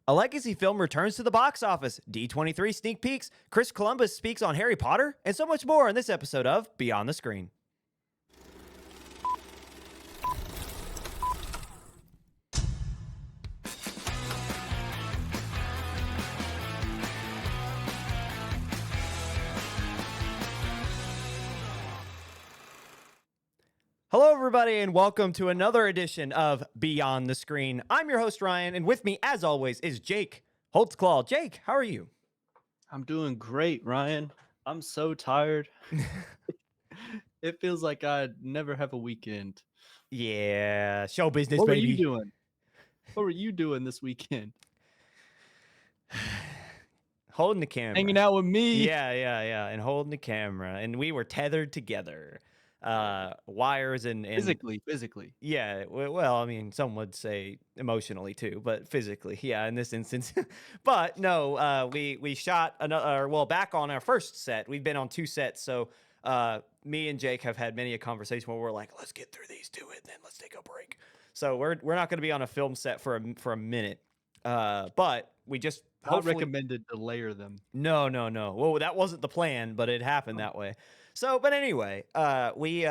A legacy film returns to the box office, D23 sneak peeks, Chris Columbus speaks on Harry Potter, and so much more in this episode of Beyond the Screen. Hello, everybody, and welcome to another edition of Beyond the Screen. I'm your host, Ryan, and with me, as always, is Jake Holtzclaw. Jake, how are you? I'm doing great, Ryan. I'm so tired. It feels like I'd never have a weekend. Yeah, show business, What were baby. you doing? What were you doing this weekend? Holding the camera. Hanging out with me. Yeah, and holding the camera. And we were tethered together. Wires and Physically. Yeah, well, I mean, some would say emotionally too, but physically, yeah, in this instance. But no, we shot another, well, back on our first set. We've been on two sets, so me and Jake have had many a conversation where we're like, let's get through these two and then let's take a break. So we're not going to be on a film set for a minute. But we just Not recommended to layer them. No. Well, that wasn't the plan, but it happened that way. So, but anyway, we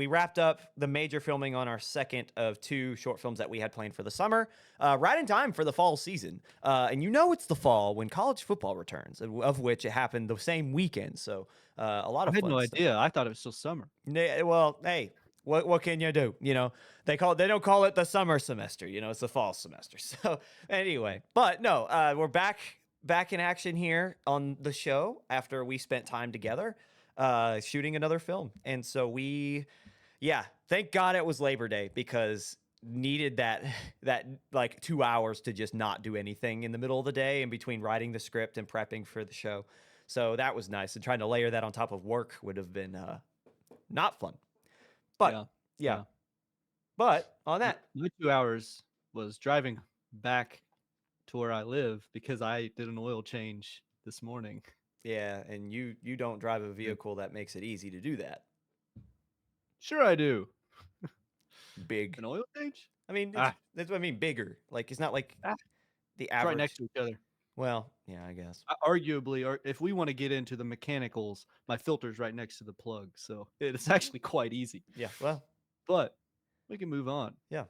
wrapped up the major filming on our second of two short films that we had planned for the summer, right in time for the fall season. And you know it's the fall when college football returns, of which it happened the same weekend. So a lot of I had fun no stuff. idea. I thought it was still summer. Well, hey. What can you do? You know, they don't call it the summer semester. You know, it's the fall semester. So anyway, but no, we're back in action here on the show after we spent time together shooting another film. And so thank God it was Labor Day because needed that like 2 hours to just not do anything in the middle of the day in between writing the script and prepping for the show. So that was nice. And trying to layer that on top of work would have been not fun. But yeah. But on that, my 2 hours was driving back to where I live because I did an oil change this morning. Yeah, and you don't drive a vehicle that makes it easy to do that. Sure I do. Big. An oil change? I mean, that's what I mean, bigger. Like, it's not like the average. Right next to each other. Well, yeah, I guess. Arguably, or if we want to get into the mechanicals, my filter's right next to the plug, so it's actually quite easy. Yeah, well. But we can move on. Yeah.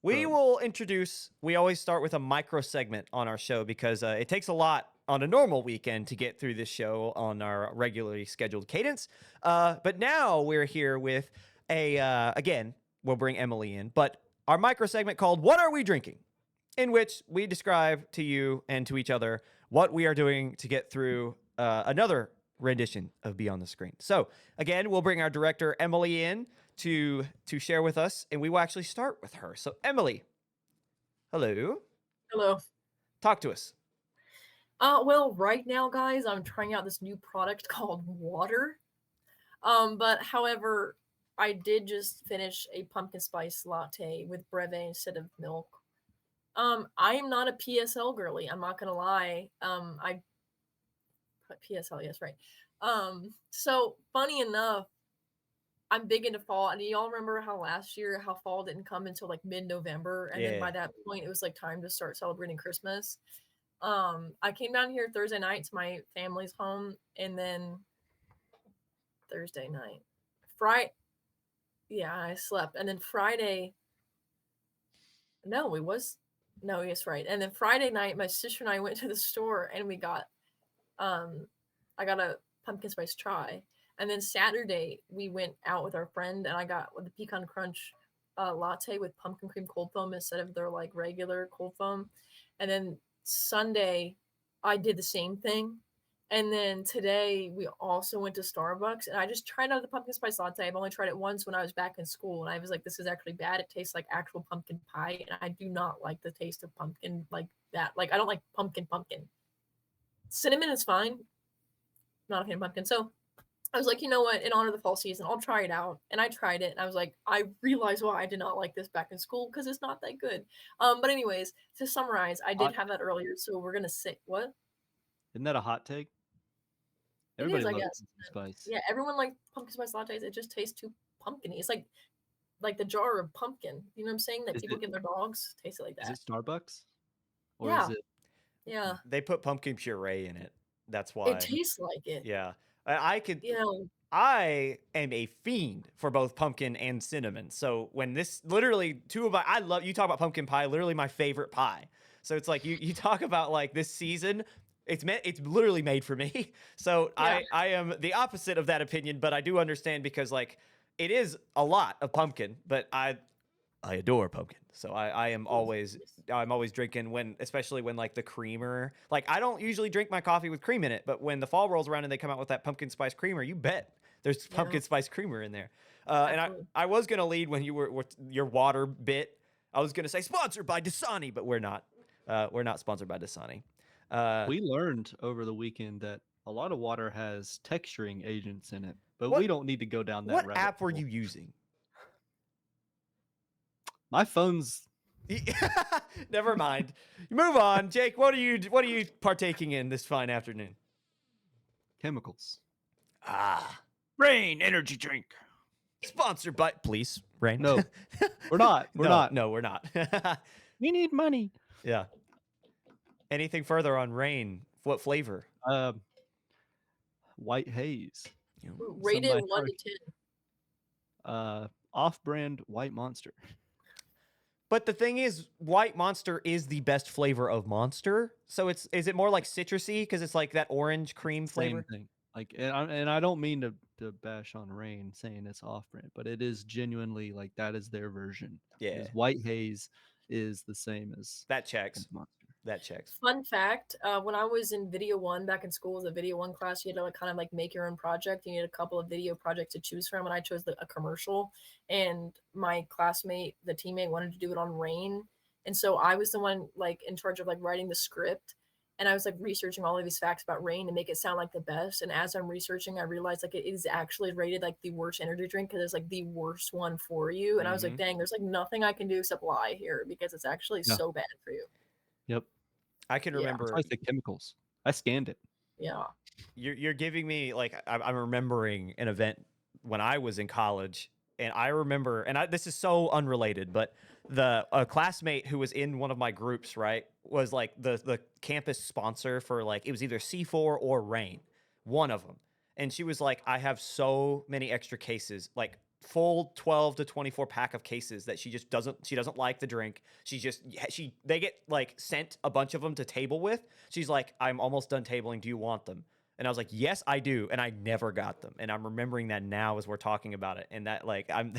We always start with a micro segment on our show because it takes a lot on a normal weekend to get through this show on our regularly scheduled cadence. But now we're here with again, we'll bring Emily in, but our micro segment called What Are We Drinking? In which we describe to you and to each other what we are doing to get through another rendition of Beyond the Screen. So again, we'll bring our director, Emily, in to share with us, and we will actually start with her. So Emily, hello. Hello. Talk to us. Well, right now, guys, I'm trying out this new product called water. But however, I did just finish a pumpkin spice latte with breve instead of milk. I am not a PSL girly. I'm not gonna lie. I put PSL, yes, right. So funny enough, I'm big into fall. And do y'all remember how last year how fall didn't come until like mid-November, and then by that point it was like time to start celebrating Christmas. I came down here Thursday night to my family's home, and then Thursday night, I slept, and then Friday. No, yes, right. And then Friday night, my sister and I went to the store and we got, I got a pumpkin spice chai. And then Saturday, we went out with our friend and I got the pecan crunch latte with pumpkin cream cold foam instead of their like regular cold foam. And then Sunday, I did the same thing. And then today we also went to Starbucks and I just tried out the pumpkin spice latte. I've only tried it once when I was back in school and I was like, this is actually bad. It tastes like actual pumpkin pie. And I do not like the taste of pumpkin like that. Like, I don't like pumpkin. Cinnamon is fine. Not a fan of pumpkin. So I was like, you know what? In honor of the fall season, I'll try it out. And I tried it and I was like, I realized why I did not like this back in school because it's not that good. But anyways, to summarize, I did have that earlier. So we're going to say, what? Isn't that a hot take? Everybody loves pumpkin spice. Yeah, everyone likes pumpkin spice lattes. It just tastes too pumpkin-y. It's like the jar of pumpkin. You know what I'm saying? That people give their dogs. Tastes like that. Is it Starbucks? Or yeah. is it Yeah. They put pumpkin puree in it. That's why. It tastes like it. Yeah. I could. You know, I am a fiend for both pumpkin and cinnamon. So when this literally two of my, I love, you talk about pumpkin pie, literally my favorite pie. So it's like you talk about like this season, it's literally made for me. So Yeah. I am the opposite of that opinion, but I do understand because like it is a lot of pumpkin, but I adore pumpkin. So I'm always drinking when, especially when like the creamer, like I don't usually drink my coffee with cream in it, but when the fall rolls around and they come out with that pumpkin spice creamer, you bet there's Yeah. pumpkin spice creamer in there. And Absolutely. I was gonna lead when you were with your water bit. I was gonna say sponsored by Dasani, but we're not. We're not sponsored by Dasani. We learned over the weekend that a lot of water has texturing agents in it, but What- we don't need to go down that what rabbit app were hole. you using? My phone's Never mind. Move on, Jake. What are you partaking in this fine afternoon? chemicals. Ah, Rain energy drink. sponsored by, please, Rain. No, we're not. We're not. No, we're not. We need money. Yeah. Anything further on Rain? What flavor? White haze. Rated Somebody 1 to 10. Off-brand white monster. But the thing is, White Monster is the best flavor of Monster. So is it more like citrusy because it's like that orange cream flavor? Same thing. Like, and I don't mean to bash on Rain saying it's off-brand, but it is genuinely like that is their version. Yeah, Because white haze is the same as that checks. monster. That checks. Fun fact, when I was in Video 1 back in school, the Video 1 class, you had to like kind of like make your own project. You need a couple of video projects to choose from, and I chose a commercial. And my classmate, the teammate, wanted to do it on Rain, and so I was the one like in charge of like writing the script. And I was like researching all of these facts about Rain to make it sound like the best. And as I'm researching, I realized like it is actually rated like the worst energy drink because it's like the worst one for you. And I was like, dang, there's like nothing I can do except lie here because it's actually Yeah. so bad for you. Yep. I can Yeah. remember. That's why I said chemicals. I scanned it. Yeah. You're giving me like I'm remembering an event when I was in college, and I remember, and this is so unrelated, but a classmate who was in one of my groups, right, was like the campus sponsor for like it was either C4 or Rain, one of them, and she was like, I have so many extra cases, like full 12 to 24 pack of cases that she doesn't like the drink. They get like sent a bunch of them to table with. She's like, I'm almost done tabling. Do you want them? And I was like, yes, I do. And I never got them. And I'm remembering that now as we're talking about it. And that like, I'm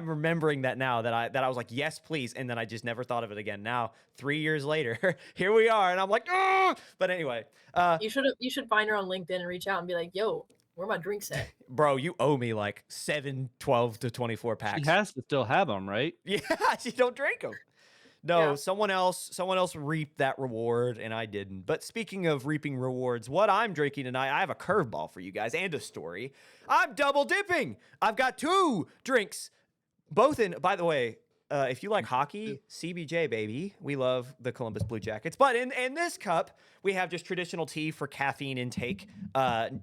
remembering that now that I was like, yes, please. And then I just never thought of it again. Now, 3 years later, here we are. And I'm like, oh, but anyway, You should find her on LinkedIn and reach out and be like, yo, where my drinks at? bro, you owe me like 7, 12 to 24 packs. She has to still have them, right? Yeah, she don't drink them. No, Yeah. someone else reaped that reward, and I didn't. But speaking of reaping rewards, what I'm drinking tonight, I have a curveball for you guys and a story. I'm double dipping. I've got 2 drinks, both in. By the way, if you like hockey, CBJ baby, we love the Columbus Blue Jackets. But in this cup, we have just traditional tea for caffeine intake,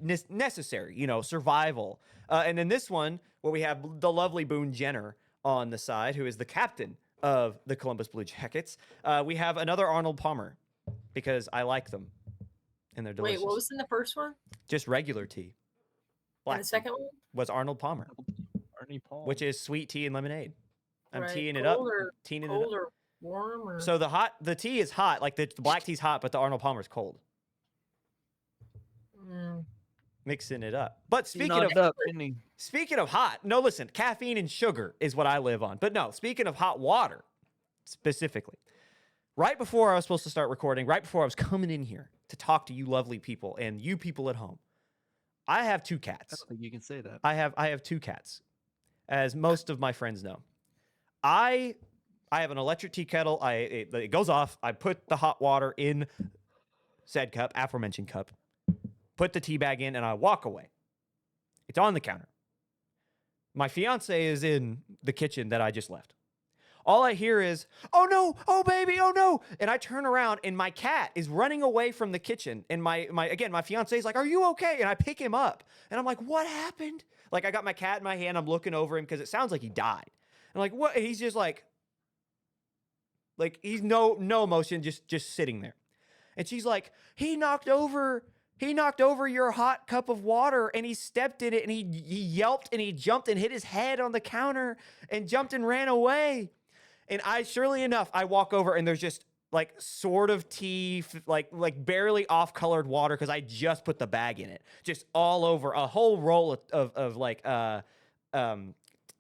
necessary, survival. And then this one, where we have the lovely Boone Jenner on the side, who is the captain of the Columbus Blue Jackets. We have another Arnold Palmer because I like them and they're delicious. Wait, what was in the first one? Just regular tea. And Black the second one? was Arnold Palmer, Ernie Paul. which is sweet tea and lemonade. I'm Right. teeing it up. Cold or- Teeing it Cold up. or warm or So the tea is hot, like the black tea's hot, but the Arnold Palmer's cold. Mixing it up. But speaking of hot, no, listen, caffeine and sugar is what I live on. But no, speaking of hot water, specifically, right before I was supposed to start recording, right before I was coming in here to talk to you lovely people and you people at home, I have 2 I cats. don't think you can say that. I have 2 cats, as most of my friends know. I have an electric tea kettle. It goes off. I put the hot water in said cup, aforementioned cup, put the tea bag in, and I walk away. It's on the counter. My fiance is in the kitchen that I just left. All I hear is, oh no, oh baby, oh no. And I turn around and my cat is running away from the kitchen. And my fiance is like, are you okay? And I pick him up and I'm like, what happened? Like I got my cat in my hand. I'm looking over him because it sounds like he died. I'm like, what? He's just like he's no emotion, just sitting there. And she's like, he knocked over your hot cup of water and he stepped in it and he yelped and he jumped and hit his head on the counter and jumped and ran away. And surely enough, I walk over and there's just like sort of tea, like barely off colored water because I just put the bag in it, just all over a whole roll of like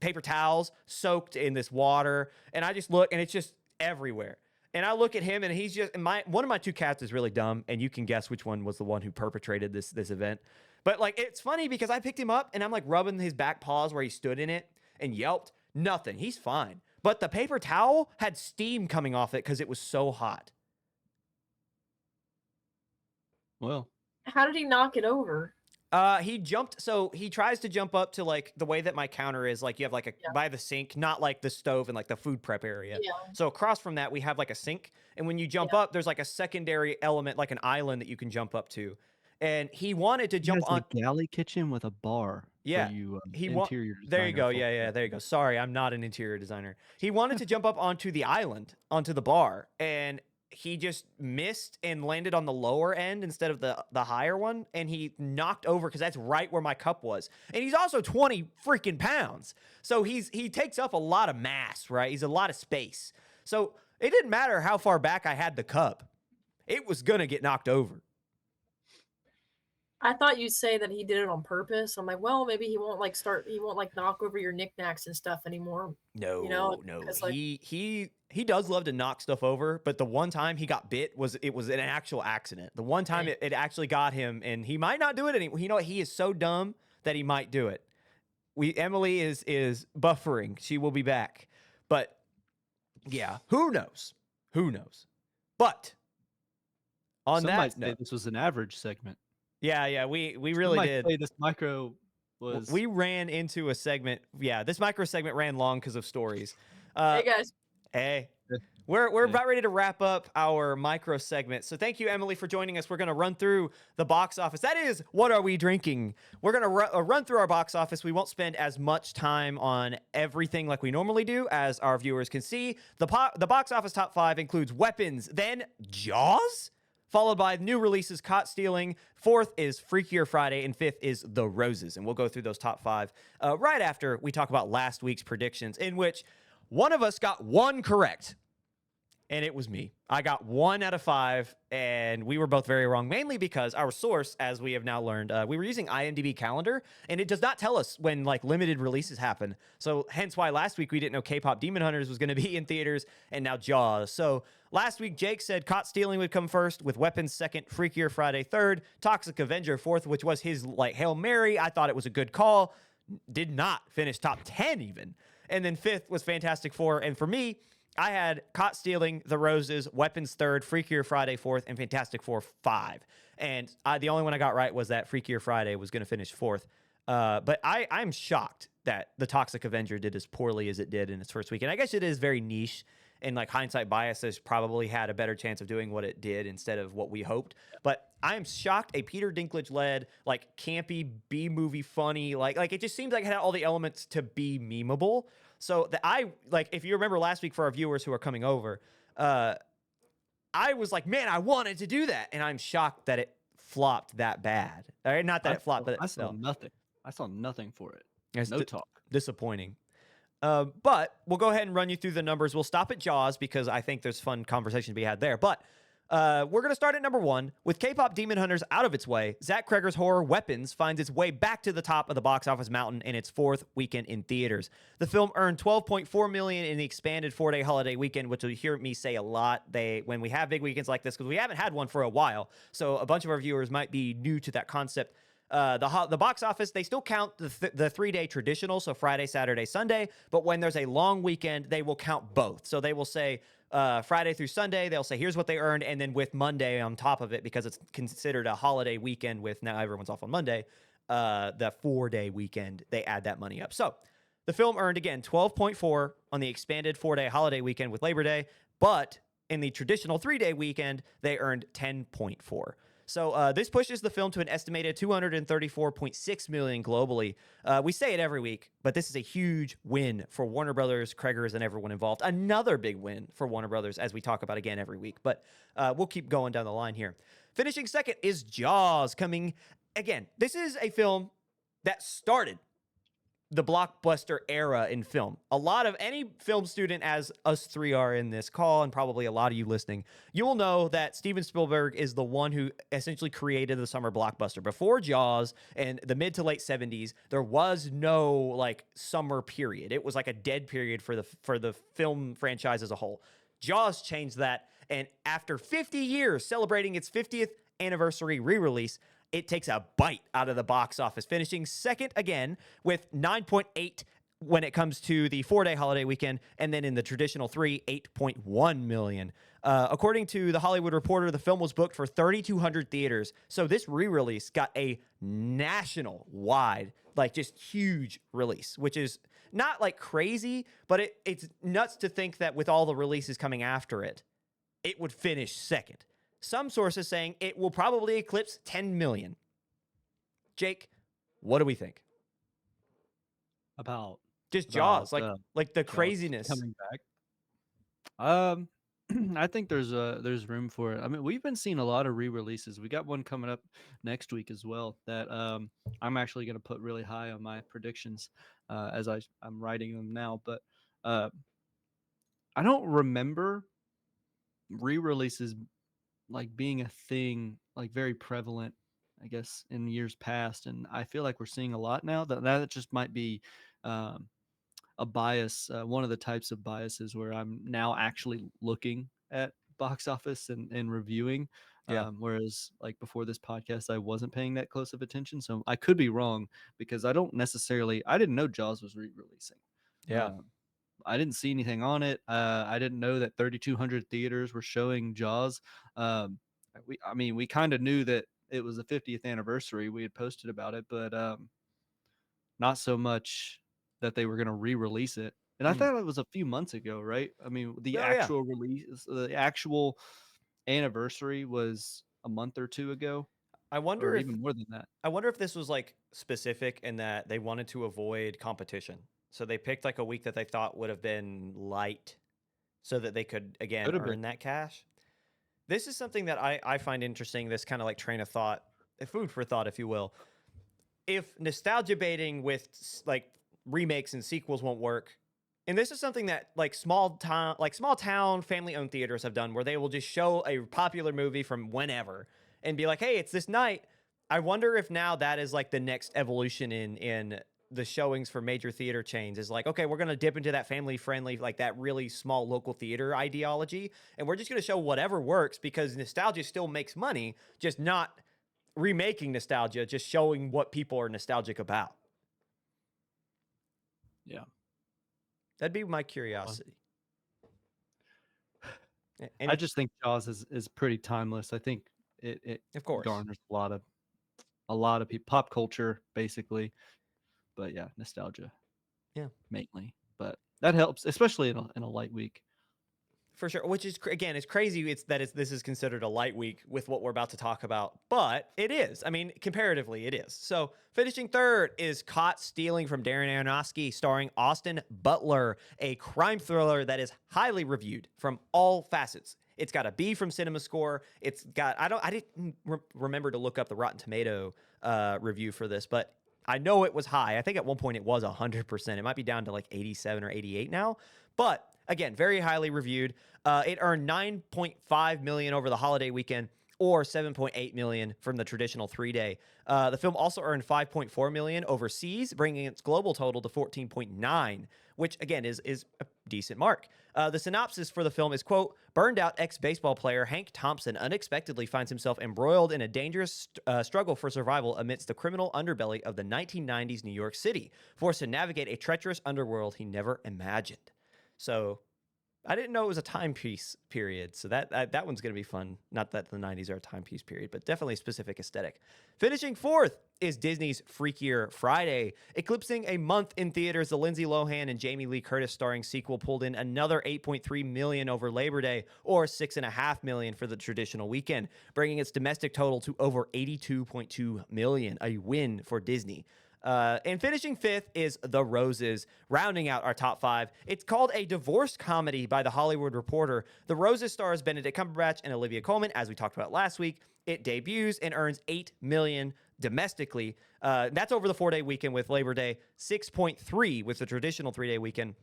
paper towels soaked in this water. And I just look and it's just everywhere. And I look at him and he's just, one of my two cats is really dumb, and you can guess which one was the one who perpetrated this event. But like, it's funny because I picked him up and I'm like rubbing his back paws where he stood in it and yelped. Nothing. He's fine. But the paper towel had steam coming off it because it was so hot. Well, How did he knock it over? He jumped. So he tries to jump up to like the way that my counter is. Like you have like by the sink, not like the stove and like the food prep area. Yeah. So across from that, we have like a sink. And when you jump up, there's like a secondary element, like an island that you can jump up to. And he wanted to jump on a galley kitchen with a bar. Yeah, for you, interior interior. there you go. designer Yeah, folks. there you go. Sorry, I'm not an interior designer. He wanted to jump up onto the island, onto the bar, and he just missed and landed on the lower end instead of the higher one, and he knocked over because that's right where my cup was. And he's also 20 freaking pounds, so he takes up a lot of mass, right? He's a lot of space. So it didn't matter how far back I had the cup, it was gonna get knocked over. I thought you'd say that he did it on purpose. I'm like, well, maybe he won't like knock over your knickknacks and stuff anymore. No, You know, no. 'cause, like- He does love to knock stuff over, but the one time he got bit was an actual accident. The one time Right. it actually got him, and he might not do it anymore. You know what? He is so dumb that he might do it. Emily is buffering. She will be back. But yeah, who knows? Who knows? But on Some might that say note, this was an average segment. yeah, we Some really might did. say this micro was. We ran into a segment. Yeah, this micro segment ran long because of stories. Hey guys, Hey, Yeah. we're Yeah. about ready to wrap up our micro segment. So thank you, Emily, for joining us. We're going to run through the box office. That is, what are we drinking? We're going to run through our box office. We won't spend as much time on everything like we normally do, as our viewers can see. The box office top 5 includes Weapons, then Jaws, followed by new releases, Caught Stealing. 4th is Freakier Friday, and 5th is The Roses. And we'll go through those top 5 right after we talk about last week's predictions, in which one of us got one correct, and it was me. I got 1 out of 5, and we were both very wrong, mainly because our source, as we have now learned, we were using IMDb calendar, and it does not tell us when like limited releases happen. So hence why last week we didn't know K-Pop Demon Hunters was going to be in theaters, and now Jaws. So last week Jake said Caught Stealing would come first, with Weapons 2nd, Freakier Friday 3rd, Toxic Avenger 4th, which was his like Hail Mary. I thought it was a good call. Did not finish top 10 even. And then 5th was Fantastic Four. And for me, I had Caught Stealing, The Roses, Weapons 3rd, Freakier Friday 4th, and Fantastic Four 5. And the only one I got right was that Freakier Friday was going to finish 4th. But I'm shocked that the Toxic Avenger did as poorly as it did in its first week. And I guess it is very niche. And like hindsight biases probably had a better chance of doing what it did instead of what we hoped. But I am shocked a Peter Dinklage led, like campy B movie funny, like it just seems like it had all the elements to be memeable. So if you remember last week for our viewers who are coming over, I was like, man, I wanted to do that. And I'm shocked that it flopped that bad. Not that it flopped, but I saw nothing. I saw nothing for it. It's No talk. disappointing. But we'll go ahead and run you through the numbers. We'll stop at Jaws because I think there's fun conversation to be had there. But we're going to start at number 1. With K-Pop Demon Hunters out of its way, Zach Kreger's horror Weapons finds its way back to the top of the box office mountain in its 4th weekend in theaters. The film earned $12.4 million in the expanded 4-day holiday weekend, which you'll hear me say a lot when we have big weekends like this, because we haven't had one for a while. So a bunch of our viewers might be new to that concept. The box office, they still count the 3-day traditional, so Friday, Saturday, Sunday, but when there's a long weekend, they will count both. So they will say Friday through Sunday, they'll say here's what they earned, and then with Monday on top of it, because it's considered a holiday weekend with now everyone's off on Monday, the 4-day weekend, they add that money up. So the film earned, again, 12.4 on the expanded 4-day holiday weekend with Labor Day, but in the traditional 3-day weekend, they earned 10.4. So this pushes the film to an estimated 234.6 million globally. We say it every week, but this is a huge win for Warner Brothers, Craigers, and everyone involved. Another big win for Warner Brothers, as we talk about again every week. But we'll keep going down the line here. Finishing second is Jaws, coming again. This is a film that started the blockbuster era in film. A lot of any film student, as us three are in this call, and probably a lot of you listening, you will know that Steven Spielberg is the one who essentially created the summer blockbuster. Before Jaws in the mid to late 70s, there was no like summer period. It was like a dead period for the film franchise as a whole. Jaws changed that, and after 50 years celebrating its 50th anniversary re-release, it takes a bite out of the box office, finishing second again with 9.8 when it comes to the 4-day holiday weekend, and then in the traditional 8.1 million. According to The Hollywood Reporter, the film was booked for 3,200 theaters. So this re-release got a national-wide, like just huge release, which is not like crazy, but it's nuts to think that with all the releases coming after it, it would finish second. Some sources saying it will probably eclipse 10 million. Jake, what do we think? About Just Jaws, like the Jaws craziness. coming back. I think there's room for it. I mean, we've been seeing a lot of re-releases. We got one coming up next week as well that I'm actually going to put really high on my predictions as I'm writing them now. But I don't remember re-releases like being a thing like very prevalent, I guess, in years past, and I feel like we're seeing a lot now. That just might be a bias, one of the types of biases where I'm now actually looking at box office and reviewing. Yeah. Whereas like before this podcast, I wasn't paying that close of attention, so I could be wrong because I didn't know Jaws was re-releasing. Yeah. I didn't see anything on it. I didn't know that 3,200 theaters were showing Jaws. We kind of knew that it was the 50th anniversary. We had posted about it, but not so much that they were going to re-release it. And I thought it was a few months ago, right? I mean, the actual release, the actual anniversary was a month or two ago. I wonder or if even more than that. I wonder if this was like specific in that they wanted to avoid competition. So they picked like a week that they thought would have been light so that they could, again, Could have earn been. that cash. This is something that I find interesting, this kind of like train of thought, food for thought, if you will. If nostalgia baiting with like remakes and sequels won't work, and this is something that like small town family-owned theaters have done, where they will just show a popular movie from whenever and be like, hey, it's this night. I wonder if now that is like the next evolution in the showings for major theater chains is like, okay, we're going to dip into that family-friendly, like that really small local theater ideology, and we're just going to show whatever works because nostalgia still makes money, just not remaking nostalgia, just showing what people are nostalgic about. Yeah. That'd be my curiosity. I just think Jaws is pretty timeless. I think it of course garners a lot of people, pop culture basically, but yeah, nostalgia, mainly. But that helps, especially in a light week. For sure, which is again, it's crazy. This is considered a light week with what we're about to talk about, but it is. I mean, comparatively, it is. So, finishing third is Caught Stealing from Darren Aronofsky, starring Austin Butler, a crime thriller that is highly reviewed from all facets. It's got a B from CinemaScore. It's got I didn't remember to look up the Rotten Tomato review for this, but I know it was high. I think at one point it was 100%. It might be down to like 87 or 88 now, but again, very highly reviewed. It earned $9.5 million over the holiday weekend, or $7.8 million from the traditional 3-day. The film also earned $5.4 million overseas, bringing its global total to $14.9, which again is a decent mark. The synopsis for the film is, quote, burned out ex-baseball player Hank Thompson unexpectedly finds himself embroiled in a dangerous struggle for survival amidst the criminal underbelly of the 1990s New York City, forced to navigate a treacherous underworld he never imagined. So I didn't know it was a timepiece period, so that one's gonna be fun. Not that the '90s are a timepiece period, but definitely a specific aesthetic. Finishing fourth is Disney's Freakier Friday, eclipsing a month in theaters. The Lindsay Lohan and Jamie Lee Curtis starring sequel pulled in another 8.3 million over Labor Day, or 6.5 million for the traditional weekend, bringing its domestic total to over 82.2 million, a win for Disney. And finishing fifth is The Roses, rounding out our top five. It's called a divorce comedy by The Hollywood Reporter. The Roses stars Benedict Cumberbatch and Olivia Colman, as we talked about last week. It debuts and earns 8 million domestically. That's over the 4-day weekend with Labor Day, 6.3 with the traditional 3-day weekend.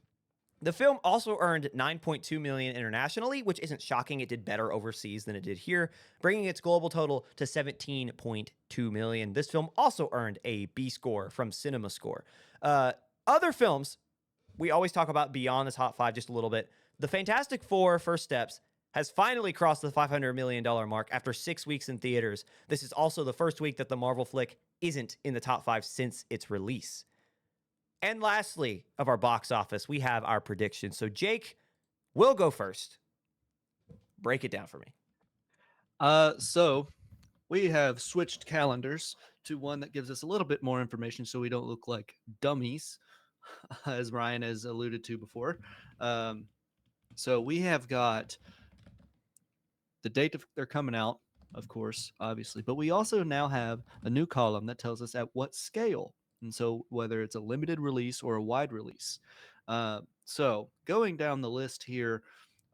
The film also earned 9.2 million internationally, which isn't shocking. It did better overseas than it did here, bringing its global total to 17.2 million. This film also earned a B score from CinemaScore. Other films, we always talk about beyond the top five just a little bit. The Fantastic Four: First Steps has finally crossed the $500 million mark after 6 weeks in theaters. This is also the first week that the Marvel flick isn't in the top five since its release. And lastly, of our box office, we have our predictions. So, Jake, will go first. Break it down for me. So we have switched calendars to one that gives us a little bit more information so we don't look like dummies, as Ryan has alluded to before. So we have got the date they're coming out, of course, obviously, but we also now have a new column that tells us at what scale. And so whether it's a limited release or a wide release. So going down the list here,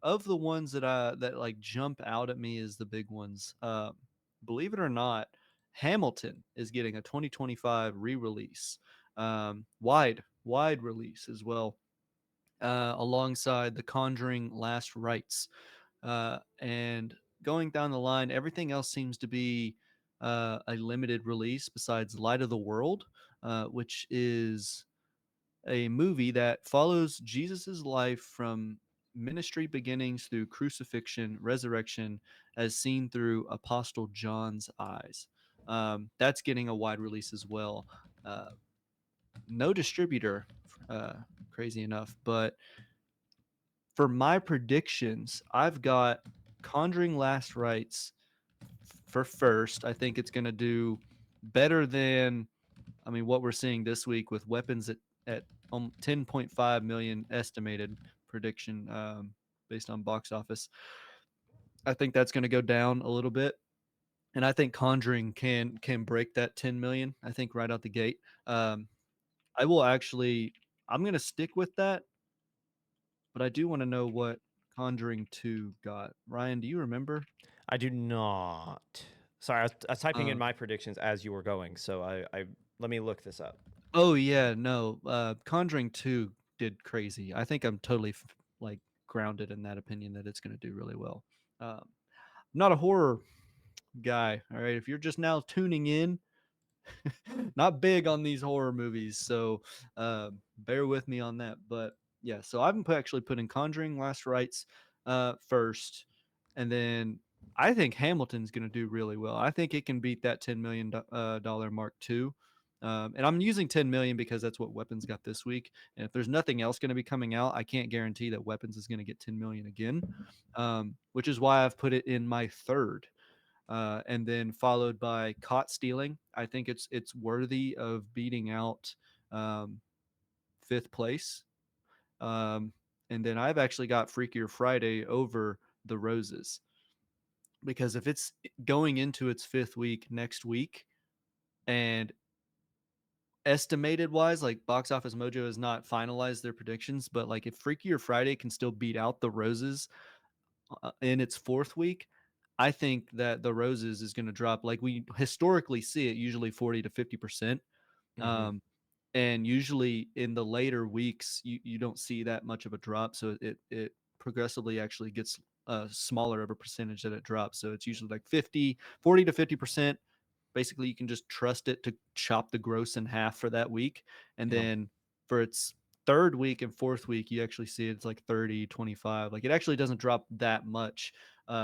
of the ones that like jump out at me as the big ones, believe it or not, Hamilton is getting a 2025 re-release, wide release as well, alongside The Conjuring: Last Rites. And going down the line, everything else seems to be a limited release besides Light of the World, which is a movie that follows Jesus's life from ministry beginnings through crucifixion, resurrection, as seen through Apostle John's eyes. That's getting a wide release as well. No distributor, crazy enough, but for my predictions, I've got Conjuring: Last Rites for first. I think it's going to do better than, I mean, what we're seeing this week with Weapons at 10.5 million estimated prediction, based on box office. I think that's going to go down a little bit, and I think Conjuring can break that 10 million. I think right out the gate. I will actually. I'm going to stick with that, but I do want to know what Conjuring 2 got. Ryan, do you remember? I do not. Sorry, I was typing in Um, my predictions as you were going, so I let me look this up. Oh yeah, no. Conjuring 2 did crazy. I think I'm totally like grounded in that opinion that it's going to do really well. I'm not a horror guy, all right? If you're just now tuning in, not big on these horror movies, so bear with me on that. But yeah, so I've been actually putting Conjuring: Last Rites first, and then I think Hamilton's going to do really well. I think it can beat that $10 million dollar mark too. And I'm using 10 million because that's what Weapons got this week. And if there's nothing else going to be coming out, I can't guarantee that Weapons is going to get 10 million again, which is why I've put it in my third. And then followed by Caught Stealing. I think it's worthy of beating out fifth place. And then I've actually got Freakier Friday over The Roses, because if it's going into its fifth week next week, and estimated wise, like Box Office Mojo has not finalized their predictions, but like if Freakier Friday can still beat out The Roses in its fourth week, I think that The Roses is going to drop, like we historically see it, usually 40 to 50%. Mhm. And usually in the later weeks, you don't see that much of a drop. So it progressively actually gets smaller of a percentage that it drops. So it's usually like 40 to 50%. Basically, you can just trust it to chop the gross in half for that week. And Yeah. then for its third week and fourth week, you actually see it's like 30, 25. Like it actually doesn't drop that much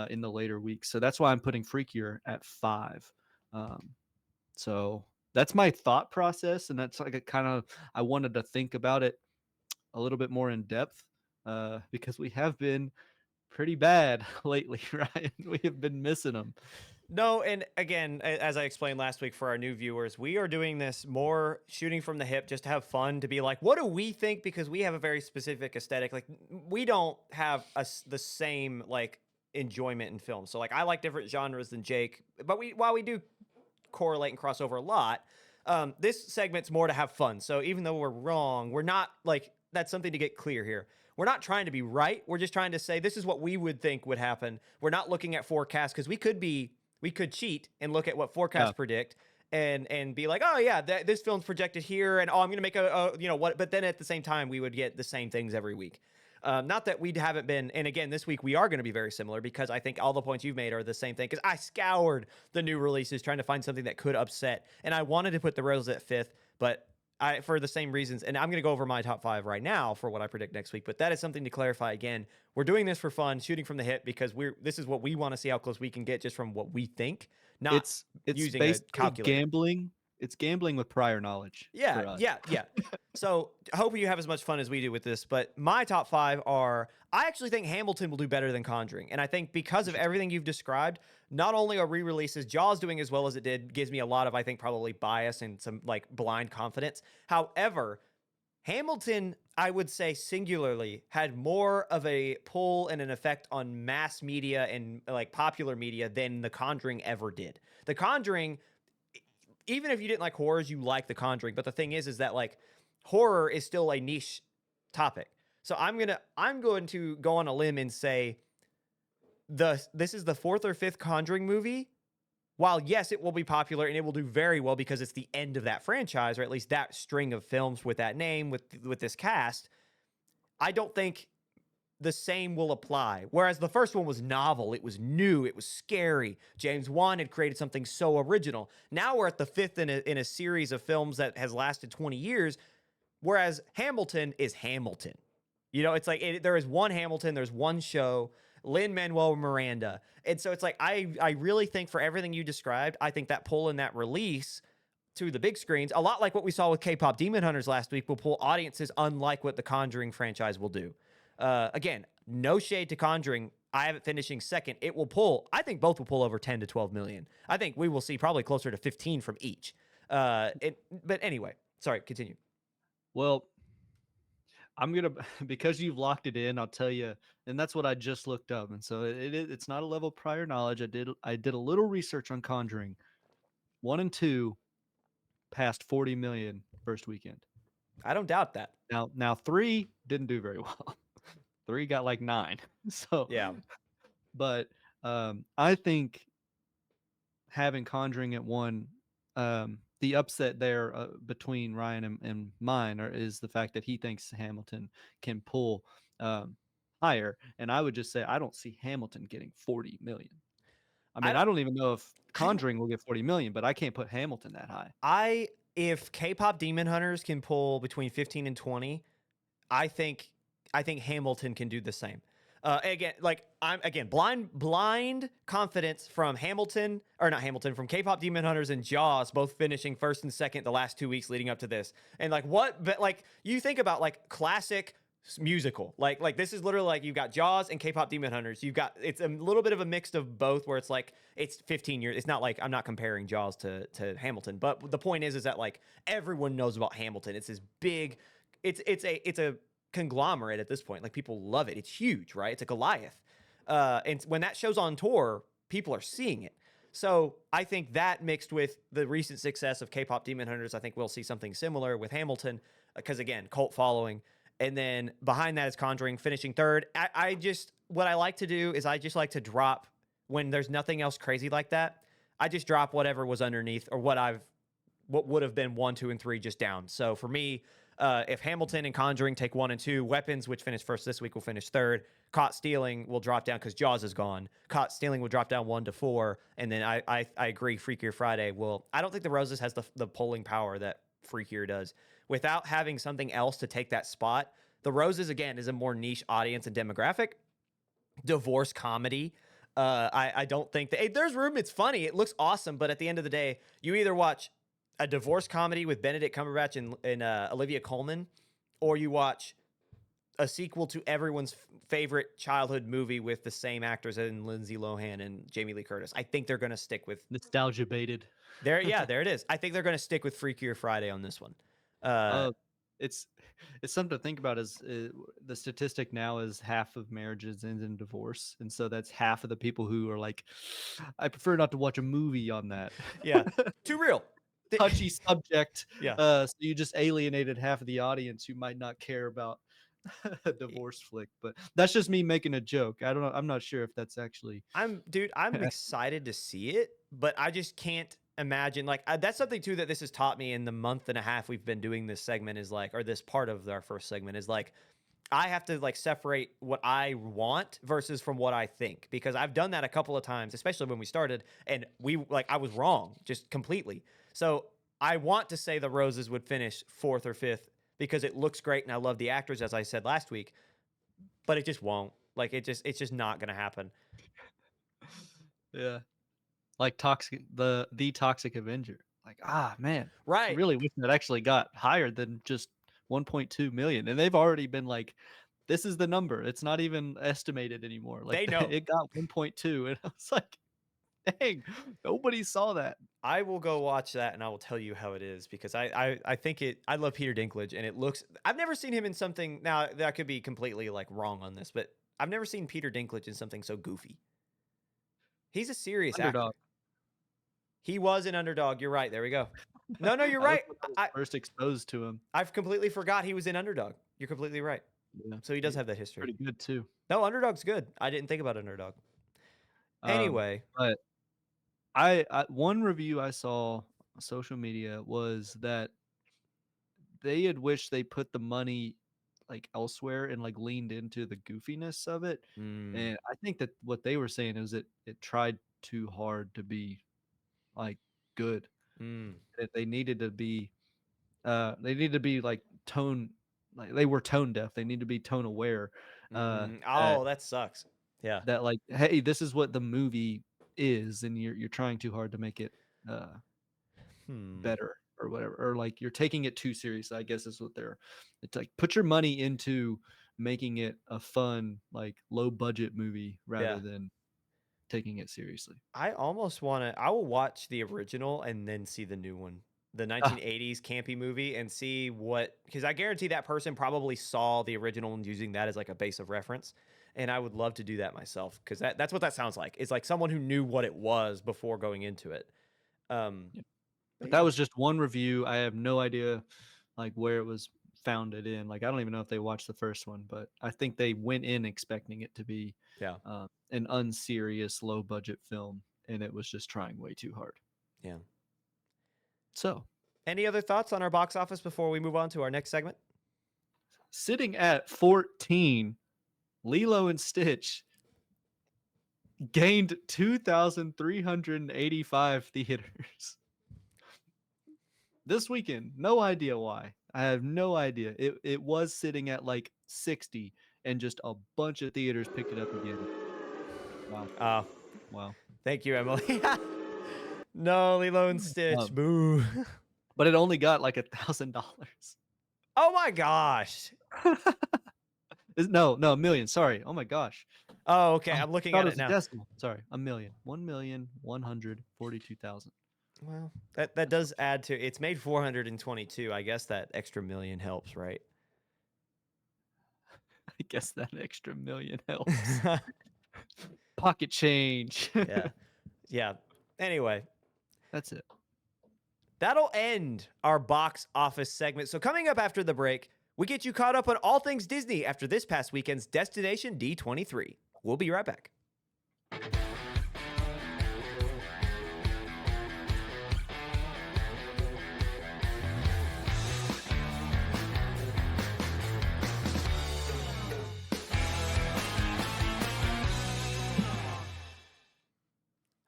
in the later weeks. So that's why I'm putting Freakier at 5. So that's my thought process. And that's like a kind of, I wanted to think about it a little bit more in depth. because we have been pretty bad lately, Ryan. We have been missing them. No, and again, as I explained last week for our new viewers, we are doing this more shooting from the hip just to have fun, to be like, what do we think? Because we have a very specific aesthetic. Like, we don't have the same, like, enjoyment in film. So, like, I like different genres than Jake, but while we do correlate and cross over a lot, this segment's more to have fun. So, even though we're wrong, we're not, like, that's something to get clear here. We're not trying to be right. We're just trying to say this is what we would think would happen. We're not looking at forecasts because we could cheat and look at what forecasts predict and be like, oh yeah, this film's projected here, and oh, I'm gonna make a you know what, but then at the same time we would get the same things every week. Not that we haven't been, and again, this week we are going to be very similar because I think all the points you've made are the same thing. Because I scoured the new releases trying to find something that could upset, and I wanted to put the Rose at 5th, but for the same reasons, and I'm going to go over my top 5 right now for what I predict next week. But that is something to clarify again. We're doing this for fun, shooting from the hip, because this is what we want to see how close we can get just from what we think, not It's using a basically calculator. gambling. It's gambling with prior knowledge. for Yeah, us. yeah. So I hope you have as much fun as we do with this. But my top 5 are, I actually think Hamilton will do better than Conjuring. And I think because of everything you've described, not only are re-releases, Jaws doing as well as it did gives me a lot of, I think, probably bias and some like blind confidence. However, Hamilton, I would say singularly, had more of a pull and an effect on mass media and like popular media than The Conjuring ever did. The Conjuring, even if you didn't like horrors, you like The Conjuring. But the thing is that like horror is still a niche topic. So I'm going to go on a limb and say this is the 4th or 5th Conjuring movie. While yes, it will be popular and it will do very well because it's the end of that franchise, or at least that string of films with that name, with this cast, I don't think the same will apply. Whereas the first one was novel, it was new, it was scary. James Wan had created something so original. Now we're at the 5th in a series of films that has lasted 20 years, whereas Hamilton is Hamilton. You know, it's like there is one Hamilton, there's one show, Lin-Manuel Miranda. And so it's like, I really think for everything you described, I think that pull in that release to the big screens, a lot like what we saw with K-pop Demon Hunters last week, will pull audiences unlike what the Conjuring franchise will do. Again, no shade to Conjuring. I have it finishing 2nd. It will pull, I think both will pull over 10 to 12 million. I think we will see probably closer to 15 from each. But anyway, sorry, continue. Well, I'm gonna because you've locked it in. I'll tell you, and that's what I just looked up. And so it's not a level of prior knowledge. I did a little research on Conjuring. 1 and 2 passed 40 million first weekend. I don't doubt that. Now 3 didn't do very well. 3 got like 9. So Yeah. but I think having Conjuring at 1, the upset there between Ryan and mine is the fact that he thinks Hamilton can pull higher, and I would just say I don't see Hamilton getting 40 million. I mean, I don't even know if Conjuring will get 40 million, but I can't put Hamilton that high. If K-pop Demon Hunters can pull between 15 and 20, I think Hamilton can do the same. I'm blind confidence from from K-pop Demon Hunters and Jaws both finishing 1st and 2nd the last 2 weeks leading up to this. And but you think about like classic musical, like this is literally like you've got Jaws and K-pop Demon Hunters. It's a little bit of a mix of both where it's like it's 15 years. It's not like I'm not comparing Jaws to Hamilton, but the point is that like everyone knows about Hamilton. It's this big, it's a conglomerate at this point. Like people love it. It's huge, right? It's a Goliath. And when that show's on tour, people are seeing it. So I think that mixed with the recent success of K-pop Demon Hunters, I think we'll see something similar with Hamilton because again, cult following. And then behind that is Conjuring finishing 3rd. What I like to do is I just like to drop when there's nothing else crazy like that. I just drop whatever was underneath or what would have been 1, 2, and 3 just down. So for me, if Hamilton and Conjuring take 1 and 2, Weapons, which finished 1st this week, will finish 3rd. Caught Stealing will drop down because Jaws is gone. Caught Stealing will drop down 1 to 4. And then I agree, Freakier Friday will. I don't think The Roses has the polling power that Freakier does. Without having something else to take that spot, The Roses, again, is a more niche audience and demographic. Divorce comedy. I don't think that there's room. It's funny. It looks awesome. But at the end of the day, you either watch a divorce comedy with Benedict Cumberbatch and Olivia Colman, or you watch a sequel to everyone's favorite childhood movie with the same actors in Lindsay Lohan and Jamie Lee Curtis. I think they're going to stick with Nostalgia baited. there. Yeah, there it is. I think they're going to stick with Freakier Friday on this one. It's something to think about. Is the statistic now is half of marriages end in divorce, and so that's half of the people who are like, I prefer not to watch a movie on that. Yeah, too real. Touchy subject. Yeah. So you just alienated half of the audience who might not care about a divorce flick. But that's just me making a joke. I don't know. I'm not sure if that's actually. I'm excited to see it, but I just can't imagine like that's something too that this has taught me in the month and a half we've been doing this segment is like, or this part of our first segment is like, I have to like separate what I want versus from what I think, because I've done that a couple of times, especially when we started, and I was wrong just completely. So I want to say the Roses would finish 4th or 5th because it looks great and I love the actors, as I said last week, but it just won't. Like it's just not gonna happen. Yeah. Like the Toxic Avenger. Like, man. I Right. really wish that actually got higher than just 1.2 million. And they've already been like, this is the number. It's not even estimated anymore. Like They know. it got 1.2. And I was like, dang, nobody saw that. I will go watch that and I will tell you how it is, because I think I love Peter Dinklage, and it looks, I've never seen him in something, now that I could be completely like wrong on this, but I've never seen Peter Dinklage in something so goofy. He's a serious Underdog. actor. He was an Underdog. You're right. There we go. No, you're That was right. when I was first exposed to him. I've completely forgot he was in Underdog. You're completely right. Yeah. So he does have that history. Pretty good too. No, Underdog's good. I didn't think about Underdog. Anyway. But I one review I saw on social media was that they had wished they put the money like elsewhere and like leaned into the goofiness of it. And I think that what they were saying is it tried too hard to be like good. That they needed to be like tone, like they were tone deaf. They need to be tone aware. That sucks. Yeah. That like, hey, this is what the movie is, and you're trying too hard to make it better or whatever, or like you're taking it too serious, I guess is what it's like, put your money into making it a fun, like low budget movie rather than taking it seriously. I will watch the original and then see the new one, the 1980s campy movie, and see because I guarantee that person probably saw the original and using that as like a base of reference. And I would love to do that myself, because that's what that sounds like. It's like someone who knew what it was before going into it. But that was just one review. I have no idea like where it was founded in. Like I don't even know if they watched the first one, but I think they went in expecting it to be an unserious, low budget film, and it was just trying way too hard. Yeah. So, any other thoughts on our box office before we move on to our next segment? Sitting at 14, Lilo and Stitch gained 2,385 theaters this weekend. No idea why. I have no idea. It was sitting at like 60, and just a bunch of theaters picked it up again. Wow. Wow. Thank you, Emily. No, Lilo and Stitch. Boo. But it only got like $1,000. Oh my gosh. No, $1 million. Sorry. Oh my gosh. Oh, okay. I'm looking at it now. Decimal. Sorry, $1 million. 1,142,000. Well, that does add to. It's made 422. I guess that extra million helps, right? I guess that extra million helps. Pocket change. Yeah. Anyway, that's it. That'll end our box office segment. So coming up after the break, we get you caught up on all things Disney after this past weekend's Destination D23. We'll be right back.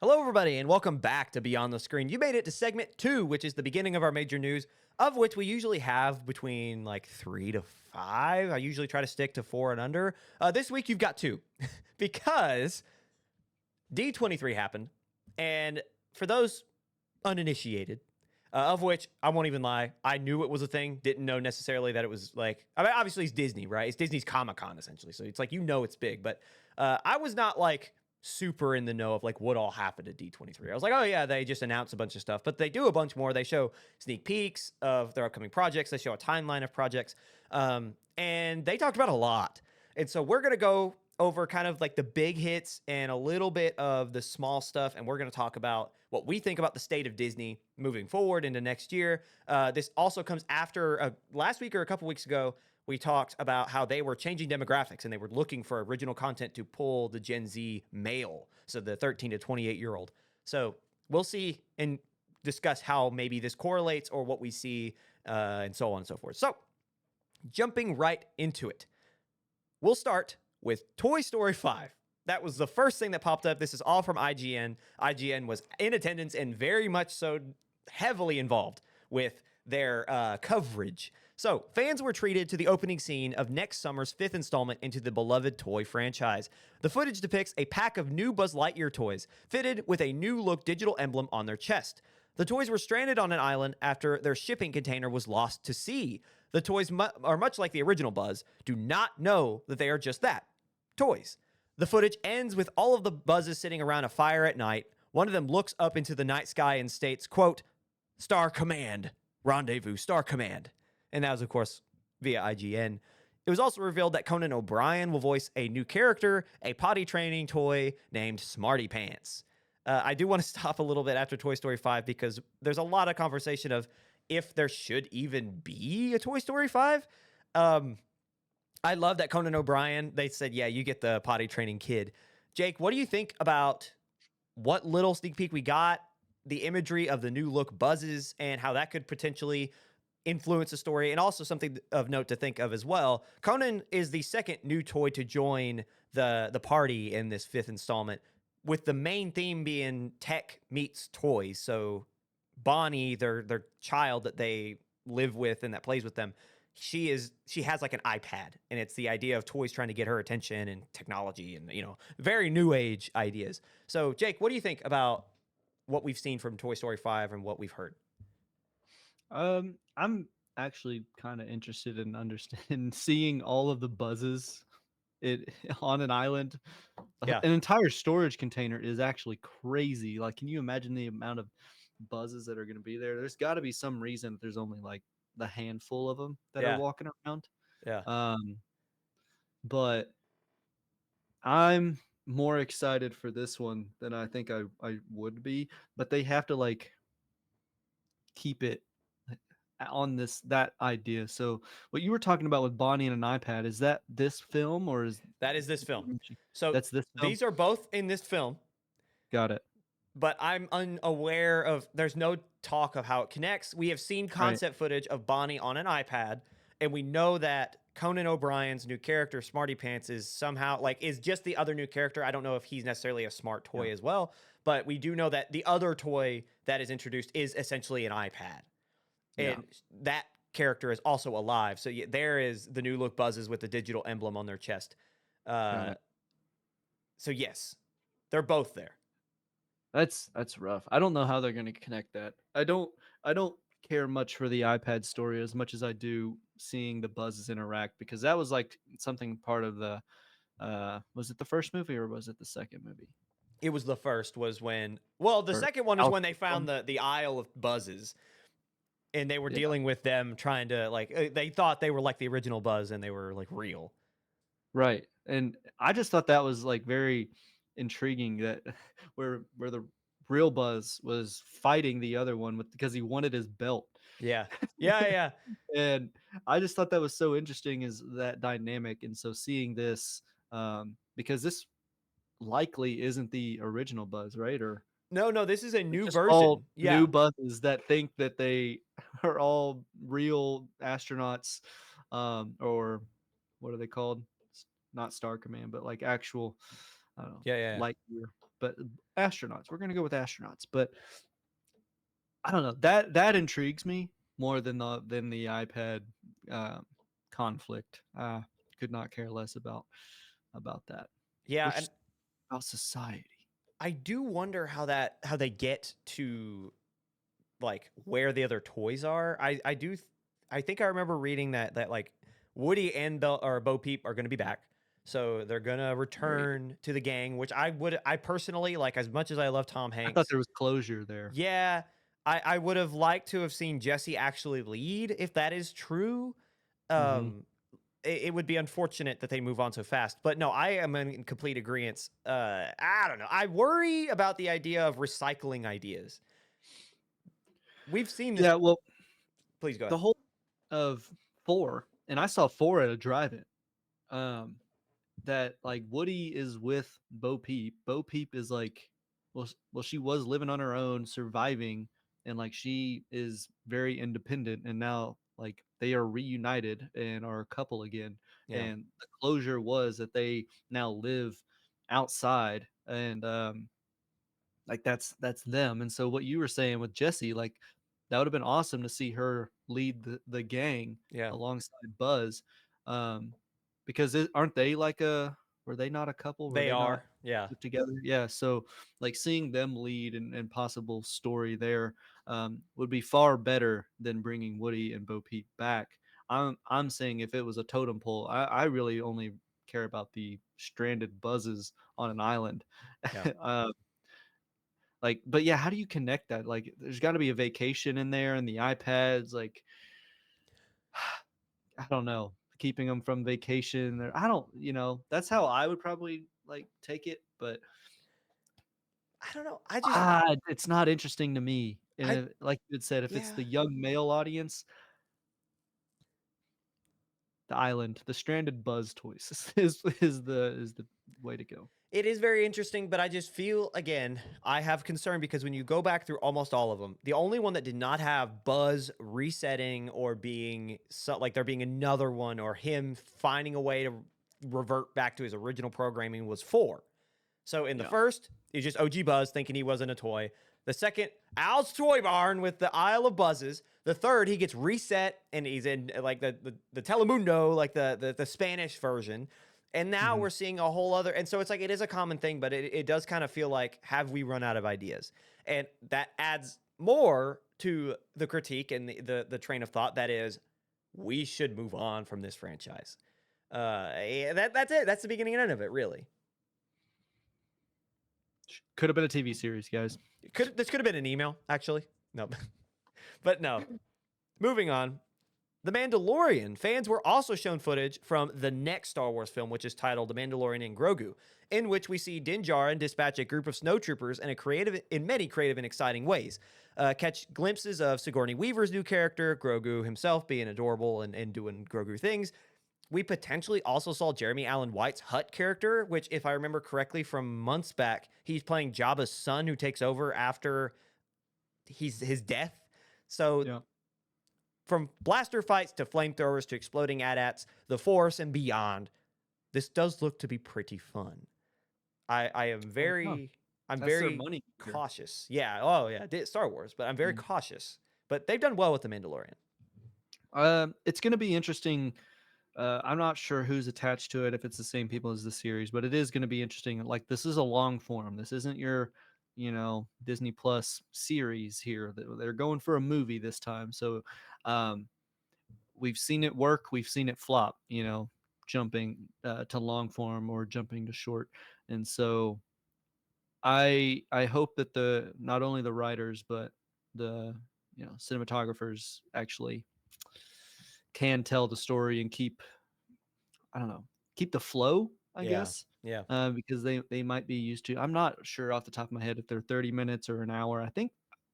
Hello, everybody, and welcome back to Beyond the Screen. You made it to segment 2, which is the beginning of our major news, of which we usually have between like 3 to 5. I usually try to stick to 4 and under. This week, you've got 2 because D23 happened. And for those uninitiated, of which I won't even lie, I knew it was a thing. Didn't know necessarily that it was like. I mean, obviously it's Disney, right? It's Disney's Comic-Con essentially, so it's like it's big. But I was not like super in the know of like what all happened at D23. I was like, oh yeah, they just announced a bunch of stuff, but they do a bunch more. They show sneak peeks of their upcoming projects. They show a timeline of projects, and they talked about a lot. And so we're gonna go over kind of like the big hits and a little bit of the small stuff, and we're gonna talk about what we think about the state of Disney moving forward into next year. This also comes after last week or a couple weeks ago. We talked about how they were changing demographics and they were looking for original content to pull the Gen Z male, so the 13 to 28-year-old. So we'll see and discuss how maybe this correlates or what we see and so on and so forth. So jumping right into it, we'll start with Toy Story 5. That was the first thing that popped up. This is all from IGN. IGN was in attendance and very much so heavily involved with their coverage. So, fans were treated to the opening scene of next summer's 5th installment into the beloved toy franchise. The footage depicts a pack of new Buzz Lightyear toys, fitted with a new look digital emblem on their chest. The toys were stranded on an island after their shipping container was lost to sea. The toys are much like the original Buzz, do not know that they are just that, toys. The footage ends with all of the Buzzes sitting around a fire at night. One of them looks up into the night sky and states, quote, "Star Command, rendezvous, Star Command." And that was, of course, via IGN. It was also revealed that Conan O'Brien will voice a new character, a potty training toy named Smarty Pants. I do want to stop a little bit after Toy Story 5 because there's a lot of conversation of if there should even be a Toy Story 5. I love that Conan O'Brien, they said, yeah, you get the potty training kid. Jake, what do you think about what little sneak peek we got, the imagery of the new look Buzzes, and how that could potentially influence the story? And also something of note to think of as well, Conan is the second new toy to join the party in this 5th installment, with the main theme being tech meets toys. So Bonnie, their child that they live with and that plays with them, she has like an iPad, and it's the idea of toys trying to get her attention and technology and, very new age ideas. So Jake, what do you think about what we've seen from Toy Story 5 and what we've heard? I'm actually kind of interested in understanding seeing all of the Buzzes on an island. Yeah. An entire storage container is actually crazy. Like, can you imagine the amount of Buzzes that are going to be there? There's got to be some reason that there's only like the handful of them that Yeah. are walking around. Yeah. But I'm more excited for this one than I think I would be. But they have to like keep it on that idea. So what you were talking about with Bonnie and an iPad, is that this film or is That is this film? So that's this film? these are both in this film, Got it. but I'm unaware of, there's no talk of how it connects. We have seen concept footage of Bonnie on an iPad, and we know that Conan O'Brien's new character, Smarty Pants, is somehow is just the other new character. I don't know if he's necessarily a smart toy as well, but we do know that the other toy that is introduced is essentially an iPad. And that character is also alive. So there is the new look Buzzes with the digital emblem on their chest. So yes, they're both there. That's rough. I don't know how they're going to connect that. I don't care much for the iPad story as much as I do seeing the Buzzes interact, because that was like something part of the was it the first movie or was it the second movie? It was the first, was when, well, the second one is when they found the Isle of Buzzes, and they were dealing with them trying to they thought they were like the original Buzz and they were like real. Right. And I just thought that was like very intriguing, that where the real Buzz was fighting the other one because he wanted his belt. Yeah. Yeah. And I just thought that was so interesting, is that dynamic. And so seeing this, because this likely isn't the original Buzz, right? Or no, this is a new just version. all Yeah. new Buzzes that think that they are all real astronauts, or what are they called? Not Star Command, but like actual, I don't know, Yeah. Lightyear, but astronauts. We're gonna go with astronauts, but I don't know. That intrigues me more than the iPad conflict. Could not care less about that. Yeah. Which And is about society. I do wonder how they get to like where the other toys are. I think I remember reading that like Woody and Bo Peep are going to be back. So they're going to return to the gang, which I personally like, as much as I love Tom I thought Hanks. there was closure there. Yeah, I would have liked to have seen Jesse actually lead if that is true. It would be unfortunate that they move on so fast. But no, I am in complete agreement. I don't know. I worry about the idea of recycling ideas. We've seen this. Yeah, well, Please go the ahead. whole of 4, and I saw 4 at a drive-in. That like Woody is with Bo Peep. Bo Peep is like, well, she was living on her own, surviving, and like she is very independent, and now like they are reunited and are a couple again. Yeah. And the closure was that they now live outside, and like that's them. And so what you were saying with Jesse, like that would have been awesome to see her lead the gang Yeah. alongside Buzz. Because aren't they like were they not a couple? Were They not are. Yeah. put together? Yeah. So like seeing them lead and possible story there would be far better than bringing Woody and Bo Peep back. I'm saying if it was a totem pole, I really only care about the stranded Buzzes on an island. Yeah. Like, but yeah, how do you connect that? Like, there's got to be a vacation in there and the iPads. Like, I don't know, keeping them from vacation. Or I don't, that's how I would probably like take it. But I don't know. I just it's not interesting to me. And I like you had said, if it's yeah. the young male audience, the island, the stranded Buzz toys is the way to go. It is very interesting, but I just feel, again, I have concern because when you go back through almost all of them, the only one that did not have Buzz resetting or being like there being another one or him finding a way to revert back to his original programming was 4. So in the Yeah. first, it was just OG Buzz thinking he wasn't a toy. The second, Al's Toy Barn with the Isle of Buzzes. The third, he gets reset and he's in like the Telemundo, like the Spanish version. And now we're seeing a whole other, and so it's like it is a common thing, but it does kind of feel like, have we run out of ideas? And that adds more to the critique and the train of thought that is, we should move on from this franchise. That's it. That's the beginning and end of it, really. Could have been a TV series, guys. This could have been an email, actually. No, but no. Moving on. The Mandalorian fans were also shown footage from the next Star Wars film, which is titled The Mandalorian and Grogu, in which we see Din Djarin dispatch a group of snowtroopers in many creative and exciting ways. Catch glimpses of Sigourney Weaver's new character, Grogu himself being adorable and doing Grogu things. We potentially also saw Jeremy Allen White's Hutt character, which, if I remember correctly from months back, he's playing Jabba's son who takes over after his death. So Yeah. from blaster fights to flamethrowers to exploding AT-ATs, the Force and beyond, this does look to be pretty fun. I am very That's very their money maker. cautious. Yeah. Oh yeah. Star Wars, but I'm very cautious. But they've done well with the Mandalorian. It's going to be interesting. I'm not sure who's attached to it, if it's the same people as the series, but it is going to be interesting. Like, this is a long form. This isn't your, Disney Plus series here. They're going for a movie this time. So, we've seen it work. We've seen it flop, jumping to long form or jumping to short. And so I hope that not only the writers, but the, cinematographers actually can tell the story and keep the flow, I guess. Yeah. Because they might be used to. I'm not sure off the top of my head if they're 30 minutes or an hour. I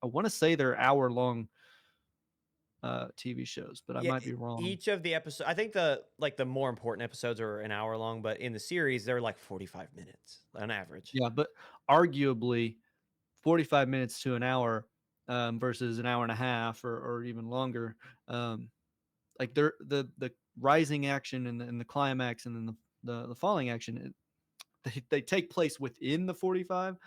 want to say they're hour-long TV shows, but I might be wrong. Each of the episodes, I think the more important episodes are an hour long, but in the series they're like 45 minutes on average. Yeah, but arguably 45 minutes to an hour versus an hour and a half or even longer. Like the rising action and the climax and then the falling action, they take place within the 45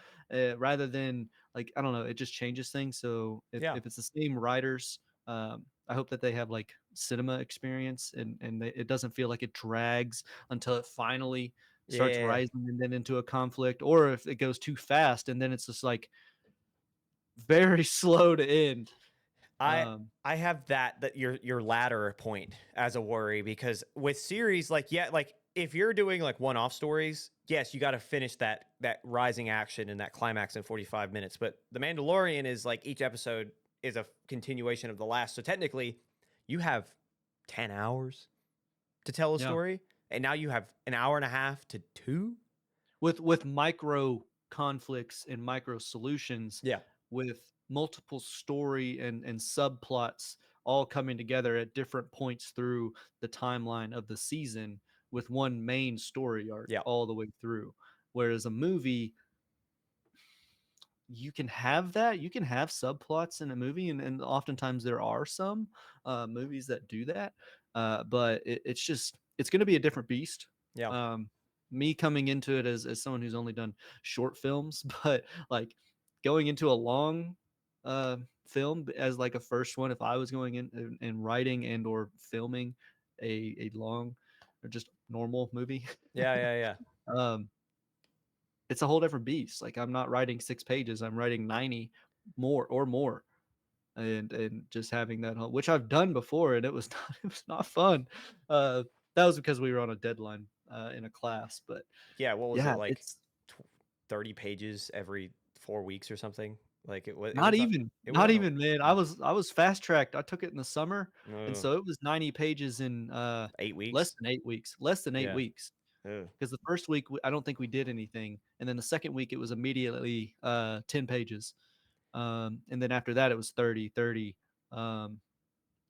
rather than, like, I don't know, it just changes things. So if it's the same writers, I hope that they have like cinema experience and it doesn't feel like it drags until it finally starts rising and then into a conflict, or if it goes too fast and then it's just like very slow to end. I have that your latter point as a worry, because with series like if you're doing like one-off stories, yes, you got to finish that rising action and that climax in 45 minutes. But The Mandalorian is like each episode is a continuation of the last. So technically, you have 10 hours to tell a Yeah. story, and now you have an hour and a half to 2. With micro conflicts and micro solutions, Yeah. with multiple story and subplots all coming together at different points through the timeline of the season, with one main story arc Yeah. all the way through. Whereas a movie, you can have that, you can have subplots in a movie, and oftentimes there are some movies that do that, but it's going to be a different beast. Yeah. Me coming into it as someone who's only done short films, but like going into a long film as like a first one, if I was going in and writing and or filming a long or just normal movie, Yeah. um it's a whole different beast. Like, I'm not writing 6 pages, I'm writing 90 more, and just having that which I've done before, and it was not it was not fun. That was because we were on a deadline in a class, but Yeah. What was yeah, it like? it's 30 pages every 4 weeks or something? Like it was. It not was not. even It not wasn't. even, man. I was fast tracked. I took it in the summer, and Oh, so it was 90 pages in 8 less weeks. than 8 weeks. Less than eight Yeah. weeks. Ugh. Because the first week I don't think we did anything, and then the second week it was immediately 10 pages. And then after that it was 30, and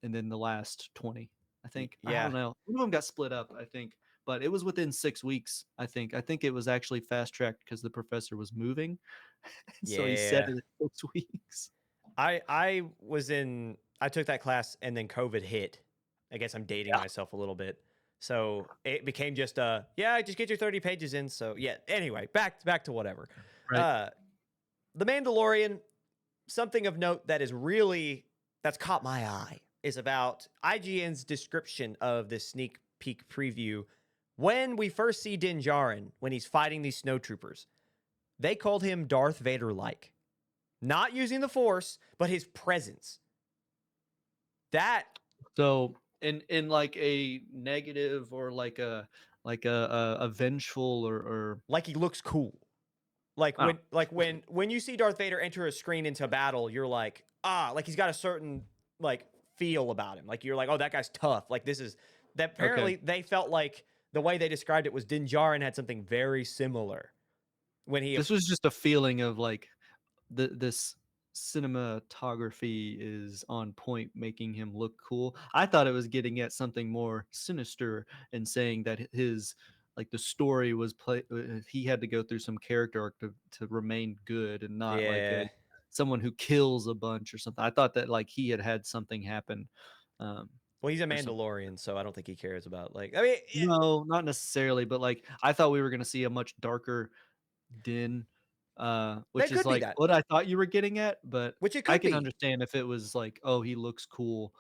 then the last 20, I think. I Yeah. don't know, one of them got split up, I think, but it was within 6 weeks. I think it was actually fast tracked because the professor was moving. So he said Yeah. it in 6 weeks. I took that class and then COVID hit. I guess I'm dating Yeah. myself a little bit. So it became just just get your 30 pages in. So yeah, anyway, back to whatever. Right. The Mandalorian, something of note that's caught my eye is about IGN's description of this sneak peek preview. When we first see Din Djarin, when he's fighting these snowtroopers, they called him Darth Vader like. Not using the Force, but his presence. That So in like a negative, or like a vengeful, or like he looks cool. Like oh, when you see Darth Vader enter a screen into battle, you're like, like he's got a certain like feel about him. Like you're like, oh, that guy's tough. Like this is that apparently they felt like the way they described it was Din Djarin had something very similar when he this was just a feeling of like this cinematography is on point, making him look cool. I thought it was getting at something more sinister and saying that his, like, the story was he had to go through some character arc to remain good, and not like yeah. someone who kills a bunch or something. I thought that like he had something happen. Well, he's a Or something. Mandalorian, so I don't think he cares about like. I mean, No, not necessarily, but like I thought we were gonna see a much darker Din, that which is could be like that, what I thought you were getting at, but which it I could can be. understand if it was like, oh, he looks cool.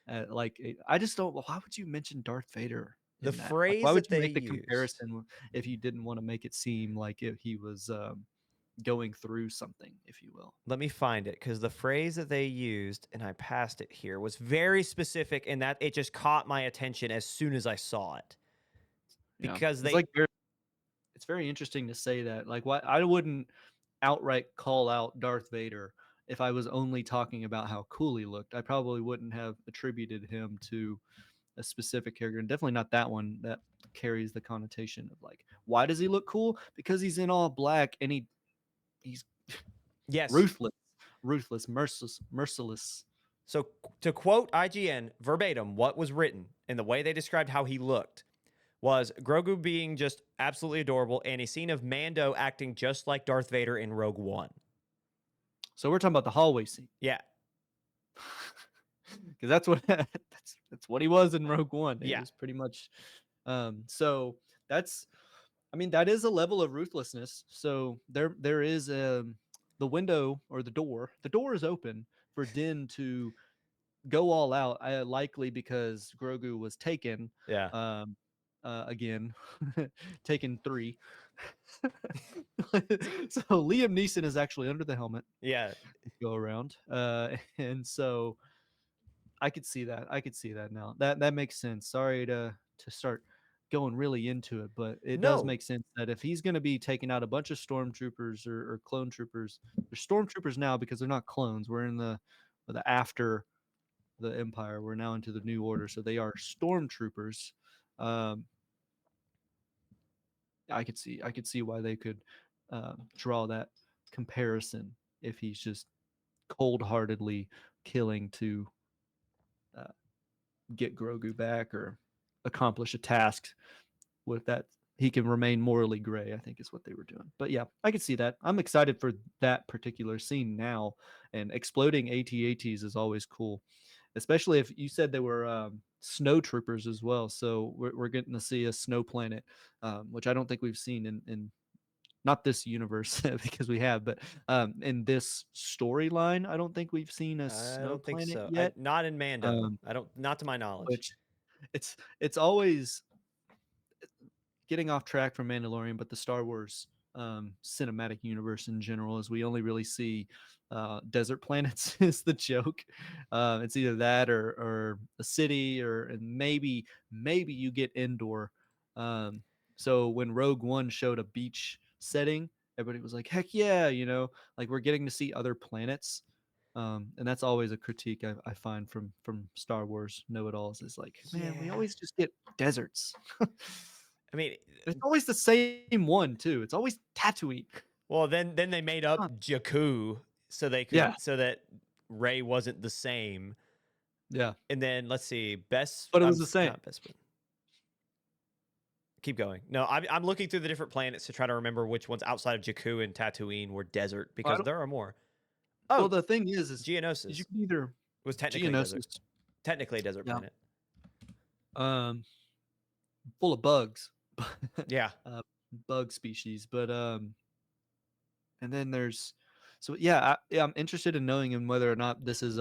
I just don't. Why would you mention Darth Vader The in that? Like, phrase why would that you they make the used. comparison if you didn't want to make it seem like if he was going through something, if you will? Let me find it, because the phrase that they used, and I passed it here, was very specific in that it just caught my attention as soon as I saw it. Yeah, Because it's like it's very interesting to say that. Like, why I wouldn't outright call out Darth Vader if I was only talking about how cool he looked. I probably wouldn't have attributed him to a specific character, and definitely not that one that carries the connotation of like, why does he look cool? Because he's in all black, and he's yes. ruthless, merciless. So to quote IGN verbatim, what was written and the way they described how he looked was Grogu being just absolutely adorable, and a scene of Mando acting just like Darth Vader in Rogue One. So we're talking about the hallway scene. Yeah. Because that's what that's what he was in Rogue One. He Yeah. was pretty much. So that's, I mean, that is a level of ruthlessness. So there is the window, or the door. The door is open for Din to go all out. Likely because Grogu was taken. Yeah. Again, taken 3. So Liam Neeson is actually under the helmet. Yeah. Go around, and so I could see that. I could see that now. That makes sense. Sorry to start going really into it, but it does No. make sense that if he's going to be taking out a bunch of stormtroopers or clone troopers, they're stormtroopers now because they're not clones. We're in the after the Empire. We're now into the New Order, so they are stormtroopers. Um, I could see why they could draw that comparison if he's just cold-heartedly killing to uh, get Grogu back or accomplish a task with that. He can remain morally gray, I think is what they were doing. But yeah, I can see that. I'm excited for that particular scene now, and exploding AT-ATs is always cool, especially if you said they were snow troopers as well. So we're getting to see a snow planet, which I don't think we've seen in not this universe because we have, but in this storyline, I don't think we've seen a I snow don't think planet so. yet. Not in Mando. Um, I don't. Not to my knowledge. which it's always getting off track from Mandalorian, but the Star Wars cinematic universe in general is we only really see desert planets is the joke. It's either that or a city or and maybe you get indoor. So when Rogue One showed a beach setting, everybody was like, heck yeah, like we're getting to see other planets. And that's always a critique I find from Star Wars know-it-alls is like, man, we Yeah. always just get deserts. I mean, It's always the same one too. It's always Tatooine. well, then they made up Huh. Jakku so they could Yeah. so that Ray wasn't the same. Yeah, And then let's see, best. but it was the same. Not best. Keep going. No, I'm looking through the different planets to try to remember which ones outside of Jakku and Tatooine were desert because don't- there are more. Well, Oh, the thing is Geonosis you can either was technically desert. Geonosis, Technically a desert Yeah. planet. full of bugs, Yeah. bug species, but and then there's so yeah, I'm interested in knowing in whether or not this is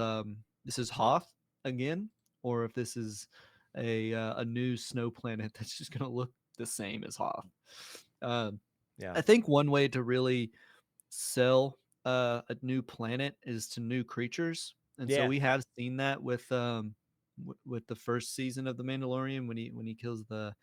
Hoth again, or if this is a new snow planet that's just gonna look the same as Hoth. Um, Yeah. I think one way to really sell a new planet is to new creatures, and so Yeah. we have seen that with with the first season of the Mandalorian when he kills the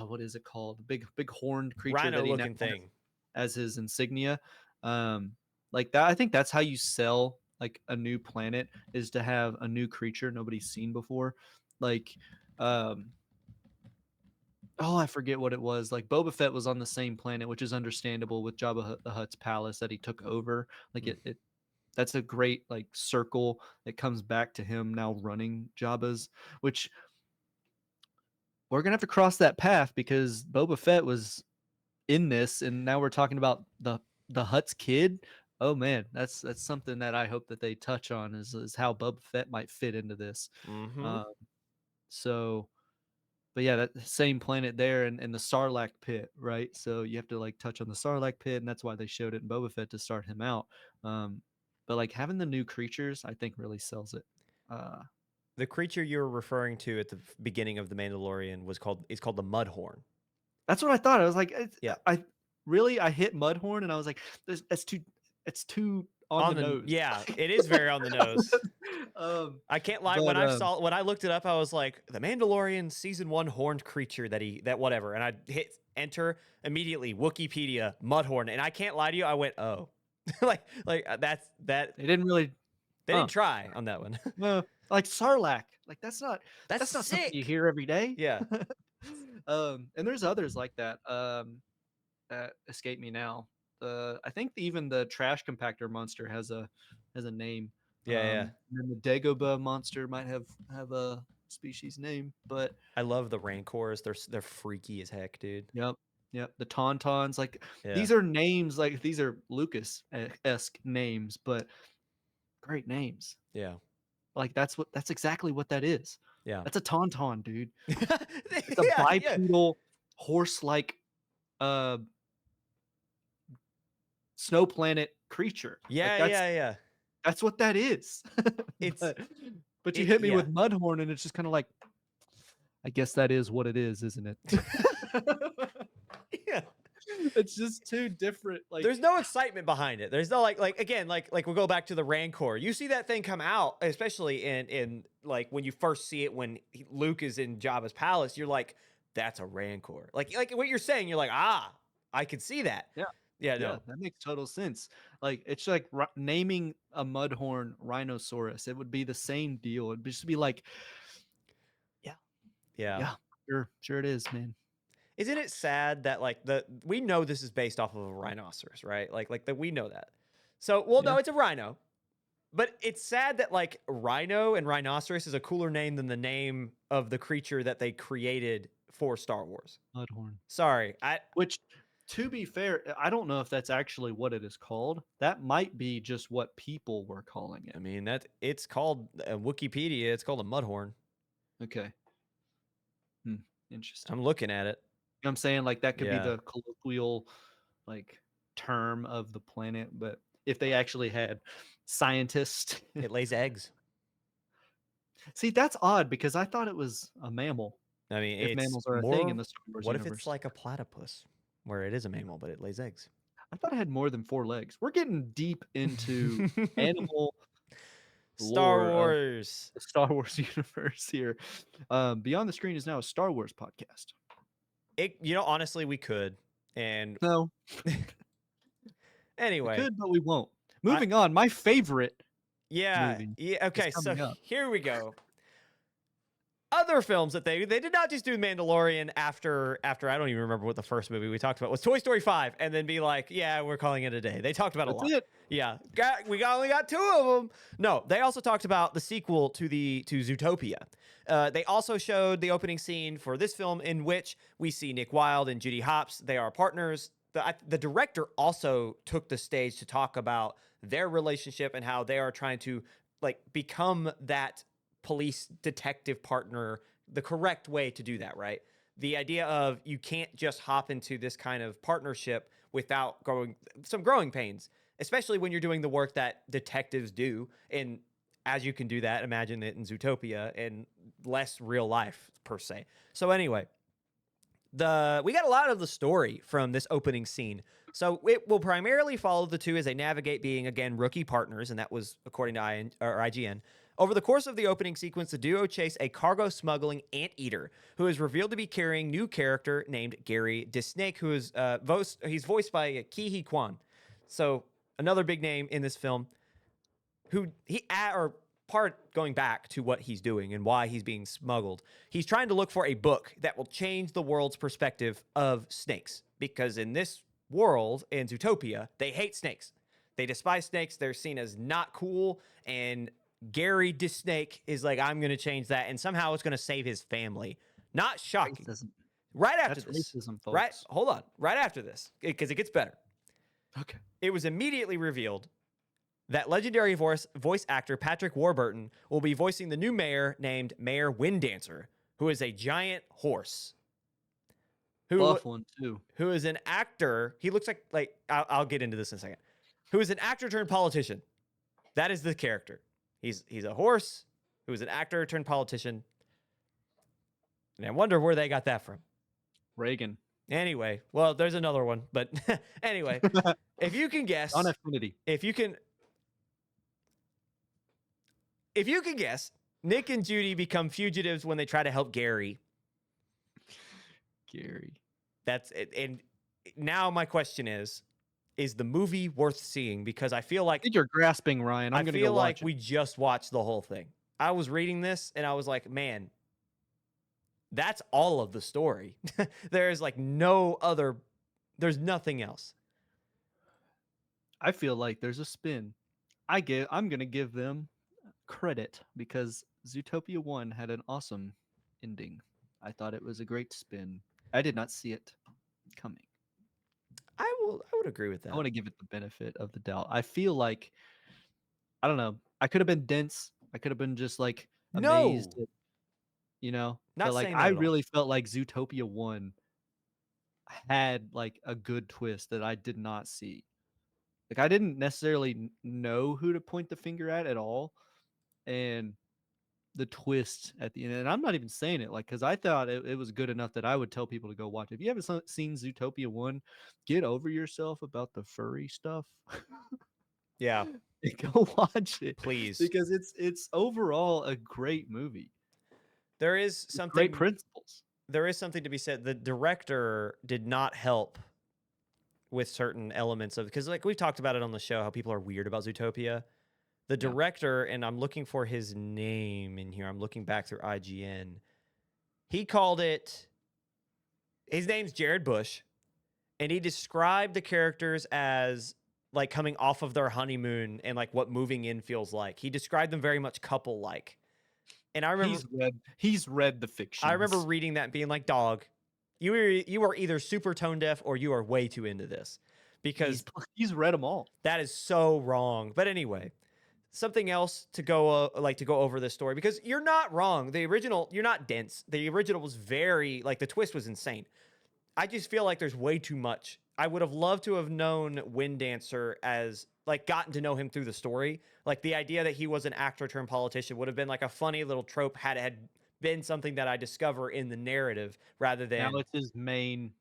what is it called, the big horned creature Rhino that he now looking has thing. as his insignia. Like that, I think that's how you sell like a new planet is to have a new creature nobody's seen before. Like oh, I forget what it was. Like Boba Fett was on the same planet, which is understandable with Jabba the Hutt's palace that he took over. Like it that's a great like circle that comes back to him now running Jabba's, which we're gonna have to cross that path because Boba Fett was in this, and now we're talking about the Hutt's kid. Oh man, that's something that I hope that they touch on is how Boba Fett might fit into this. Mm-hmm. So but yeah, that same planet there and the Sarlacc pit, right? So you have to like touch on the Sarlacc pit, and that's why they showed it in Boba Fett to start him out. But like having the new creatures, I think really sells it. The creature you were referring to at the beginning of the Mandalorian is called the Mudhorn. That's what I thought. I was like, Yeah. I hit Mudhorn, and I was like, it's too on the nose. Yeah, it is very on the nose. I can't lie. but, When I looked it up, I was like, the Mandalorian season 1 horned creature that whatever, and I hit enter immediately Wikipedia Mudhorn, and I can't lie to you, I went oh, like that's that. They didn't really. They didn't try on that one. No, like Sarlacc, like that's not That's something you sick. hear every day. Yeah. And there's others like that that escape me now. I think even the trash compactor monster has a name. Yeah. And then the Dagobah monster might have a species name, but I love the Rancors. They're freaky as heck, dude. yep. The Tauntauns, like Yeah. these are names, like these are Lucas-esque names, but great names. Yeah. Like that's exactly what that is. Yeah. That's a tauntaun, dude. It's a Yeah, bipedal horse-like snow planet creature. Yeah, Like, yeah. that's what that is. It's- but you it- hit me yeah. with Mudhorn, and it's just kind of like, I guess that is what it is, isn't it? Yeah. It's just too different. Like, There's no excitement behind it. There's no like we'll go back to the Rancor. You see that thing come out, especially in like when you first see it when Luke is in Jabba's palace. You're like, that's a Rancor. Like what you're saying. You're like, I can see that. yeah, Yeah, yeah, no, that makes total sense. Like, it's like naming a mudhorn rhinoceros. It would be the same deal. It'd just be like, yeah, yeah. yeah, sure it is, man. Isn't it sad that like we know this is based off of a rhinoceros, right? Like that we know that. So no, Yeah. it's a rhino. But it's sad that like rhino and rhinoceros is a cooler name than the name of the creature that they created for Star Wars. Mudhorn. Sorry, Which, to be fair, I don't know if that's actually what it is called. That might be just what people were calling I it. mean that it's called Wikipedia. It's called a mudhorn. Okay. Interesting. I'm looking at it. You know what I'm saying? Like, that could be Yeah. the colloquial, like, term of the planet, but if they actually had scientists, It lays eggs. see, that's odd because I thought it was a mammal. I mean, If it's mammals are a more. thing in the Star Wars What if universe, it's like a platypus, where it is a mammal but it lays eggs? I thought it had more than 4 legs. We're getting deep into animal Star lore of Wars. the Star Wars universe here. Beyond the Screen is now a Star Wars podcast. Honestly, we could. And No, anyway, we could, but we won't. Moving on, my favorite. yeah, movie yeah. Okay, so coming up. here we go. Other films that they did not just do Mandalorian after I don't even remember what the first movie we talked about was Toy Story 5 and then be like, yeah, we're calling it a day. They talked about a That's lot. it. Yeah, only got 2 of them. No, they also talked about the sequel to Zootopia. They also showed the opening scene for this film in which we see Nick Wilde and Judy Hopps. They are partners. The director also took the stage to talk about their relationship and how they are trying to like become that police detective partner, the correct way to do that, right? The idea of you can't just hop into this kind of partnership without some growing pains, especially when you're doing the work that detectives do. And as you can do that, imagine it in Zootopia and less real life per se. So anyway, we got a lot of the story from this opening scene. So it will primarily follow the two as they navigate being, again, rookie partners, and that was according to IGN. Over the course of the opening sequence, the duo chase a cargo smuggling anteater who is revealed to be carrying new character named Gary Disnake, who is he's voiced by Ke-Huy Quan. So another big name in this film, going back to what he's doing and why he's being smuggled. He's trying to look for a book that will change the world's perspective of snakes, because in this world, in Zootopia, they hate snakes. They despise snakes. They're seen as not cool, and Gary Disnake is like, I'm going to change that, and somehow it's going to save his family. Not shocking. Racism. Right after That's this. racism, folks. Right, hold on. Right after this, because it gets better. Okay. It was immediately revealed that legendary voice actor Patrick Warburton will be voicing the new mayor named Mayor Winddancer, who is a giant horse. Buff one too. Who is an actor. He looks like I'll get into this in a second. Who is an actor turned politician. That is the character. He's a horse who is an actor turned politician. And I wonder where they got that from. Reagan. Anyway, well, there's another one, but anyway, if you can guess, On Affinity. if you can guess, Nick and Judy become fugitives when they try to help Gary. Gary. That's it. And now my question is the movie worth seeing? Because I feel like I think you're grasping, Ryan. I'm going to go feel like watch it. we just watched the whole thing. I was reading this and I was like, man, that's all of the story. There's like there's nothing else. I feel like there's a spin. I'm going to give them credit because Zootopia 1 had an awesome ending. I thought it was a great spin. I did not see it coming. I would agree with that. I want to give it the benefit of the doubt. I feel like, I don't know, I could have been dense. I could have been just like amazed No. at, Not but like saying that I at all. really felt like Zootopia 1 had like a good twist that I did not see. Like I didn't necessarily know who to point the finger at all. And the twist at the end, and I'm not even saying it like because I thought it was good enough that I would tell people to go watch it. If you haven't seen Zootopia 1, get over yourself about the furry stuff. Yeah, And go watch it please. because it's overall a great movie. There is With great something. principles. There is something to be said. The director did not help with certain elements of, because like we've talked about it on the show, how people are weird about Zootopia. The Yeah. director, and I'm looking for his name in here. I'm looking back through IGN. He called it. His name's Jared Bush, and he described the characters as like coming off of their honeymoon and like what moving in feels like. He described them very much couple-like. And I remember He's read the fiction. I remember reading that and being like, dog, you are either super tone deaf or you are way too into this, because he's read them all. that is so wrong. But anyway, something else to go over this story, because you're not wrong. The original, you're not dense. The original was very like, the twist was insane. I just feel like there's way too much. I would have loved to have known Wind Dancer as like gotten to know him through the story. Like the idea that he was an actor turned politician would have been like a funny little trope had it been something that I discover in the narrative rather than Now it's his main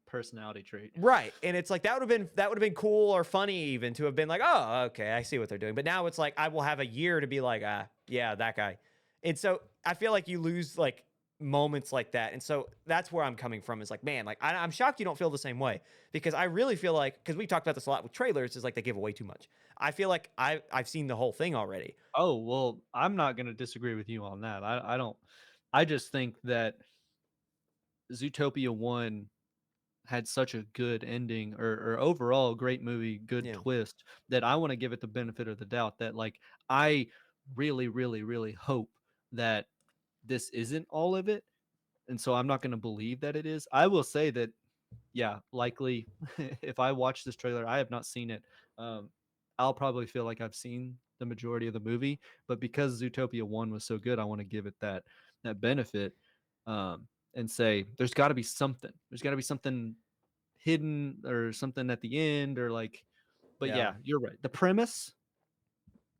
personality trait. Right. And it's like that would have been cool or funny even to have been like, oh, okay, I see what they're doing. But now it's like I will have a year to be like, yeah, that guy. And so I feel like you lose like moments like that. And so that's where I'm coming from, is like, man, like I'm shocked you don't feel the same way, because I really feel like, because we talked about this a lot with trailers, is like they give away too much. I feel like I've seen the whole thing already. Oh, well, I'm not going to disagree with you on that. I just think that Zootopia 1 had such a good ending, or overall a great movie, good twist, that I want to give it the benefit of the doubt that like I really, really, really hope that this isn't all of it. And so I'm not going to believe that it is. I will say that, yeah, likely if I watch this trailer, I have not seen it. I'll probably feel like I've seen the majority of the movie, but because Zootopia 1 was so good, I want to give it that benefit, and say there's got to be something. There's got to be something hidden or something at the end, or like. But yeah, you're right. The premise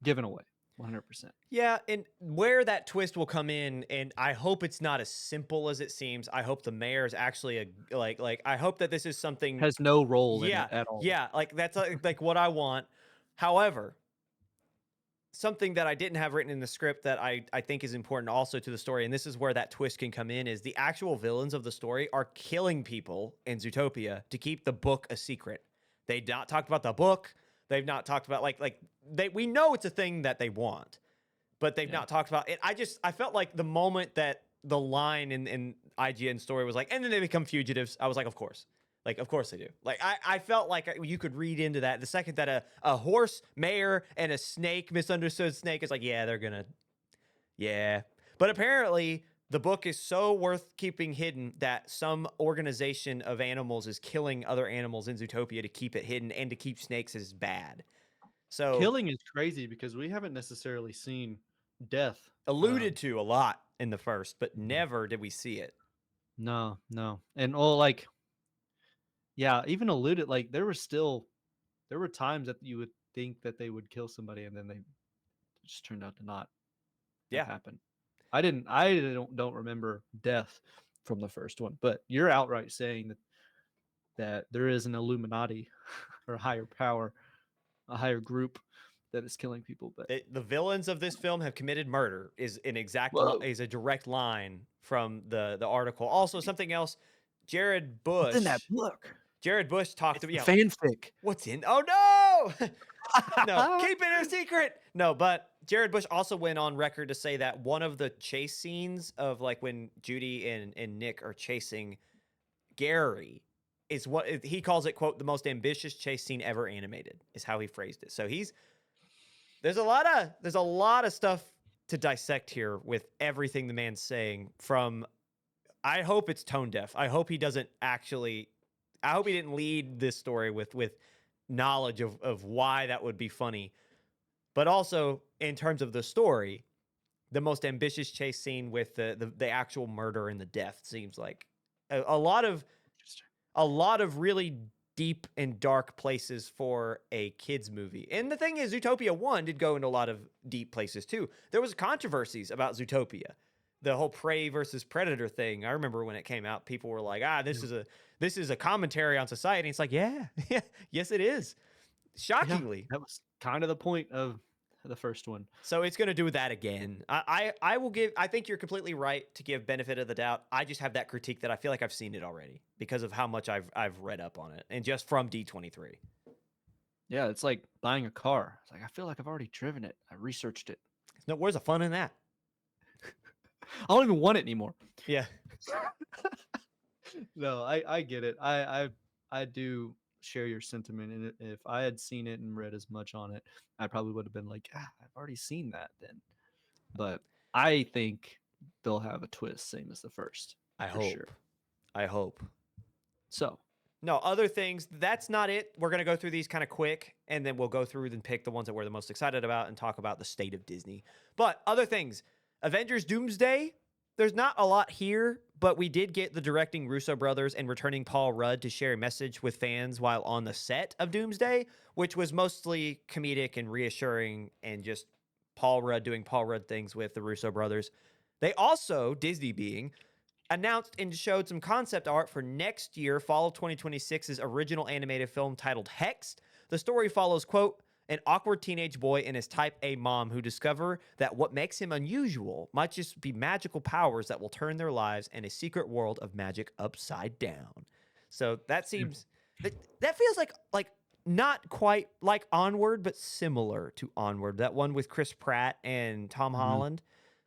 given away 100%. Yeah, and where that twist will come in, and I hope it's not as simple as it seems. I hope the mayor is actually a like I hope that this is something Has no role in it at all. Yeah, like that's like what I want. However, something that I didn't have written in the script that I think is important also to the story, and this is where that twist can come in, is the actual villains of the story are killing people in Zootopia to keep the book a secret. They not talked about the book. They've not talked about we know it's a thing that they want, but they've not talked about it. I felt like the moment that the line in IGN story was like, and then they become fugitives, I was like, of course they do. Like I felt like you could read into that the second that a horse mayor and a snake, misunderstood snake, is like, yeah, they're gonna, yeah. But apparently the book is so worth keeping hidden that some organization of animals is killing other animals in Zootopia to keep it hidden and to keep snakes as bad. So killing is crazy because we haven't necessarily seen death alluded to a lot in the first, but never did we see it. No. And like, yeah, even alluded, like there were times that you would think that they would kill somebody and then they just turned out to not happen. I don't remember death from the first one, but you're outright saying that there is an Illuminati or a higher power, a higher group that is killing people. But the villains of this film have committed murder is is a direct line from the article. Also, something else, Jared Bush. What's in that book? Jared Bush talked about fanfic. What's in? Oh no! No, keep it a secret. No, but Jared Bush also went on record to say that one of the chase scenes of like when Judy and Nick are chasing Gary is what he calls it, quote, the most ambitious chase scene ever animated, is how he phrased it. So there's a lot of stuff to dissect here with everything the man's saying. From, I hope it's tone deaf. I hope he didn't lead this story with knowledge of why that would be funny. But also in terms of the story, the most ambitious chase scene with the actual murder and the death seems like a lot of really deep and dark places for a kids movie. And the thing is, Zootopia 1 did go into a lot of deep places too. There was controversies about Zootopia. The whole prey versus predator thing. I remember when it came out, people were like, this is a commentary on society. And it's like, yeah, yes, it is. Shockingly. That was kind of the point of the first one. So it's going to do that again. I will give, I think you're completely right to give benefit of the doubt. I just have that critique that I feel like I've seen it already because of how much I've read up on it and just from D23. Yeah, it's like buying a car. It's like, I feel like I've already driven it. I researched it. No, where's the fun in that? I don't even want it anymore. Yeah. No, I get it. I do share your sentiment, and if I had seen it and read as much on it, I probably would have been like, I've already seen that then. But I think they'll have a twist, same as the first. I for hope. sure. I hope. So, No, other things. That's not it. We're going to go through these kind of quick, and then we'll go through and pick the ones that we're the most excited about and talk about the state of Disney. But other things. Avengers Doomsday. There's not a lot here, but we did get the directing Russo brothers and returning Paul Rudd to share a message with fans while on the set of Doomsday, which was mostly comedic and reassuring and just Paul Rudd doing Paul Rudd things with the Russo brothers. They also, Disney being, announced and showed some concept art for next year, fall of 2026's original animated film titled Hexed. The story follows, quote, an awkward teenage boy and his type A mom who discover that what makes him unusual might just be magical powers that will turn their lives and a secret world of magic upside down. So that seems that feels like not quite like Onward, but similar to Onward. That one with Chris Pratt and Tom Holland.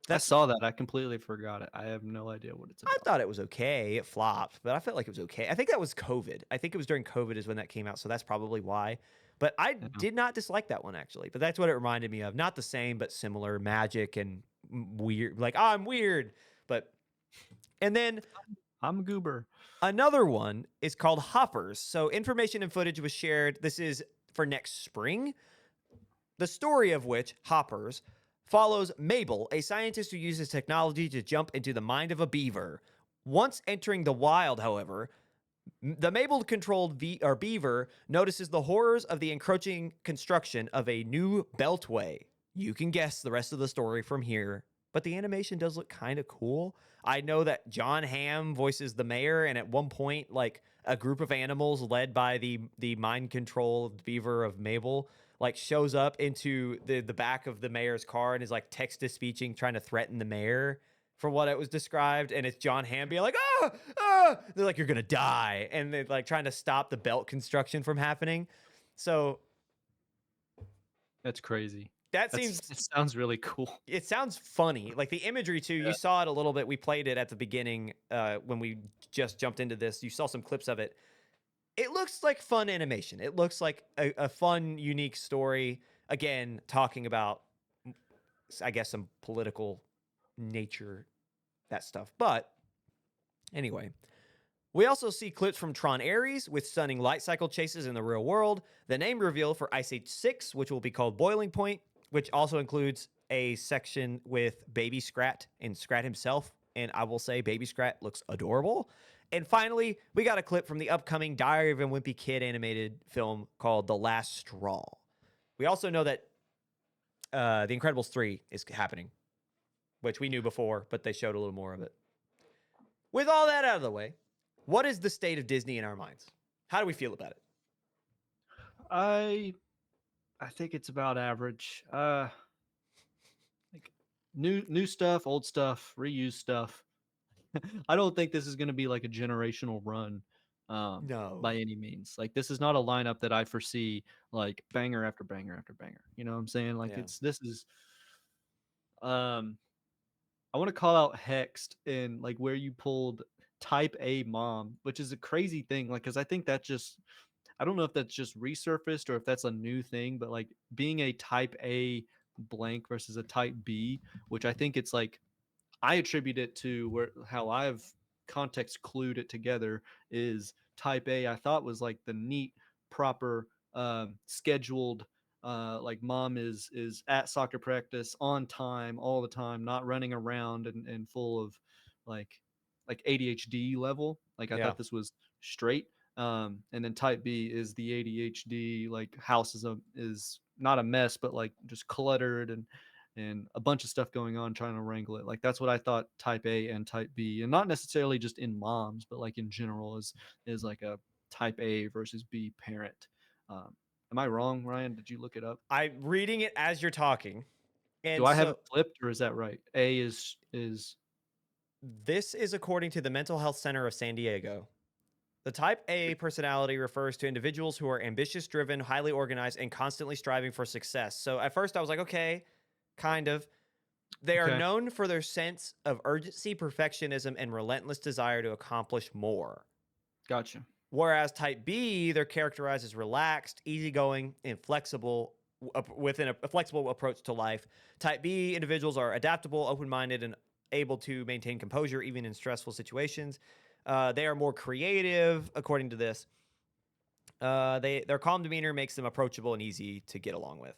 I saw that. I completely forgot it. I have no idea what it's about. I thought it was okay. It flopped, but I felt like it was okay. I think that was COVID. I think it was during COVID is when that came out, so that's probably why. But I did not dislike that one, actually. But that's what it reminded me of. Not the same, but similar. Magic and weird. Like, I'm weird. But, and then I'm a goober. another one is called Hoppers. So information and footage was shared. This is for next spring. The story of which, Hoppers, follows Mabel, a scientist who uses technology to jump into the mind of a beaver. Once entering the wild, however, the Mabel-controlled beaver notices the horrors of the encroaching construction of a new beltway. You can guess the rest of the story from here, but the animation does look kind of cool. I know that John Hamm voices the mayor, and at one point, like a group of animals led by the mind-controlled beaver of Mabel, like shows up into the back of the mayor's car and is like text-to-speeching, trying to threaten the mayor. For what it was described, and it's John Hamm being like, they're like, you're gonna die, and they're like trying to stop the belt construction from happening. So That's crazy. it sounds really cool. It sounds funny, like the imagery too. You saw it a little bit. We played it at the beginning when we just jumped into this. You saw some clips of it. It looks like fun animation. It looks like a fun, unique story. Again, talking about, I guess, some political nature, that stuff. But anyway, we also see clips from Tron Ares with stunning light cycle chases in the real world, the name reveal for Ice Age 6, which will be called Boiling Point, which also includes a section with Baby Scrat and Scrat himself, and I will say Baby Scrat looks adorable. And finally, we got a clip from the upcoming Diary of a Wimpy Kid animated film called The Last Straw. We also know that The Incredibles 3 is happening, which we knew before, but they showed a little more of it. With all that out of the way, what is the state of Disney in our minds? How do we feel about it? I think it's about average. Like new stuff, old stuff, reused stuff. I don't think this is going to be like a generational run. No. By any means. Like, this is not a lineup that I foresee like banger after banger after banger. You know what I'm saying? Like, this is I want to call out Hexed and like where you pulled type A mom, which is a crazy thing. Like, cause I think that just, I don't know if that's just resurfaced or if that's a new thing, but like being a type A blank versus a type B, which I think it's like, I attribute it to how I've context clued it together is type A. I thought was like the neat, proper, scheduled, like mom is at soccer practice on time all the time, not running around and full of like ADHD level. Like I thought this was straight. And then type B is the ADHD, like house is not a mess, but like just cluttered and a bunch of stuff going on trying to wrangle it. Like that's what I thought type A and type B, and not necessarily just in moms, but like in general is like a type A versus B parent. Am I wrong, Ryan? Did you look it up? I'm reading it as you're talking. Do And I have it so flipped or is that right? A is this is according to the Mental Health Center of San Diego. The type A personality refers to individuals who are ambitious, driven, highly organized, and constantly striving for success. So at first I was like, okay, kind of. They are okay. known for their sense of urgency, perfectionism, and relentless desire to accomplish more. Gotcha. Whereas type B, they're characterized as relaxed, easygoing, and flexible within a flexible approach to life. Type B individuals are adaptable, open-minded, and able to maintain composure even in stressful situations. They are more creative, according to this. Their calm demeanor makes them approachable and easy to get along with.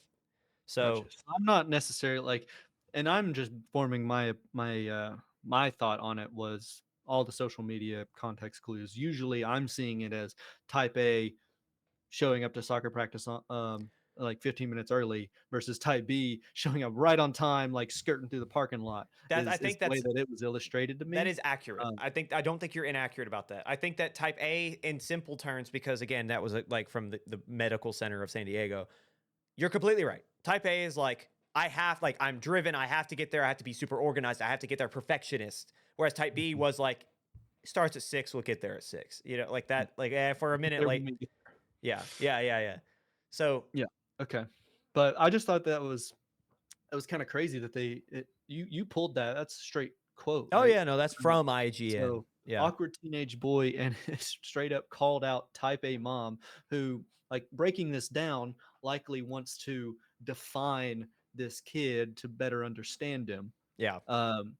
So Gotcha. So I'm not necessarily like, and I'm just forming my thought on it was all the social media context clues. Usually, I'm seeing it as type A showing up to soccer practice on like 15 minutes early versus type B showing up right on time, like skirting through the parking lot. I Is think the way that it was illustrated to that me. is accurate. Um, I don't think you're inaccurate about that. I think that type A in simple terms, because again, that was like from the medical center of San Diego. You're completely right. Type A is like, I'm driven. I have to get there. I have to be super organized. I have to get there, perfectionist. Whereas type B was like, starts at 6, we'll get there at 6. You know, like that, like for a minute there when late. we get- Yeah. So yeah. Okay. But I just thought that was kind of crazy that you pulled that. That's a straight quote, oh right? yeah, no, that's from IGN. So Yeah. awkward teenage boy and straight up called out type A mom who, like, breaking this down, likely wants to define this kid to better understand him. Yeah.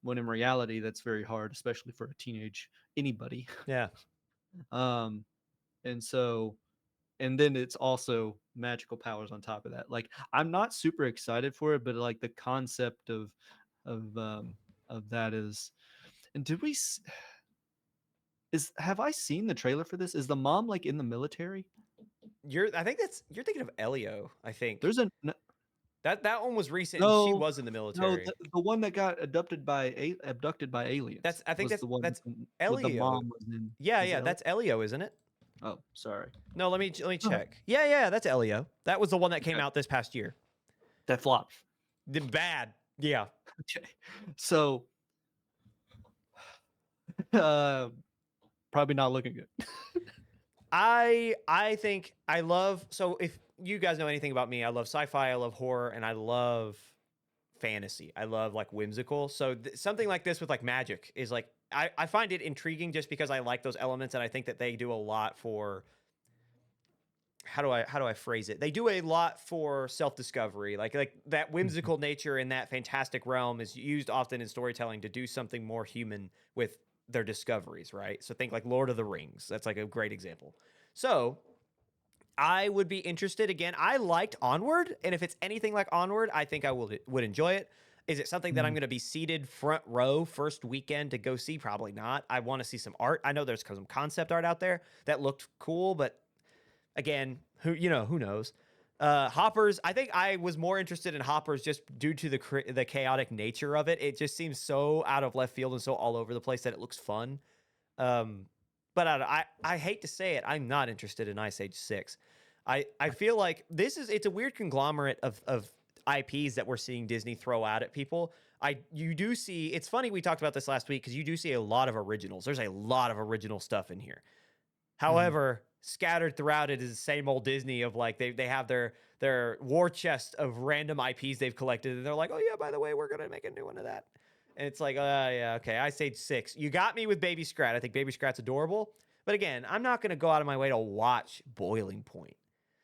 When in reality that's very hard, especially for a teenage anybody. Yeah. Um, and so and then it's also magical powers on top of that. Like I'm not super excited for it, but like the concept of um of that is. And did we have I seen the trailer for this? Is the mom like in the military? I think you're thinking of Elio, I think. There's a That one was recent and she no, was in the no, military. the one that got abducted by aliens I think was the one that's with the Elio. mom was in. Yeah, Was it yeah, that's Elio, isn't it? Oh, sorry. No, let me Huh. check. Yeah, that's Elio. That was the one that came Okay. out this past year. That flopped. The bad. Yeah. Okay. So probably not looking good. I think I love, so if you guys know anything about me, I love sci-fi, I love horror, and I love fantasy. I love like whimsical. So something like this with like magic is like I find it intriguing just because I like those elements, and I think that they do a lot for, how do I phrase it? They do a lot for self-discovery. Like that whimsical nature in that fantastic realm is used often in storytelling to do something more human with their discoveries, right? So think like Lord of the Rings. That's like a great example. So I would be interested. Again, I liked Onward, and if it's anything like Onward, I think I would enjoy it. Is it something that I'm going to be seated front row first weekend to go see? Probably not. I want to see some art. I know there's some concept art out there that looked cool, but again, who knows? Hoppers, I think I was more interested in Hoppers just due to the chaotic nature of it. It just seems so out of left field and so all over the place that it looks fun. But I hate to say it, I'm not interested in Ice Age 6. I feel like it's a weird conglomerate of IPs that we're seeing Disney throw out at people. You do see, it's funny we talked about this last week because you do see a lot of originals. There's a lot of original stuff in here. However, scattered throughout it is the same old Disney of like they have their war chest of random IPs they've collected, and they're like, oh yeah, by the way, we're gonna make a new one of that. And it's like, yeah, okay, Ice Age 6. You got me with Baby Scrat. I think Baby Scrat's adorable. But again, I'm not gonna go out of my way to watch Boiling Point.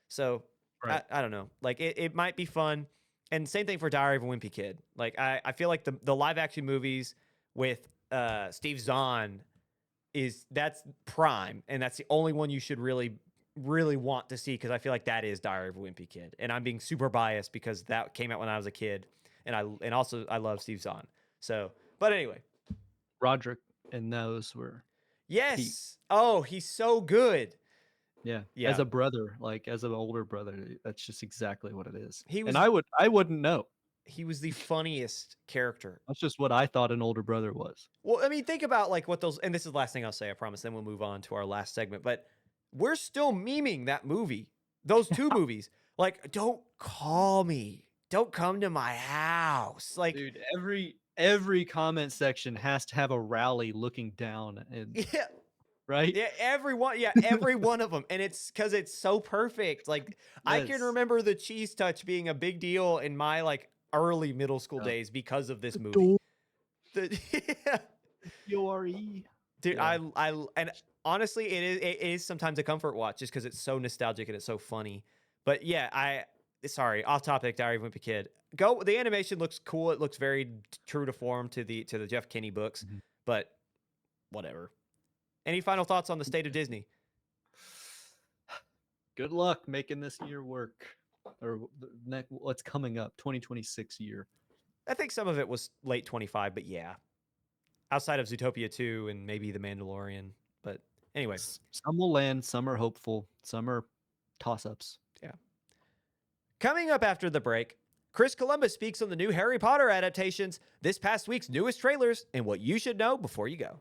So Right. I don't know. Like it might be fun. And same thing for Diary of a Wimpy Kid. Like I feel like the live action movies with Steve Zahn that's prime, and that's the only one you should really want to see, because I feel like that is Diary of a Wimpy Kid, and I'm being super biased because that came out when I was a kid, and also I love Steve Zahn. So, but anyway, Roderick and those were yes. Oh, he's so good. Yeah. Yeah. As a brother, like as an older brother, that's just exactly what it is. He was And I wouldn't know. he was the funniest character. That's just what I thought an older brother was. Well, I mean, think about like what those, and this is the last thing I'll say, I promise, then we'll move on to our last segment. But we're still memeing that movie, those two movies. Like, don't call me. Don't come to my house. Like, Dude, every comment section has to have a rally looking down and yeah, right? yeah, every one of them. And it's because it's so perfect. Like, I can Yes. remember the cheese touch being a big deal in my like early middle school Yeah. days because of this movie. Door Yeah. P-O-R-E. Dude, Yeah. and honestly, it is sometimes a comfort watch just because it's so nostalgic and it's so funny. But yeah, sorry, off topic. Diary of a Wimpy Kid. The animation looks cool. It looks very true to form to the Jeff Kinney books. Mhm. But whatever. Any final thoughts on the state of Disney? Good luck making this year work. Or what's coming up, 2026 year. I think some of it was late 25, but yeah, outside of Zootopia 2 and maybe The Mandalorian. But anyway, Some will land, some are hopeful, some are toss-ups. coming up after the break, Chris Columbus speaks on the new Harry Potter adaptations, this past week's newest trailers, and what you should know before you go.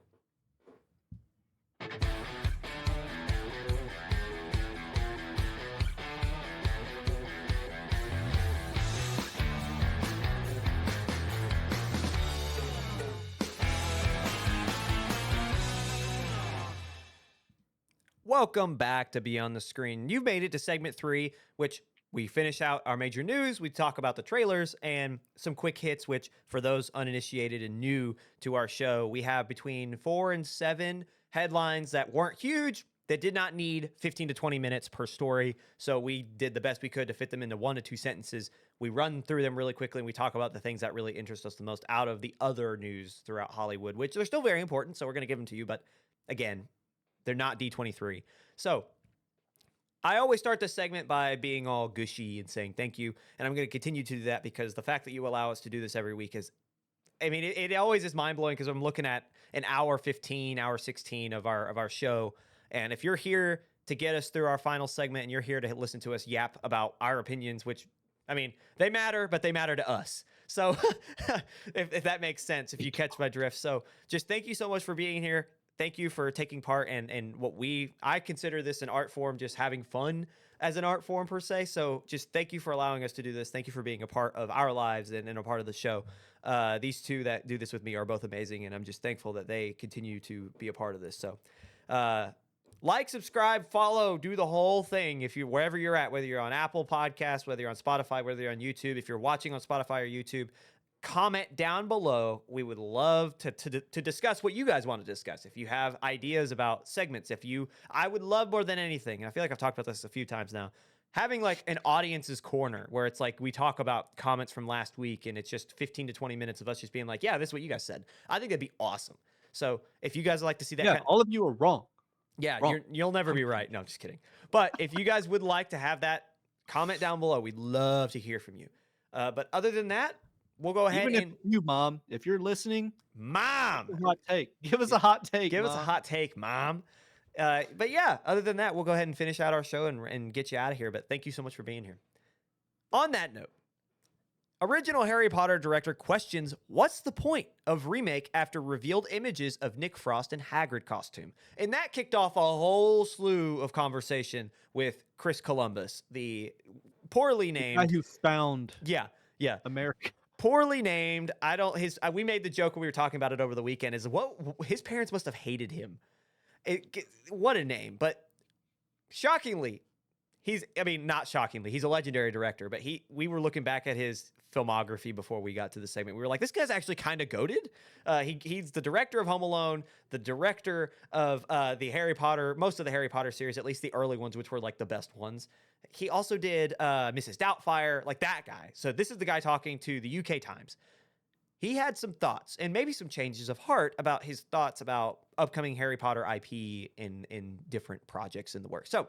Welcome back to Beyond the Screen. You've made it to segment 3, which we finish out our major news. We talk about the trailers and some quick hits, which for those uninitiated and new to our show, we have between 4 and 7 headlines that weren't huge, that did not need 15 to 20 minutes per story. So we did the best we could to fit them into 1 to 2 sentences. We run through them really quickly and we talk about the things that really interest us the most out of the other news throughout Hollywood, which they're still very important. So we're going to give them to you. But again, they're not D23. So I always start this segment by being all gushy and saying thank you. And I'm going to continue to do that because the fact that you allow us to do this every week is, I mean, it always is mind blowing because I'm looking at an hour 15, hour 16 of our show. And if you're here to get us through our final segment and you're here to listen to us yap about our opinions, which, I mean, they matter, but they matter to us. So if that makes sense, if you catch my drift. So just thank you so much for being here. Thank you for taking part and what I consider this an art form, just having fun as an art form per se. So just thank you for allowing us to do this. Thank you for being a part of our lives and a part of the show. These two that do this with me are both amazing, and I'm just thankful that they continue to be a part of this. So like, subscribe, follow, do the whole thing. If you wherever you're at, whether you're on Apple Podcasts, whether you're on Spotify, whether you're on YouTube, if you're watching on Spotify or YouTube, comment down below. We would love to discuss what you guys want to discuss. If you have ideas about segments, I would love more than anything, and I feel like I've talked about this a few times now, having like an audience's corner where it's like we talk about comments from last week and it's just 15 to 20 minutes of us just being like, yeah, this is what you guys said. I think that'd be awesome. So if you guys would like to see that, All of you are wrong. Yeah, Wrong. you'll never be right. No, I'm just kidding. But if you guys would like to have that, comment down below. We'd love to hear from you. But other than that, we'll go ahead Even and if you, Mom, if you're listening, Mom, hot take. Give us a hot take. give us a Mom. hot take, Mom. But yeah, other than that, we'll go ahead and finish out our show and get you out of here. But thank you so much for being here. On that note, original Harry Potter director questions what's the point of remake after revealed images of Nick Frost in Hagrid costume. And that kicked off a whole slew of conversation with Chris Columbus, the poorly The named. guy who found Yeah. America. Poorly named. We made the joke when we were talking about it over the weekend is what his parents must have hated him. What a name. But shockingly, not shockingly, he's a legendary director, but we were looking back at his filmography before we got to the segment. We were like, this guy's actually kind of goated. He's the director of Home Alone, the director of the Harry Potter, most of the Harry Potter series, at least the early ones, which were like the best ones. He also did Mrs. Doubtfire, like that guy. So this is the guy talking to the UK Times. He had some thoughts and maybe some changes of heart about his thoughts about upcoming Harry Potter IP in different projects in the works. So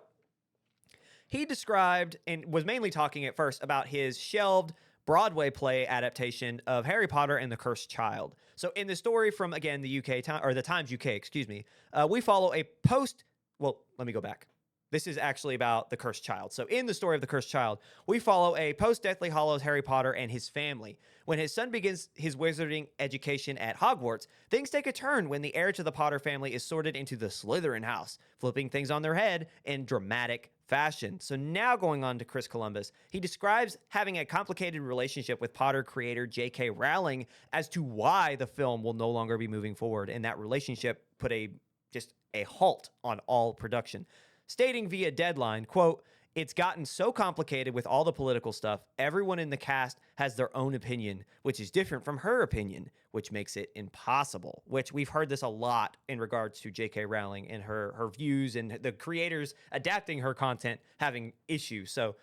he described and was mainly talking at first about his shelved Broadway play adaptation of Harry Potter and the Cursed Child. So in the story from, again, the Times UK, we follow let me go back. This is actually about the cursed child. So, in the story of the cursed child, we follow a post Deathly Hallows Harry Potter and his family. When his son begins his wizarding education at Hogwarts, things take a turn when the heir to the Potter family is sorted into the Slytherin house, flipping things on their head in dramatic fashion. So, now going on to Chris Columbus, he describes having a complicated relationship with Potter creator J.K. Rowling as to why the film will no longer be moving forward, and that relationship put just a halt on all production, stating via Deadline, quote, "It's gotten so complicated with all the political stuff. Everyone in the cast has their own opinion, which is different from her opinion, which makes it impossible." Which we've heard this a lot in regards to J.K. Rowling and her views and the creators adapting her content having issues. So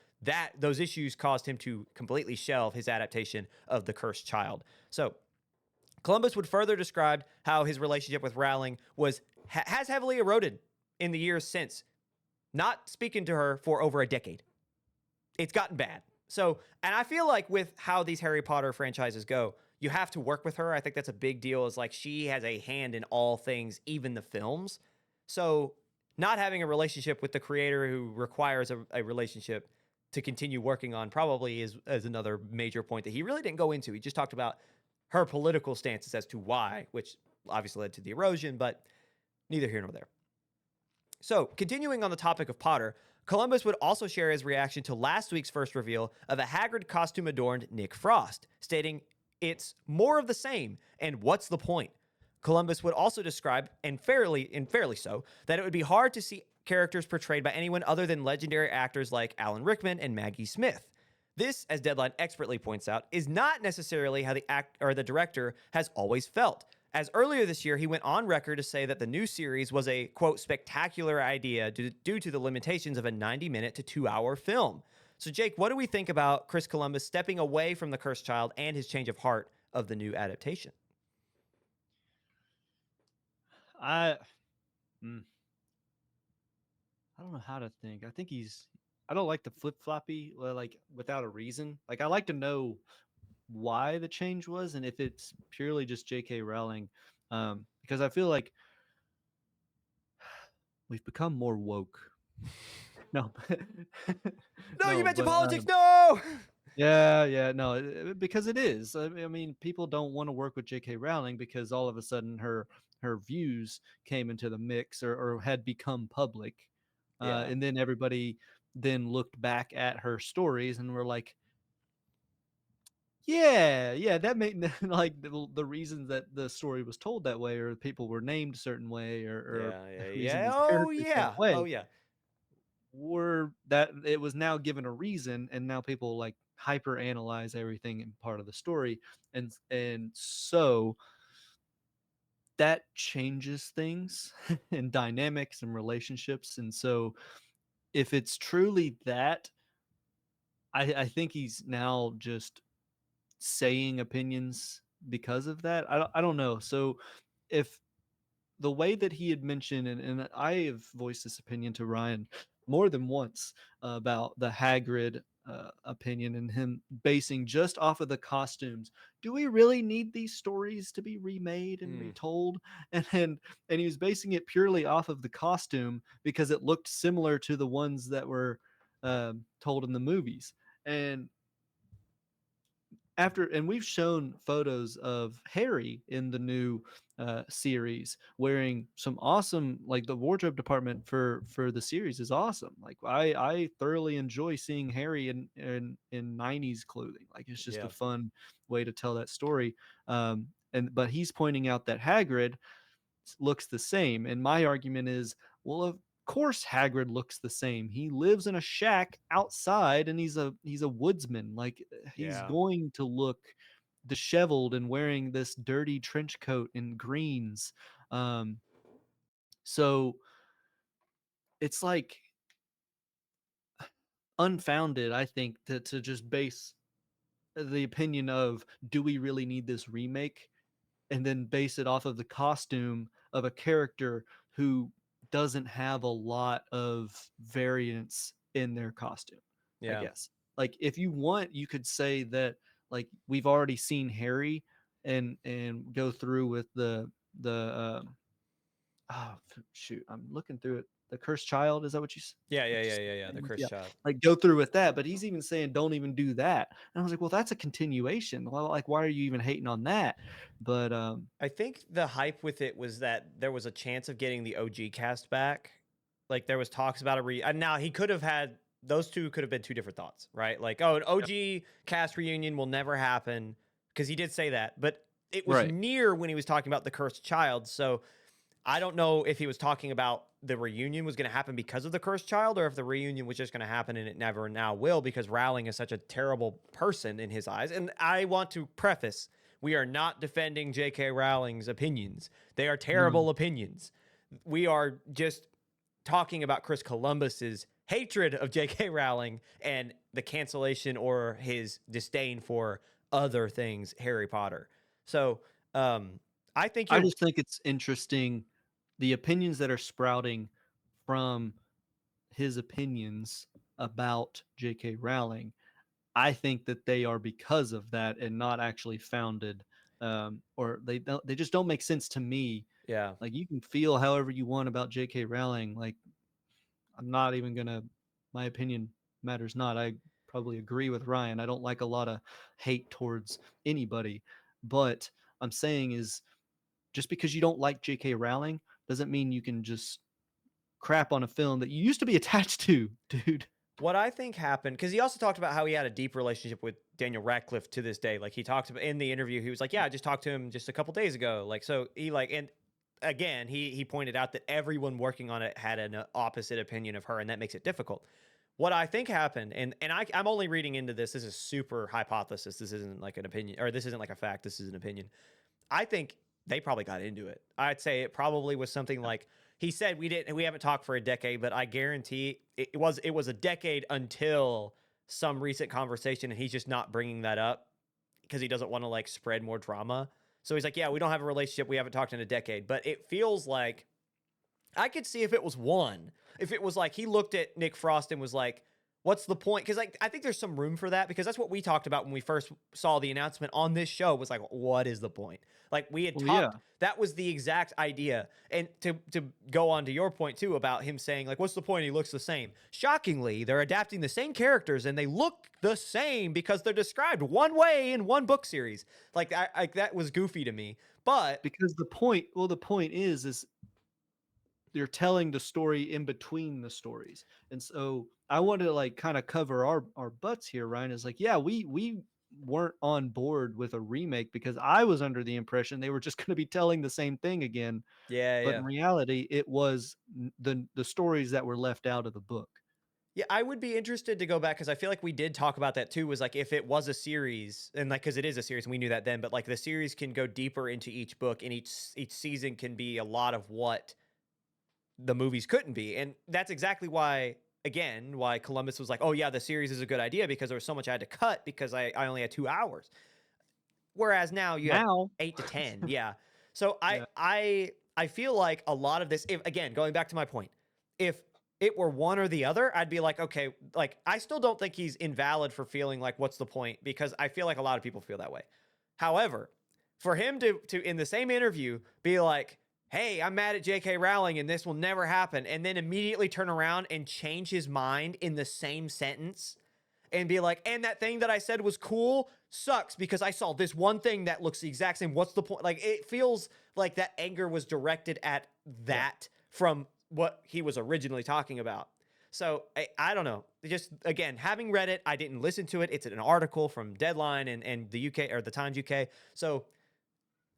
those issues caused him to completely shelve his adaptation of The Cursed Child. So Columbus would further describe how his relationship with Rowling has heavily eroded in the years since, not speaking to her for over a decade. It's gotten bad. So, and I feel like with how these Harry Potter franchises go, you have to work with her. I think that's a big deal, is like she has a hand in all things, even the films. So, not having a relationship with the creator who requires a relationship to continue working on probably is another major point that he really didn't go into. He just talked about her political stances as to why, which obviously led to the erosion, but neither here nor there. So, continuing on the topic of Potter, Columbus would also share his reaction to last week's first reveal of a Hagrid costume-adorned Nick Frost, stating, "It's more of the same, and what's the point?" Columbus would also describe, and fairly so, that it would be hard to see characters portrayed by anyone other than legendary actors like Alan Rickman and Maggie Smith. This, as Deadline expertly points out, is not necessarily how the director has always felt, as earlier this year he went on record to say that the new series was a, quote, spectacular idea due to the limitations of a 90-minute to 2-hour film. So, Jake, what do we think about Chris Columbus stepping away from The Cursed Child and his change of heart of the new adaptation? I mm, I don't know how to think. I think I don't like the flip floppy, like without a reason. Like I like to know why the change was and if it's purely just J.K. Rowling, because I feel like we've become more woke. No, No, you no, mentioned but politics. No. yeah, no, because it is. I mean, people don't want to work with J.K. Rowling because all of a sudden her views came into the mix or had become public, Yeah. and then everybody then looked back at her stories and were like, yeah, that made like the reasons that the story was told that way, or people were named a certain way, or Yeah. the reason these Oh, characters that yeah. Oh, way yeah. were that it was now given a reason, and now people like hyper analyze everything in part of the story, and so that changes things and dynamics and relationships. And so if it's truly that, I think he's now just saying opinions because of that. I don't know. So if the way that he had mentioned, and I have voiced this opinion to Ryan more than once about the Hagrid opinion and him basing just off of the costumes. Do we really need these stories to be remade and retold? And he was basing it purely off of the costume because it looked similar to the ones that were told in the movies. And we've shown photos of Harry in the new series wearing some awesome, like the wardrobe department for the series is awesome. Like I thoroughly enjoy seeing Harry in 90s clothing. Like it's just Yeah. a fun way to tell that story. But he's pointing out that Hagrid looks the same, and my argument is, well, of course Hagrid looks the same. He lives in a shack outside, and he's a woodsman. Like he's Yeah. going to look disheveled and wearing this dirty trench coat in greens. Um, so it's like unfounded, I think, to just base the opinion of do we really need this remake and then base it off of the costume of a character who doesn't have a lot of variance in their costume, I Yeah. guess. Like if you want, you could say that like we've already seen Harry and go through with the oh shoot, I'm looking through it the cursed child. Is that what you? Yeah. The cursed child. Like go through with that, but he's even saying don't even do that. And I was like, well, that's a continuation. Well, like, why are you even hating on that? But I think the hype with it was that there was a chance of getting the OG cast back. Like there was talks about and now he could have had those two could have been two different thoughts, right? Like, oh, an OG cast reunion will never happen because he did say that, but it was Right. near when he was talking about the cursed child. So I don't know if he was talking about the reunion was going to happen because of the cursed child or if the reunion was just going to happen and it never now will because Rowling is such a terrible person in his eyes. And I want to preface, we are not defending J.K. Rowling's opinions. They are terrible opinions. We are just talking about Chris Columbus's hatred of J.K. Rowling and the cancellation or his disdain for other things Harry Potter. So I think I just think it's interesting the opinions that are sprouting from his opinions about J.K. Rowling. I think that they are because of that and not actually founded, or they just don't make sense to me. Yeah. Like you can feel however you want about J.K. Rowling. Like I'm not even gonna. My opinion matters not. I probably agree with Ryan. I don't like a lot of hate towards anybody, but I'm saying is just because you don't like J.K. Rowling doesn't mean you can just crap on a film that you used to be attached to, dude. What I think happened, because he also talked about how he had a deep relationship with Daniel Radcliffe to this day. Like he talked about in the interview, he was like, "Yeah, I just talked to him just a couple days ago." Like so, he like, and again, he pointed out that everyone working on it had an opposite opinion of her, and that makes it difficult. What I think happened, and I'm only reading into this. This is super hypothesis. This isn't like an opinion, or this isn't like a fact. This is an opinion. I think they probably got into it. I'd say it probably was something like he said we haven't talked for a decade, but I guarantee it was a decade until some recent conversation and he's just not bringing that up because he doesn't want to like spread more drama. So he's like, "Yeah, we don't have a relationship. We haven't talked in a decade." But it feels like I could see if it was one. If it was like he looked at Nick Frost and was like, "What's the point?" Because like I think there's some room for that because that's what we talked about when we first saw the announcement on this show. Was like, "What is the point?" Like we had Well, talked. yeah. That was the exact idea. And to go on to your point too about him saying like, "What's the point?" He looks the same. Shockingly, they're adapting the same characters and they look the same because they're described one way in one book series. Like that was goofy to me. But Because the point is you're telling the story in between the stories. And so I want to like kind of cover our butts here, Ryan. Is like, yeah, we weren't on board with a remake because I was under the impression they were just going to be telling the same thing again. But yeah. in reality, it was the stories that were left out of the book. Yeah, I would be interested to go back because I feel like we did talk about that too. Was like if it was a series, and like because it is a series, and we knew that then. But like the series can go deeper into each book, and each season can be a lot of what the movies couldn't be, and that's exactly why. Again, why Columbus was like, "Oh yeah, the series is a good idea," because there was so much I had to cut because I only had 2 hours. Whereas now you have Now, 8 to 10. Yeah. So yeah, I feel like a lot of this, if again, going back to my point, if it were one or the other, I'd be like, okay, like I still don't think he's invalid for feeling like what's the point because I feel like a lot of people feel that way. However, for him to in the same interview be like, "Hey, I'm mad at J.K. Rowling and this will never happen," and then immediately turn around and change his mind in the same sentence and be like, "And that thing that I said was cool sucks because I saw this one thing that looks the exact same. What's the point?" Like it feels like that anger was directed at that from what he was originally talking about. So I don't know. Just again, having read it, I didn't listen to it. It's an article from Deadline and the UK or the Times UK. So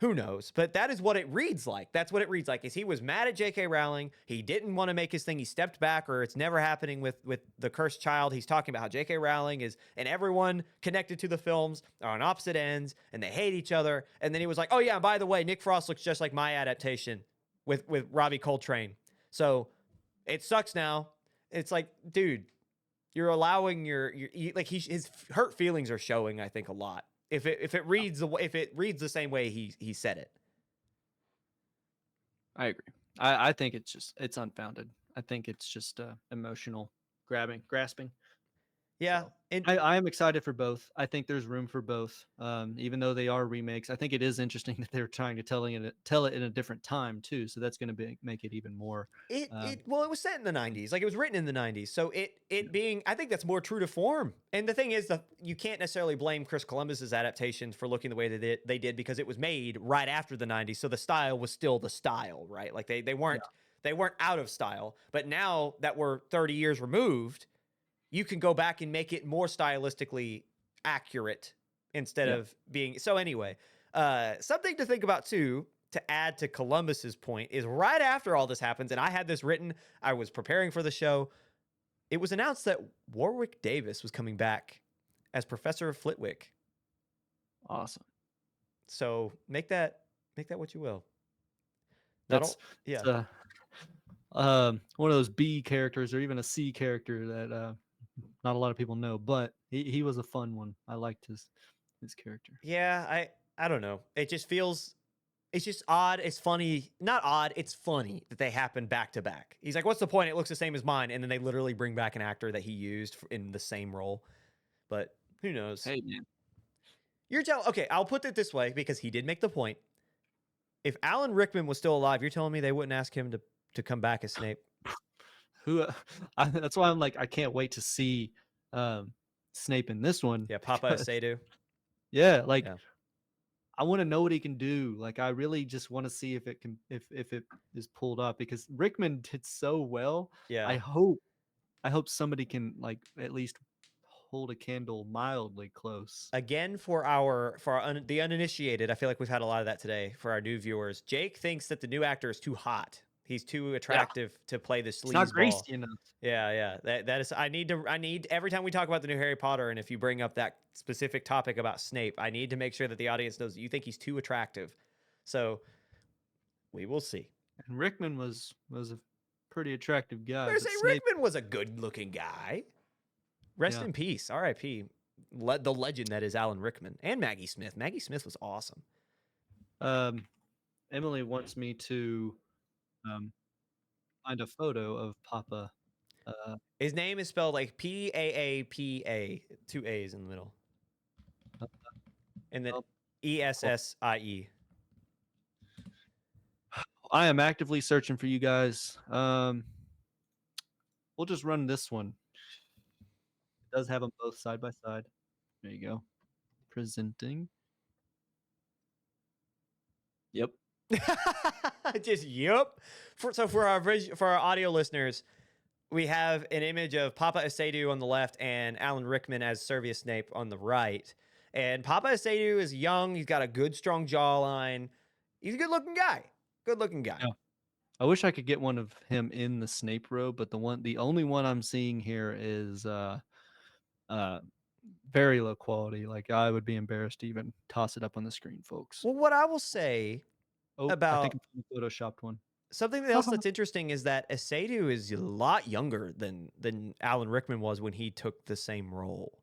who knows? But that is what it reads like. That's what it reads like. Is he was mad at J.K. Rowling. He didn't want to make his thing. He stepped back, or it's never happening with the cursed child. He's talking about how J.K. Rowling is and everyone connected to the films are on opposite ends and they hate each other. And then he was like, "Oh yeah, by the way, Nick Frost looks just like my adaptation with Robbie Coltrane. So it sucks now." It's like, dude, you're allowing your like his hurt feelings are showing. I think a lot. If it reads the same way he said it. I agree. I think it's unfounded. I think it's just emotional grasping. Yeah, So and I am excited for both. I think there's room for both. Even though they are remakes, I think it is interesting that they're trying to tell it in a different time too. So that's going to make it even more. it was set in the 90s, like it was written in the 90s, so it being, I think that's more true to form. And the thing is, you can't necessarily blame Chris Columbus's adaptation for looking the way that they did, because it was made right after the 90s, so the style was still the style, right? Like they weren't out of style. But now that we're 30 years removed, you can go back and make it more stylistically accurate instead of being. So anyway, something to think about too, to add to Columbus's point, is right after all this happens, and I had this written, I was preparing for the show, it was announced that Warwick Davis was coming back as Professor Flitwick. Awesome. So make that what you will. That's one of those B characters, or even a C character that not a lot of people know, but he was a fun one. I liked his character. Yeah, I don't know. It just feels, it's just odd. It's funny. Not odd. It's funny that they happen back to back. He's like, what's the point? It looks the same as mine. And then they literally bring back an actor that he used in the same role. But who knows? Hey, man. Okay, I'll put it this way, because he did make the point. If Alan Rickman was still alive, you're telling me they wouldn't ask him to come back as Snape? That's why I'm like, I can't wait to see Snape in this one. Yeah, Papa Acedu. Yeah, like I want to know what he can do. Like I really just want to see if it can, if it is pulled off, because Rickman did so well. Yeah. I hope somebody can like at least hold a candle mildly close. Again, for the uninitiated, I feel like we've had a lot of that today. For our new viewers, Jake thinks that the new actor is too hot. He's too attractive to play the sleazeball. Not greasy enough. Yeah. That is. I need every time we talk about the new Harry Potter, and if you bring up that specific topic about Snape, I need to make sure that the audience knows that you think he's too attractive. So we will see. And Rickman was a pretty attractive guy. I say Rickman was a good-looking guy. Rest in peace, R.I.P. The legend that is Alan Rickman, and Maggie Smith. Maggie Smith was awesome. Emily wants me to find a photo of Papa. His name is spelled like Paapa, 2 A's in the middle, and then Essie. I am actively searching for you guys. We'll just run this one. It does have them both side by side. There you go. Presenting. Yep. Just yep. For our audio listeners, we have an image of Papa Acedu on the left and Alan Rickman as Servius Snape on the right. And Papa Acedu is young. He's got a good, strong jawline. He's a good-looking guy. Yeah. I wish I could get one of him in the Snape robe, but the only one I'm seeing here is very low quality. Like I would be embarrassed to even toss it up on the screen, folks. Well, what I will say I think I'm photoshopped one. Something else that's interesting is that Acedu is a lot younger than Alan Rickman was when he took the same role.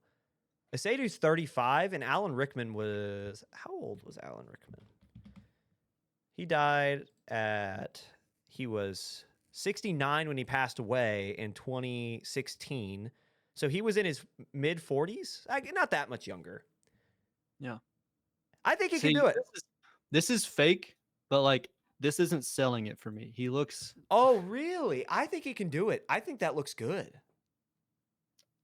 Acedu's 35, and Alan Rickman was... How old was Alan Rickman? He died he was 69 when he passed away in 2016. So he was in his mid-40s? Not that much younger. Yeah. I think he can do it. This is fake, but like, this isn't selling it for me. He looks... Oh, really? I think he can do it. I think that looks good.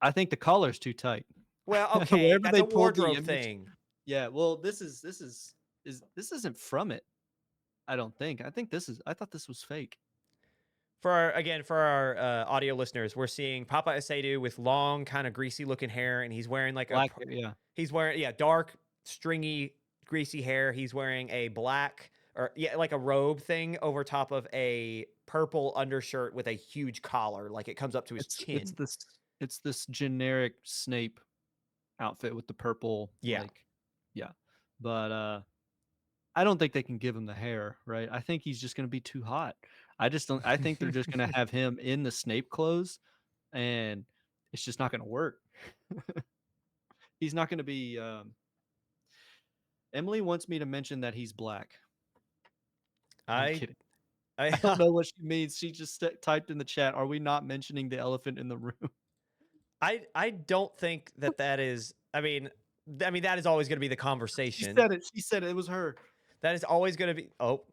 I think the collar's too tight. Well, okay, that's a wardrobe thing. Yeah, well, this isn't from it. I don't think. I thought this was fake. For our audio listeners, we're seeing Papa Acedu with long, kind of greasy looking hair, and he's wearing like he's wearing dark, stringy, greasy hair. He's wearing a black like a robe thing over top of a purple undershirt with a huge collar, like it comes up to his chin. It's this generic Snape outfit with the purple. But I don't think they can give him the hair, right? I think he's just going to be too hot. I think they're just going to have him in the Snape clothes, and it's just not going to work. He's not going to be... Emily wants me to mention that he's black. I'm kidding. I don't know what she means. She just typed in the chat, are we not mentioning the elephant in the room? I don't think that is. That is always going to be the She conversation. said it. She said it was her. That is always going to be. Oh,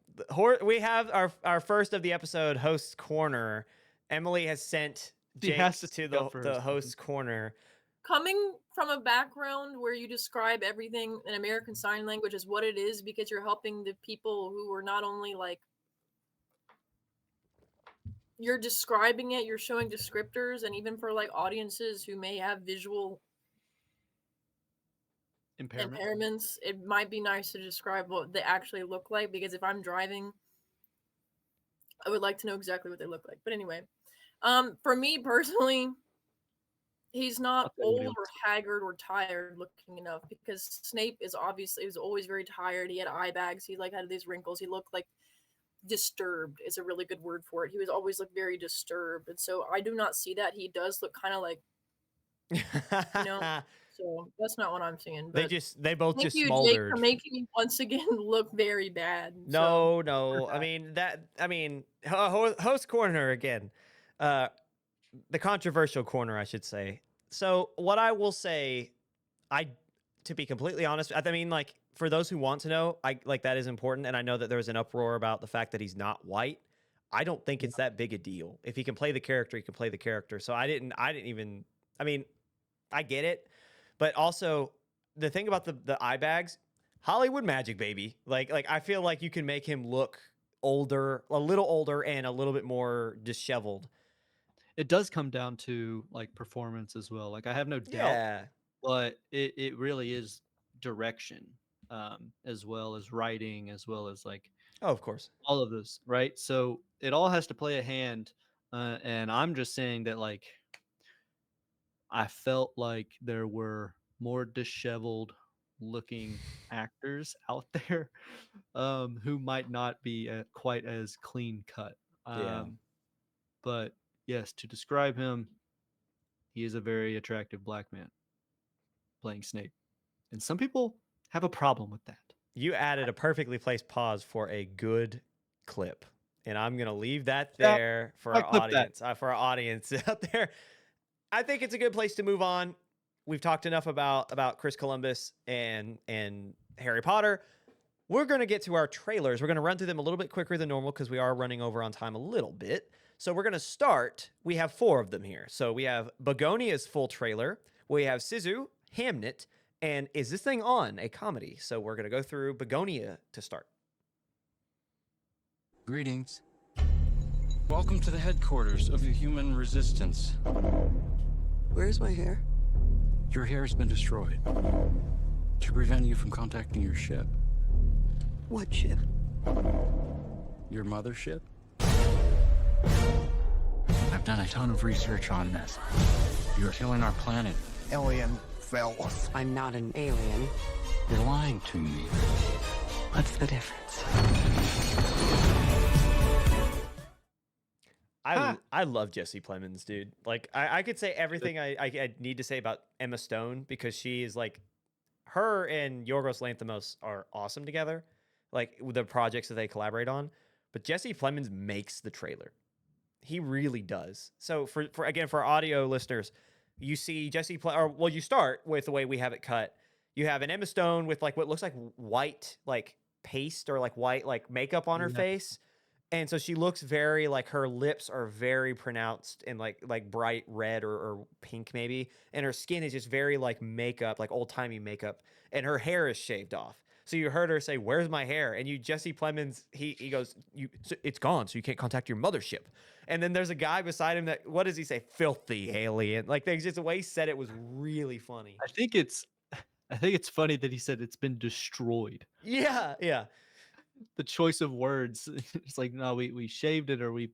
we have our first of the episode host corner. Emily has sent She has Jake to to speak up for the herself. host corner. Coming from a background where you describe everything in American Sign Language as what it is, because you're helping the people who are not only like you're describing it, you're showing descriptors, and even for like audiences who may have visual impairments, it might be nice to describe what they actually look like, because if I'm driving, I would like to know exactly what they look like. But anyway, for me personally, he's not old or haggard or tired looking enough, because Snape is obviously, he was always very tired. He had eye bags. He like had these wrinkles. He looked like disturbed is a really good word for it. He was always looked very disturbed, and so I do not see that. He does look kind of like, so that's not what I'm seeing. But they both thank just you, Jake, smoldered. for making me once again look very bad. No, so. no. Host corner again. The controversial corner, I should say. So what I will say, to be completely honest, like for those who want to know, that is important, and I know that there's an uproar about the fact that he's not white. I don't think it's that big a deal. If he can play the character, he can play the character. So I didn't even. I get it, but also the thing about the eye bags, Hollywood magic, baby. Like I feel like you can make him look older, a little older, and a little bit more disheveled. It does come down to like performance as well. Like I have no doubt, Yeah. but it really is direction, as well as writing, as well as like Oh, of course. all of this, right? So it all has to play a hand, and I'm just saying that like I felt like there were more disheveled looking actors out there, who might not be quite as clean cut. Yeah. But yes, to describe him, he is a very attractive black man playing Snape. And some people have a problem with that. You added a perfectly placed pause for a good clip. And I'm going to leave that there for our audience. For our audience out there. I think it's a good place to move on. We've talked enough about Chris Columbus and Harry Potter. We're going to get to our trailers. We're going to run through them a little bit quicker than normal because we are running over on time a little bit. So we're going to start. We have 4 of them here. So we have Begonia's full trailer. We have Sisu, Hamnet, and Is This Thing On? A comedy. So we're going to go through Begonia to start. Greetings. Welcome to the headquarters of the human resistance. Where's my hair? Your hair has been destroyed to prevent you from contacting your ship. What ship? Your mothership? I've done a ton of research on this. You're killing our planet. Alien fellas. I'm not an alien. You're lying to me. What's the difference? I love Jesse Plemons, dude. Like I could say everything I need to say about Emma Stone because she is like, her and Yorgos Lanthimos are awesome together, like the projects that they collaborate on. But Jesse Plemons makes the trailer. He really does. So for our audio listeners, you see you start with the way we have it cut. You have an Emma Stone with like what looks like white like paste or like white like makeup on her face. And so she looks very like her lips are very pronounced and like bright red or pink maybe. And her skin is just very like makeup, like old timey makeup. And her hair is shaved off. So you heard her say, "Where's my hair?" And Jesse Plemons, he goes, "It's gone, so you can't contact your mothership." And then there's a guy beside him that, what does he say? "Filthy alien." Like there's just the way he said it was really funny. I think it's funny that he said it's been destroyed. Yeah, yeah. The choice of words, it's like, no, we shaved it or we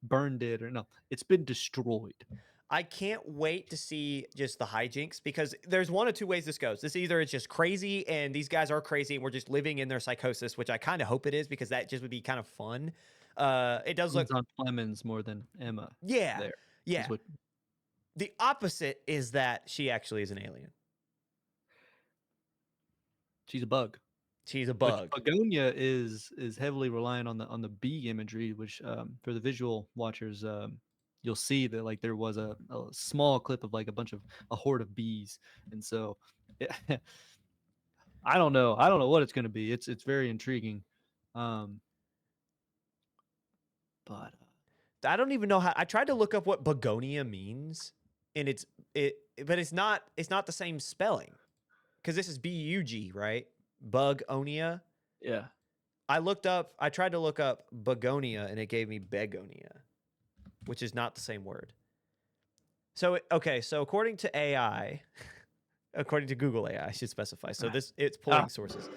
burned it, or no, it's been destroyed. I can't wait to see just the hijinks because there's one of two ways this goes. This either it's just crazy and these guys are crazy and we're just living in their psychosis, which I kind of hope it is because that just would be kind of fun. It does look on Clemens more than Emma. Yeah, there, yeah. The opposite is that she actually is an alien. She's a bug. She's a bug. Which Begonia is heavily reliant on the bee imagery, which for the visual watchers, you'll see that like there was a small clip of like a horde of bees, and so I don't know what it's going to be. It's very intriguing, um, but I don't even know how. I tried to look up what Begonia means, and but it's not the same spelling, because this is Bug, right? Bugonia. yeah. I tried to look up Begonia, and it gave me Begonia, which is not the same word. So okay, so according to AI, according to Google AI, I should specify. So it's pulling sources.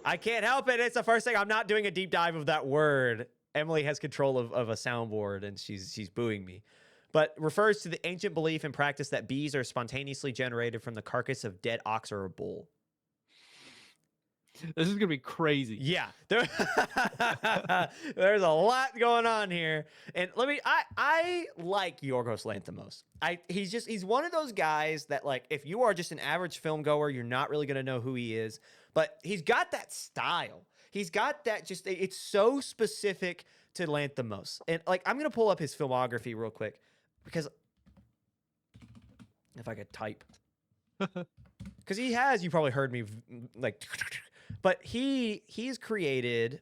I can't help it. It's the first thing. I'm not doing a deep dive of that word. Emily has control of a soundboard, and she's booing me. But refers to the ancient belief and practice that bees are spontaneously generated from the carcass of dead ox or a bull. This is gonna be crazy. Yeah, there's a lot going on here, and I like Yorgos Lanthimos. He's one of those guys that, like, if you are just an average film goer, you're not really gonna know who he is, but he's got that style. He's got that it's so specific to Lanthimos, and like I'm gonna pull up his filmography real quick because if I could type, because you probably heard me like. But he's created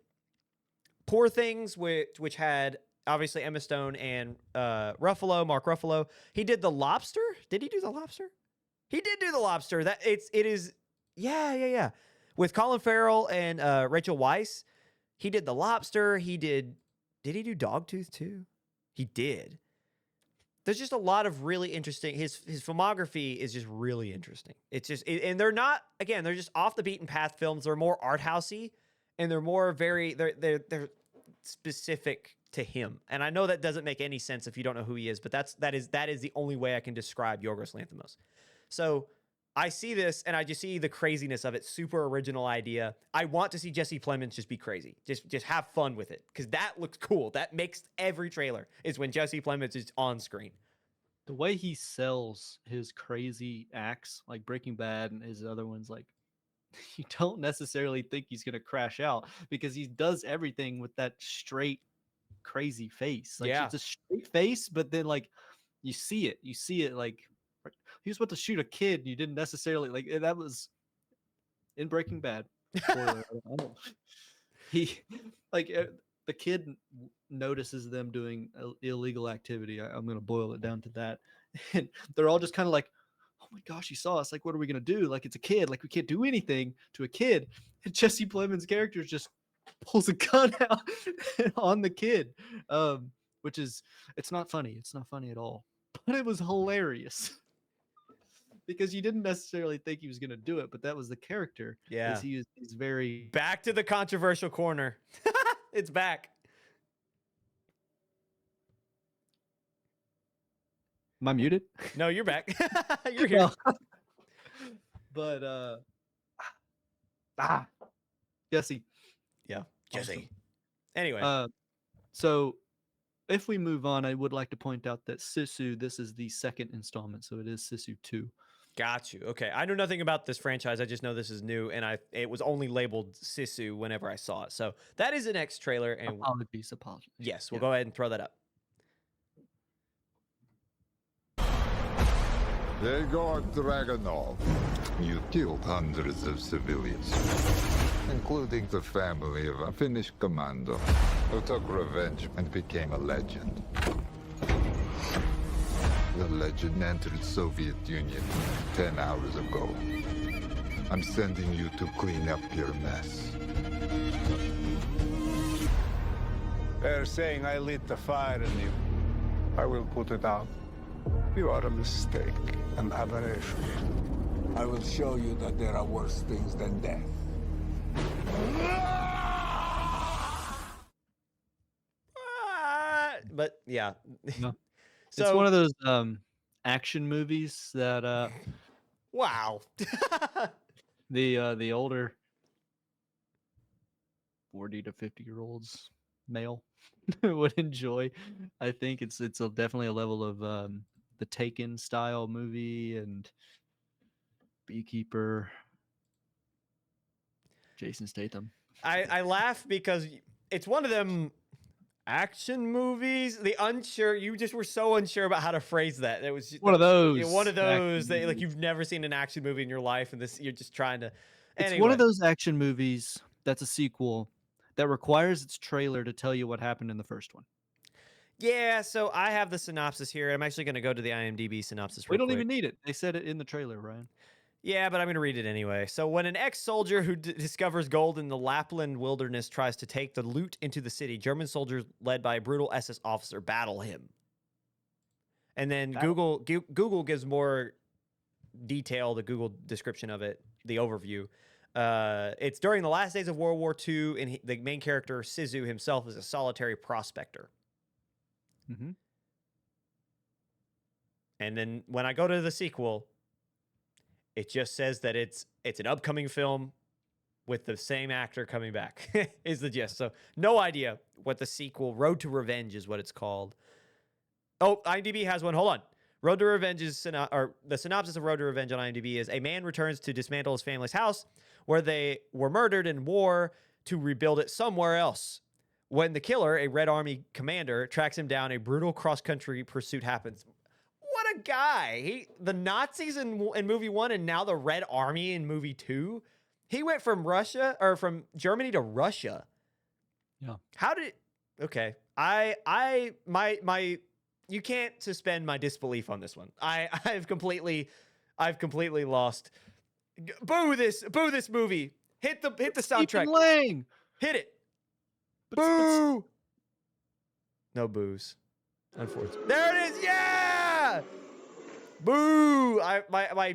Poor Things, which had obviously Emma Stone and Mark Ruffalo. He did The Lobster. Did he do The Lobster? He did do The Lobster. Yeah. With Colin Farrell and Rachel Weisz. He did The Lobster. Did he do Dogtooth too? He did. There's just a lot of really interesting. His filmography is just really interesting. It's just, and they're just off the beaten path films. They're more art housey, and they're more they're specific to him. And I know that doesn't make any sense if you don't know who he is, but that is the only way I can describe Yorgos Lanthimos. So I see this, and I just see the craziness of it. Super original idea. I want to see Jesse Plemons just be crazy. Just have fun with it, because that looks cool. That makes every trailer, is when Jesse Plemons is on screen. The way he sells his crazy acts, like Breaking Bad and his other ones, like you don't necessarily think he's gonna crash out, because he does everything with that straight, crazy face. Like, Yeah. it's a straight face, but then like you see it like he was about to shoot a kid. You didn't necessarily like that was in Breaking Bad. Spoiler, I don't- he like the kid notices them doing illegal activity. I'm going to boil it down to that. And they're all just kind of like, oh my gosh, he saw us. Like, what are we going to do? Like, it's a kid. Like, we can't do anything to a kid. And Jesse Plemons' character just pulls a gun out on the kid, which is, it's not funny. It's not funny at all. But it was hilarious. Because you didn't necessarily think he was going to do it, but that was the character. Yeah. He's very... Back to the controversial corner. It's back. Am I muted? No, you're back. You're here. But Jesse. Yeah, Jesse. Awesome. Anyway. So if we move on, I would like to point out that Sisu, this is the second installment, so it is Sisu 2. Got you. Okay, I know nothing about this franchise. I just know this is new, and it was only labeled Sisu whenever I saw it. So that is the next trailer, and Apologies. yes, we'll go ahead and throw that up. Egor Dragonov, you killed hundreds of civilians, including the family of a Finnish commando who took revenge and became a legend. The legend entered Soviet Union 10 hours ago. I'm sending you to clean up your mess. They're saying I lit the fire in you. I will put it out. You are a mistake, an aberration. I will show you that there are worse things than death. But yeah. No. So It's one of those action movies that wow. the older 40 to 50-year-olds male would enjoy. I think it's definitely a level of the Taken style movie and Beekeeper. Jason Statham. I laugh because it's one of them. Action movies, the unsure. You just were so unsure about how to phrase that. It was just, One of yeah, those. one of action those that like movies. you've never seen an action movie in your life, and this you're just trying to. It's Anyway, one of those action movies that's a sequel that requires its trailer to tell you what happened in the first one. yeah. So I have the synopsis here. I'm actually going to go to the IMDb synopsis. We Real don't quick. even need it. They said it in the trailer, Ryan. Yeah, but I'm going to read it anyway. So, when an ex-soldier who discovers gold in the Lapland wilderness tries to take the loot into the city, German soldiers led by a brutal SS officer battle him. And then Google gives more detail, the Google description of it, the overview. It's during the last days of World War II, and the main character, Sizu himself, is a solitary prospector. Mm-hmm. And then when I go to the sequel, it just says that it's an upcoming film with the same actor coming back, is the gist. So no idea what the sequel, Road to Revenge is what it's called. Oh, IMDb has one. Hold on. Road to Revenge is, or the synopsis of Road to Revenge on IMDb is: a man returns to dismantle his family's house where they were murdered in war to rebuild it somewhere else. When the killer, a Red Army commander, tracks him down, a brutal cross-country pursuit happens. What a guy. The Nazis in movie 1 and now the Red Army in movie 2. He went from Russia or from Germany to Russia. Yeah. How did okay. You can't suspend my disbelief on this one. I've completely lost. Boo this movie. Hit the soundtrack. Stephen Lang. Hit it. But- Boo. No boos. Unfortunately. There it is. Yeah. Boo. My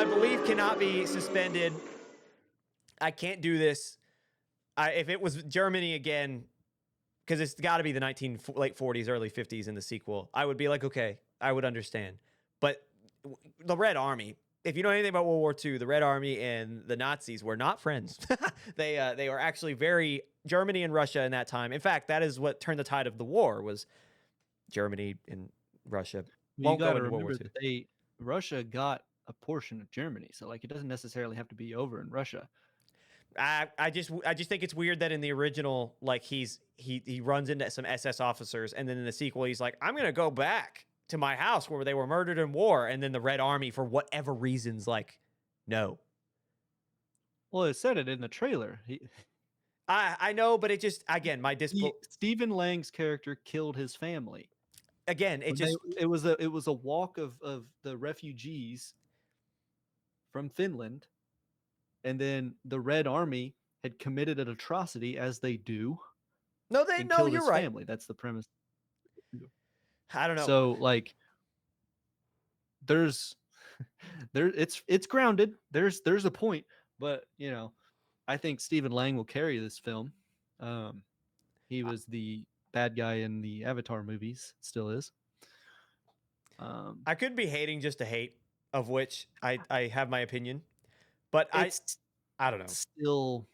belief cannot be suspended. I can't do this. If it was Germany again, because it's got to be the late 40s, early 50s in the sequel, I would be like, okay, I would understand. But the Red Army, if you know anything about World War II, the Red Army and the Nazis were not friends. They were actually very Germany and Russia in that time. In fact, that is what turned the tide of the war, was Germany and Russia. Well, Won't you go got to into World War remember II. that Russia got a portion of Germany, so like it doesn't necessarily have to be over in Russia. I just think it's weird that in the original, like he runs into some SS officers, and then in the sequel he's like, I'm gonna go back to my house where they were murdered in war, and then the Red Army, for whatever reasons, like, no. Well, it said it in the trailer. I know, but it just, again, Stephen Lang's character killed his family. Again, It was a walk of the refugees from Finland, and then the Red Army had committed an atrocity, as they do. No, and killed you're his right. family. That's the premise. I don't know. So like, it's grounded. There's a point, but you know, I think Stephen Lang will carry this film. He was the bad guy in the Avatar movies, still is. I could be hating just to hate, of which I have my opinion, but I don't know. Still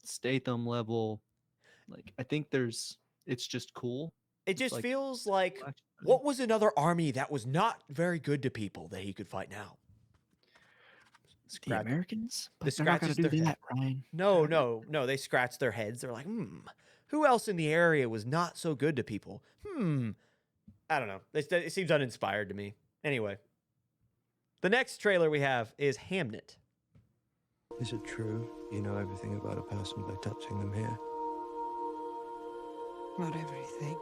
Statham level. Like, I think it's just cool. It just like, feels like, what was another army that was not very good to people that he could fight now? The Americans? The But they're not going scratches to do their that, Ryan. No. They scratch their heads. They're like, who else in the area was not so good to people? I don't know. It seems uninspired to me. Anyway, the next trailer we have is Hamnet. Is it true you know everything about a person by touching them here? Not everything.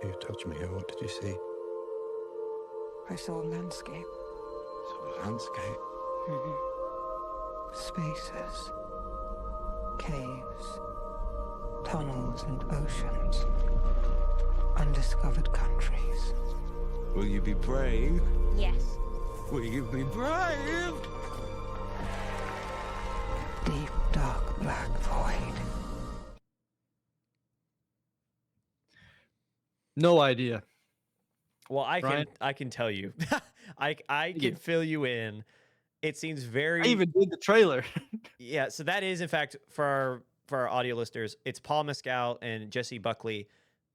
You touched me here. What did you see? I saw a landscape. Saw a landscape. Spaces. Caves. Tunnels and oceans. Undiscovered countries. Will you be brave? Yes. Will you be brave? Deep, dark, black void. No idea. Well, Brian? I can tell you. I can fill you in. It seems very. I even did the trailer. Yeah, so that is, in fact, for our audio listeners, it's Paul Mescal and Jesse Buckley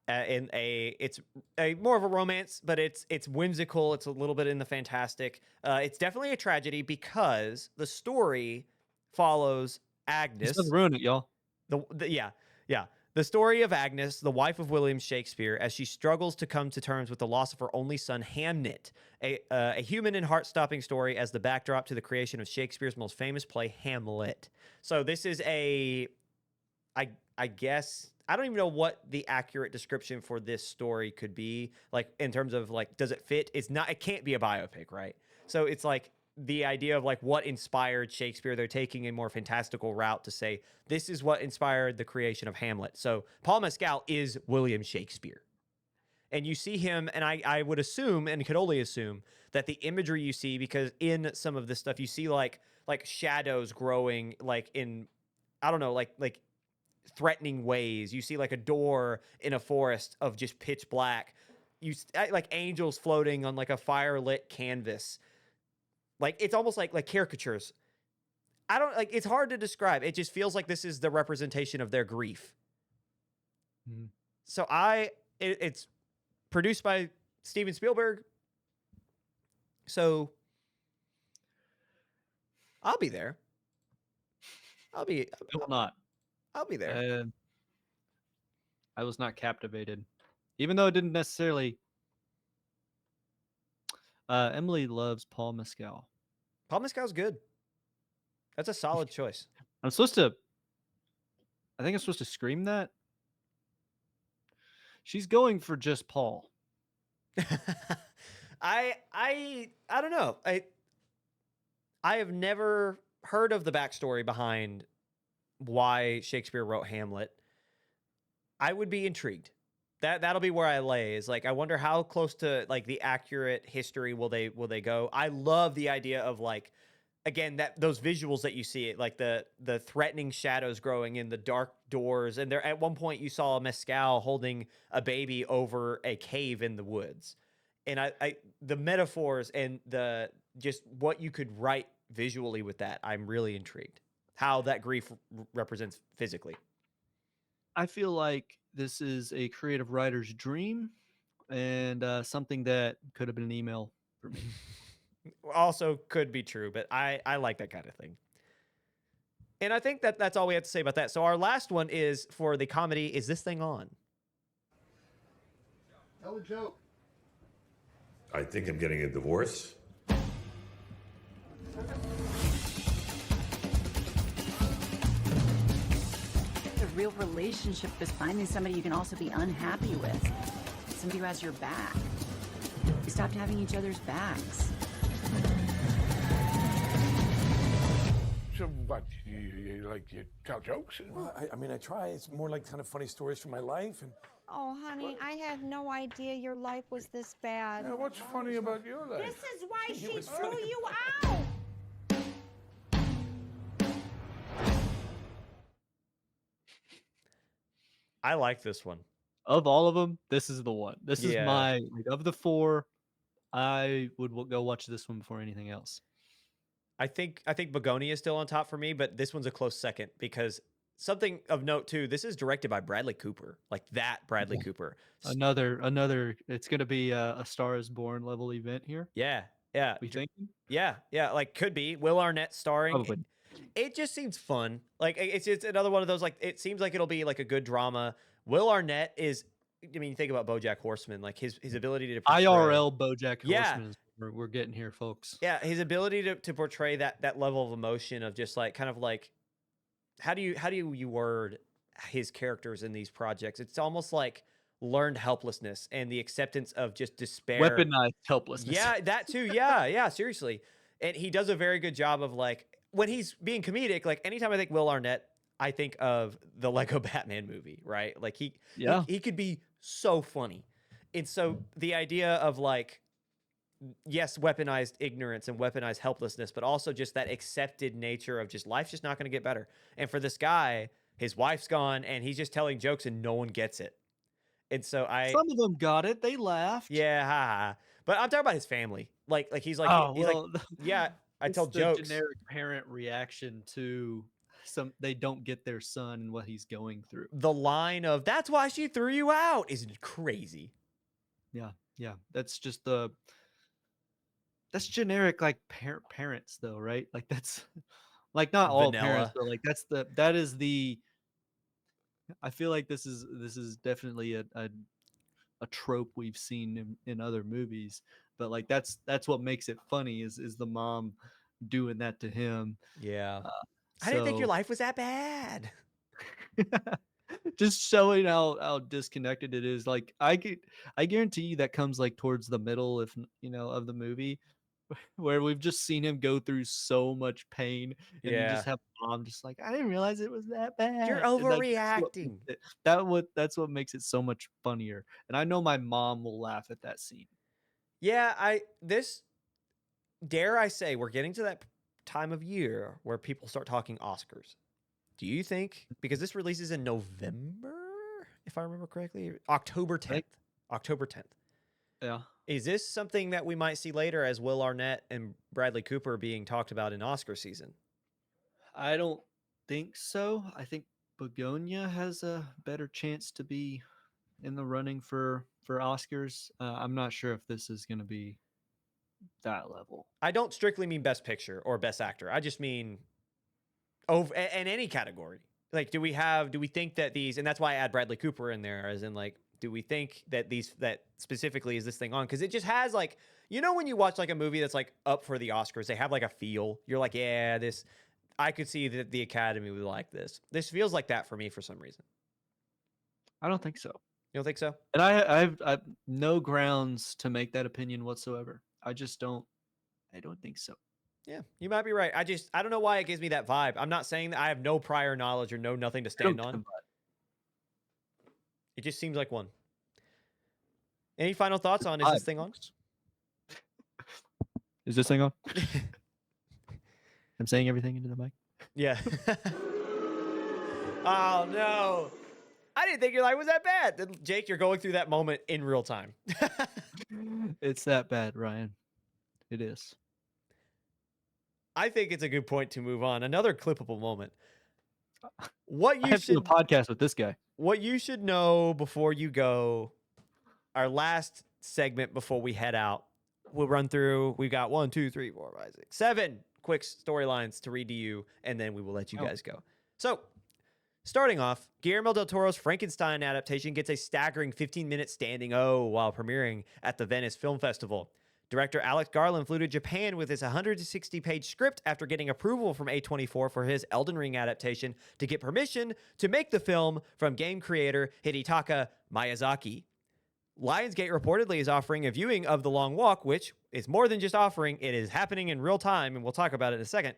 in it's a more of a romance, but it's whimsical. It's a little bit in the fantastic. It's definitely a tragedy because the story follows This Agnes. doesn't ruin it, y'all. Yeah. The story of Agnes, the wife of William Shakespeare, as she struggles to come to terms with the loss of her only son, Hamnet, a human and heart-stopping story as the backdrop to the creation of Shakespeare's most famous play, Hamlet. So this is I guess, I don't even know what the accurate description for this story could be, like, in terms of, like, does it fit? It can't be a biopic, right? So it's like, the idea of like what inspired Shakespeare, they're taking a more fantastical route to say this is what inspired the creation of Hamlet. So Paul Mescal is William Shakespeare, and you see him, and I would assume and could only assume that the imagery you see, because in some of this stuff you see like shadows growing, like in, I don't know, like threatening ways. You see like a door in a forest of just pitch black. Like angels floating on like a firelit canvas. Like, it's almost like caricatures. I don't, like, it's hard to describe. It just feels like this is the representation of their grief. Mhm. So it's produced by Steven Spielberg. So I'll be there. I will not. I'll be there. I was not captivated, even though it didn't necessarily. Emily loves Paul Mescal. Paul Mescal's good. That's a solid choice. I think I'm supposed to scream that. She's going for just Paul. I don't know. I have never heard of the backstory behind why Shakespeare wrote Hamlet. I would be intrigued. That'll be where I lay, is like, I wonder how close to like the accurate history will they go. I love the idea of like, again, that those visuals that you see, it like the threatening shadows growing in the dark doors, and there at one point you saw Mescal holding a baby over a cave in the woods, and I the metaphors and the just what you could write visually with that, I'm really intrigued how that grief represents physically. I feel like this is a creative writer's dream, and something that could have been an email for me. Also could be true, but I like that kind of thing. And I think that's all we have to say about that. So our last one is for the comedy, Is This Thing On? Tell a joke. I think I'm getting a divorce. A real relationship is finding somebody you can also be unhappy with. Somebody who has your back. You stopped having each other's backs. So what? You like you tell jokes? Well, I mean, I try. It's more like kind of funny stories from my life. And oh, honey, I had no idea your life was this bad. Yeah, what's funny about your life? This is why she threw you out. I like this one. Of all of them, this is the one. This is Yeah. my, like, of the four, I would go watch this one before anything else. I think Begonia is still on top for me, but this one's a close second because something of note too, this is directed by Bradley Cooper. Like that Bradley Cooper. Another, it's going to be a Star is Born level event here. Yeah. We thinking? Yeah, like could be Will Arnett starring. Probably. It just seems fun. Like it's another one of those, like, it seems like it'll be like a good drama. Will Arnett is, I mean, you think about BoJack Horseman, like his ability to portray, IRL BoJack Yeah. Horseman is we're getting here, folks. Yeah, his ability to portray that level of emotion of just like kind of like how do you word his characters in these projects? It's almost like learned helplessness and the acceptance of just despair. Weaponized helplessness. Yeah, that too. Yeah, seriously. And he does a very good job of like when he's being comedic, like anytime I think Will Arnett, I think of the Lego Batman movie, right? Like he could be so funny. And so the idea of like, yes, weaponized ignorance and weaponized helplessness, but also just that accepted nature of just life's just not going to get better. And for this guy, his wife's gone and he's just telling jokes and no one gets it. And so some of them got it. They laughed. Yeah, haha. But I'm talking about his family. Like he's like, Oh, he's well, like, yeah, I it's tell the jokes. generic parent reaction to they don't get their son and what he's going through. The line of "That's why she threw you out" is crazy. Yeah, that's just that's generic, like parents though, right? Like that's like not all parents, Vanilla. but like that is the. I feel like this is definitely a trope we've seen in other movies, but like that's what makes it funny is the mom doing that to him. Yeah. I didn't think your So life was that bad. just showing how disconnected it is. Like I guarantee you that comes like towards the middle, if of the movie, where we've just seen him go through so much pain, and you Yeah. just have mom just like, I didn't realize it was that bad. You're And, like, overreacting. that's what makes it so much funnier. And I know my mom will laugh at that scene. Yeah, dare I say, we're getting to that time of year where people start talking Oscars. Do you think, because this releases in November, if I remember correctly, October 10th. October 10th. Yeah. Is this something that we might see later as Will Arnett and Bradley Cooper being talked about in Oscar season? I don't think so. I think Begonia has a better chance to be in the running for Oscars. I'm not sure if this is going to be that level. I don't strictly mean Best Picture or Best Actor. I just mean over in any category. Like, do we think that these, and that's why I add Bradley Cooper in there, as in like, do we think that that specifically is this thing on? Because it just has like, when you watch like a movie that's like up for the Oscars, they have like a feel. You're like, yeah, I could see that the Academy would like this. This feels like that for me for some reason. I don't think so. You don't think so? And I've no grounds to make that opinion whatsoever. I don't think so. Yeah, you might be right. I don't know why it gives me that vibe. I'm not saying that I have no prior knowledge or know nothing to stand on. It just seems like one. Any final thoughts on, is this thing on? Is this thing on? I'm saying everything into the mic. Yeah. Oh, no. I didn't think your life was that bad. Jake, you're going through that moment in real time. It's that bad, Ryan. It is. I think it's a good point to move on. Another clippable moment. What you I have to do a podcast with this guy. What you should know before you go, our last segment before we head out, we'll run through. We've got 1, 2, 3, 4, 5, 6, 7 quick storylines to read to you, and then we will let you guys go. So, starting off, Guillermo del Toro's Frankenstein adaptation gets a staggering 15-minute standing O while premiering at the Venice Film Festival. Director Alex Garland flew to Japan with his 160-page script after getting approval from A24 for his Elden Ring adaptation to get permission to make the film from game creator Hidetaka Miyazaki. Lionsgate reportedly is offering a viewing of The Long Walk, which is more than just offering, it is happening in real time, and we'll talk about it in a second,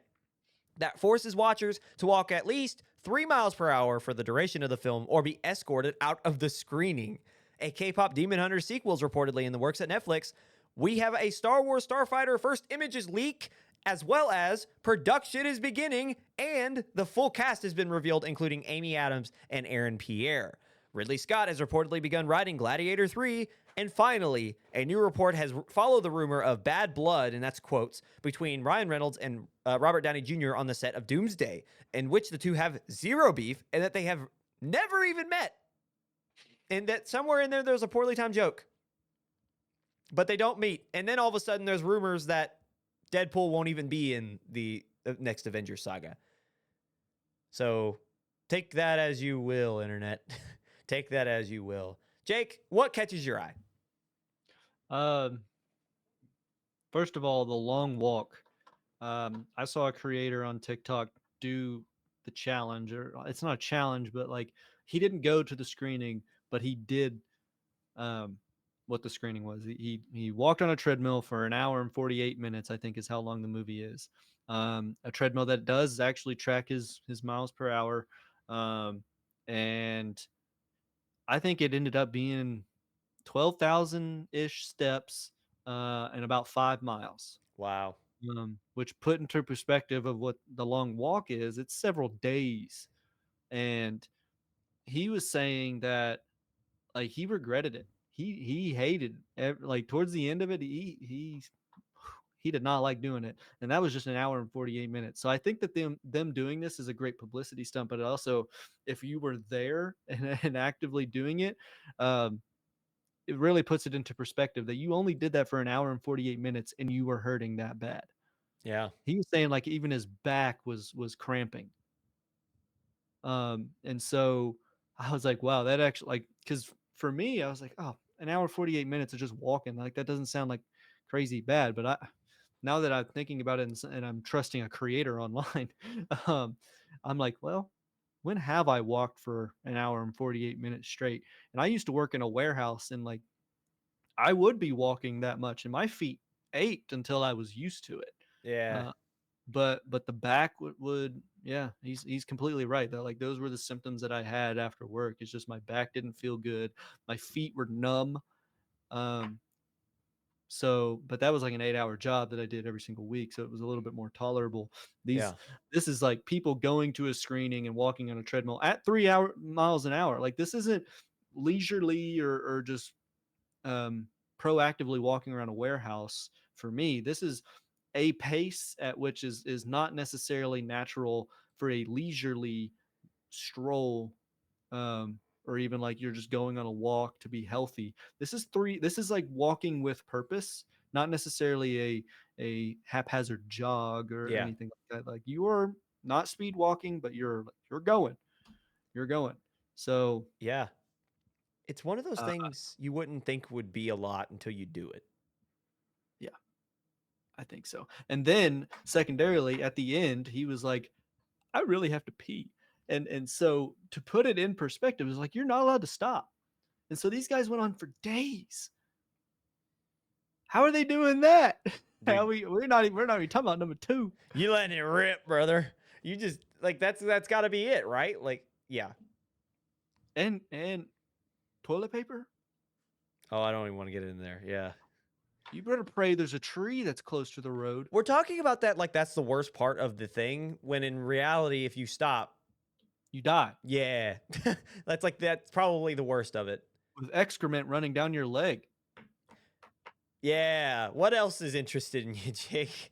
that forces watchers to walk at least 3 miles per hour for the duration of the film or be escorted out of the screening. A K-pop Demon Hunter sequel is reportedly in the works at Netflix. We have a Star Wars Starfighter first images leak, as well as production is beginning, and the full cast has been revealed, including Amy Adams and Aaron Pierre. Ridley Scott has reportedly begun writing Gladiator 3, and finally, a new report has followed the rumor of bad blood, and that's quotes, between Ryan Reynolds and Robert Downey Jr. on the set of Doomsday, in which the two have zero beef, and that they have never even met. And that somewhere in there's a poorly timed joke. But they don't meet. And then all of a sudden there's rumors that Deadpool won't even be in the next Avengers saga. So take that as you will, internet. Take that as you will. Jake, what catches your eye? First of all, The Long Walk. I saw a creator on TikTok do the challenge, or it's not a challenge, but like he didn't go to the screening, but he did what the screening was. He walked on a treadmill for 1 hour and 48 minutes, I think is how long the movie is. A treadmill that does actually track his miles per hour. And I think it ended up being 12,000-ish steps and about 5 miles. Wow. Which put into perspective of what The Long Walk is, it's several days. And he was saying that like he regretted it. He hated like towards the end of it. He he did not like doing it, and that was just an hour and 48 minutes. So I think that them doing this is a great publicity stunt, but also if you were there and actively doing it, it really puts it into perspective that you only did that for an hour and 48 minutes and you were hurting that bad. Yeah. He was saying like even his back was cramping. And so I was like, wow, that actually, like, because for me, I was like, oh, an hour 48 minutes of just walking, like that doesn't sound like crazy bad. But now that I'm thinking about it and I'm trusting a creator online, um, I'm like, well, when have I walked for an hour and 48 minutes straight? And I used to work in a warehouse, and like I would be walking that much, and my feet ached until I was used to it. Yeah. But the back would yeah, he's completely right though. Like those were the symptoms that I had after work. It's just my back didn't feel good, my feet were numb. um so but that was like an 8-hour job that I did every single week, so it was a little bit more tolerable. Yeah. This is like people going to a screening and walking on a treadmill at 3 miles an hour. Like this isn't leisurely or just proactively walking around a warehouse. For me, this is a pace at which is not necessarily natural for a leisurely stroll, or even like you're just going on a walk to be healthy. This is like walking with purpose, not necessarily a haphazard jog or Yeah. anything like that. Like you are not speed walking, but you're going. You're going. So Yeah. It's one of those uh, things you wouldn't think would be a lot until you do it. yeah, I think so. And then secondarily, at the end, he was like, I really have to pee. And so to put it in perspective, it's like you're not allowed to stop. And so these guys went on for days. How are they doing that? How we're not even talking about number 2. You letting it rip, brother. You just like that's got to be it, right? Like, yeah. And toilet paper? Oh, I don't even want to get in there. Yeah. You better pray there's a tree that's close to the road. We're talking about that like that's the worst part of the thing, when in reality, if you stop, you die. Yeah. that's probably the worst of it. With excrement running down your leg. Yeah. What else is interested in you, Jake?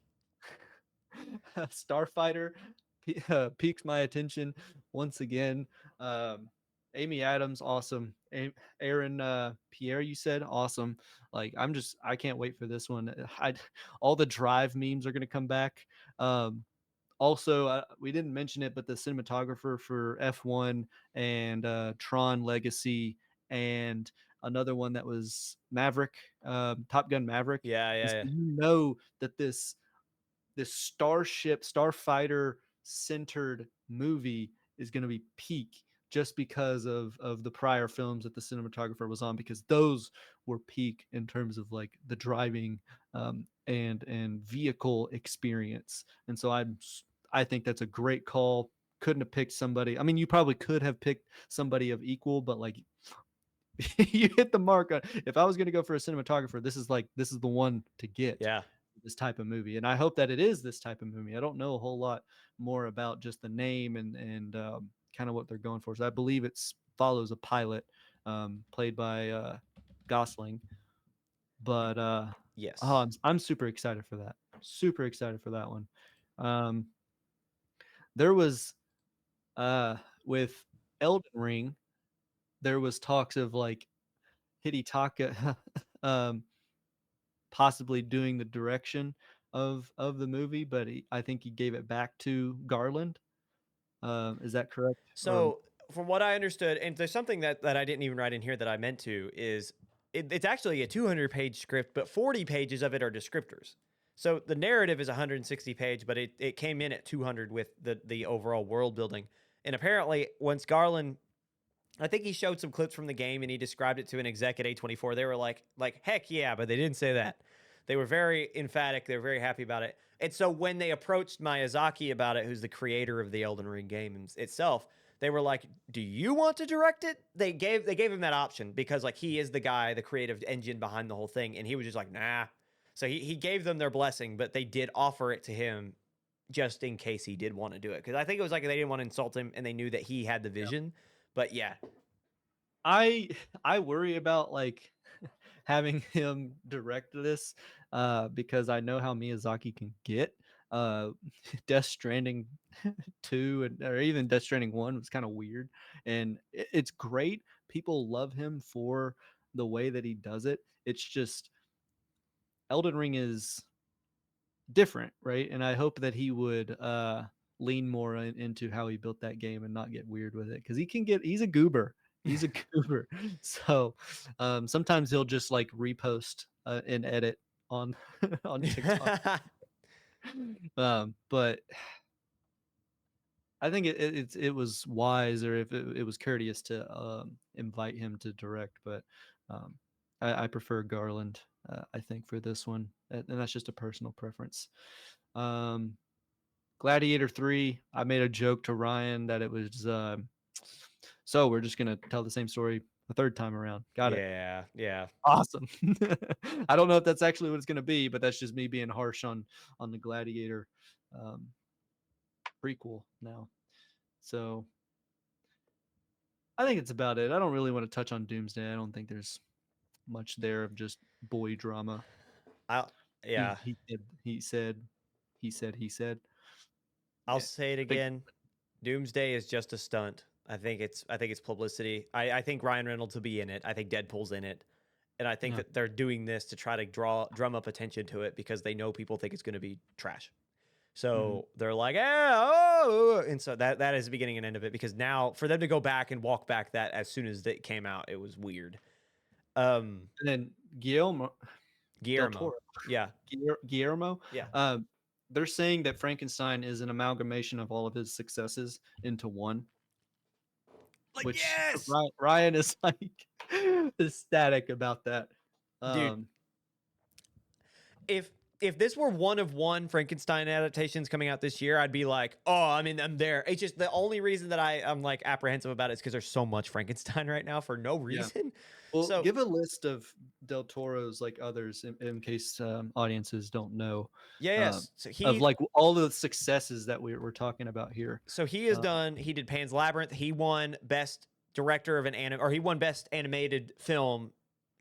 Starfighter piques my attention once again. Amy Adams, awesome. Aaron Pierre, you said, awesome. Like I can't wait for this one. All the Drive memes are gonna come back. Also, we didn't mention it, but the cinematographer for F1 and Tron Legacy and another one that was Maverick, Top Gun Maverick. Yeah. So you know that this starfighter centered movie is going to be peak just because of the prior films that the cinematographer was on, because those were peak in terms of like the driving and vehicle experience. And so I think that's a great call. Couldn't have picked somebody. I mean, you probably could have picked somebody of equal, but like you hit the mark on. If I was going to go for a cinematographer, this is the one to get. Yeah. This type of movie, and I hope that it is this type of movie. I don't know a whole lot more about just the name and kind of what they're going for. So I believe it follows a pilot played by Gosling. But yes, I'm super excited for that. Super excited for that one. There was with Elden Ring, there was talks of like Hidetaka possibly doing the direction of the movie, but I think he gave it back to Garland. Is that correct? So from what I understood, and there's something that I didn't even write in here that I meant to, is it's actually a 200-page script, but 40 pages of it are descriptors. So the narrative is 160 page, but it came in at 200 with the overall world building. And apparently once Garland, I think he showed some clips from the game and he described it to an exec at A24. They were like, heck yeah, but they didn't say that. They were very emphatic. They were very happy about it. And so when they approached Miyazaki about it, who's the creator of the Elden Ring game itself, they were like, do you want to direct it? They gave him that option because like he is the guy, the creative engine behind the whole thing. And he was just like, nah. So he gave them their blessing, but they did offer it to him just in case he did want to do it. Because I think it was like they didn't want to insult him and they knew that he had the vision. Yeah. But yeah. I worry about like having him direct this because I know how Miyazaki can get. Uh, Death Stranding 2 or even Death Stranding 1 was kind of weird, and it's great. People love him for the way that he does it. It's just Elden Ring is different, right? And I hope that he would lean more into how he built that game and not get weird with it, because he's a goober. He's a goober. So sometimes he'll just like repost and edit on on TikTok. But I think it was wise, or if it was courteous to invite him to direct, but I prefer Garland. I think for this one, and that's just a personal preference. Gladiator 3. I made a joke to Ryan that it was so we're just gonna tell the same story the third time around. Got it. Yeah. Awesome. I don't know if that's actually what it's gonna be, but that's just me being harsh on the Gladiator prequel now. So I think it's about it. I don't really want to touch on Doomsday. I don't think there's much there of just boy drama. Yeah. He said. I'll say it again. Doomsday is just a stunt. I think it's publicity. I think Ryan Reynolds will be in it. I think Deadpool's in it. And I think that they're doing this to try to drum up attention to it because they know people think it's going to be trash. So they're like, and so that is the beginning and end of it, because now for them to go back and walk back that as soon as it came out, it was weird. And then Guillermo. Yeah. Guillermo. Yeah. They're saying that Frankenstein is an amalgamation of all of his successes into one. Like, which yes! Ryan is like ecstatic about that. Dude, if this were one of one Frankenstein adaptations coming out this year, I'd be like, oh, I mean, I'm there. It's just the only reason that I'm like apprehensive about it is because there's so much Frankenstein right now for no reason. Yeah. Well, give a list of Del Toro's like others in case audiences don't know. Yes. So of like all the successes that we're talking about here. So he has done. He did Pan's Labyrinth. He won Best Director of an he won Best Animated Film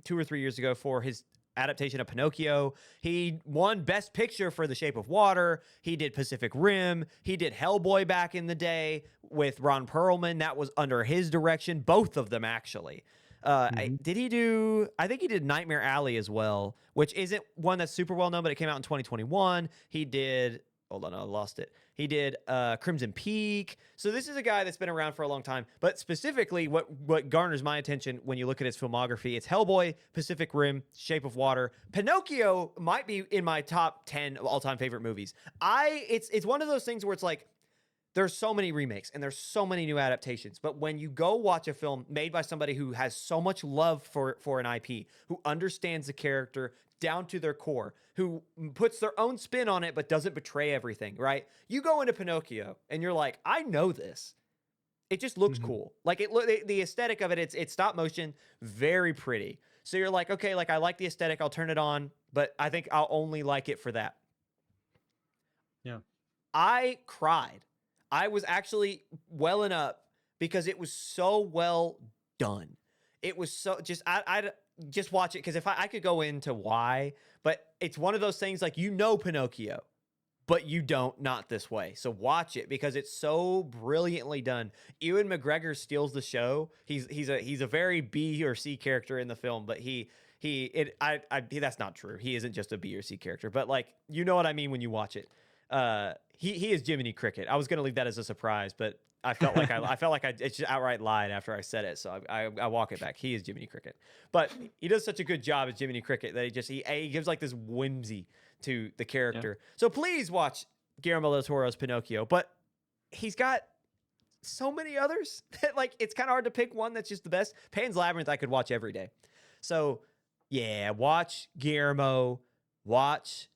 2 or 3 years ago for his adaptation of Pinocchio. He won Best Picture for The Shape of Water. He did Pacific Rim. He did Hellboy back in the day with Ron Perlman. That was under his direction. Both of them, actually. Did he do... I think he did Nightmare Alley as well, which isn't one that's super well known, but it came out in 2021. He did... Hold on, I lost it. He did Crimson Peak. So this is a guy that's been around for a long time. But specifically, what garners my attention when you look at his filmography, it's Hellboy, Pacific Rim, Shape of Water. Pinocchio might be in my top 10 all-time favorite movies. It's one of those things where it's like, there's so many remakes and there's so many new adaptations. But when you go watch a film made by somebody who has so much love for an IP, who understands the character down to their core, who puts their own spin on it but doesn't betray everything, right? You go into Pinocchio and you're like, I know this. It just looks cool. Like the aesthetic of it, it's stop motion, very pretty. So you're like, okay, like I like the aesthetic, I'll turn it on, but I think I'll only like it for that. Yeah. I cried. I was actually welling up because it was so well done. It was so I just watch it, because if I could go into why, but it's one of those things like, Pinocchio, but you don't, not this way. So watch it because it's so brilliantly done. Ewan McGregor steals the show. He's a very B or C character in the film, but that's not true. He isn't just a B or C character, but like, you know what I mean when you watch it. He is Jiminy Cricket. I was gonna leave that as a surprise, but I felt like I just outright lied after I said it, so I walk it back. He is Jiminy Cricket, but he does such a good job as Jiminy Cricket that he gives like this whimsy to the character. Yeah. So please watch Guillermo del Toro's Pinocchio, but he's got so many others that like it's kind of hard to pick one that's just the best. Pan's Labyrinth I could watch every day. So yeah, watch Guillermo, watch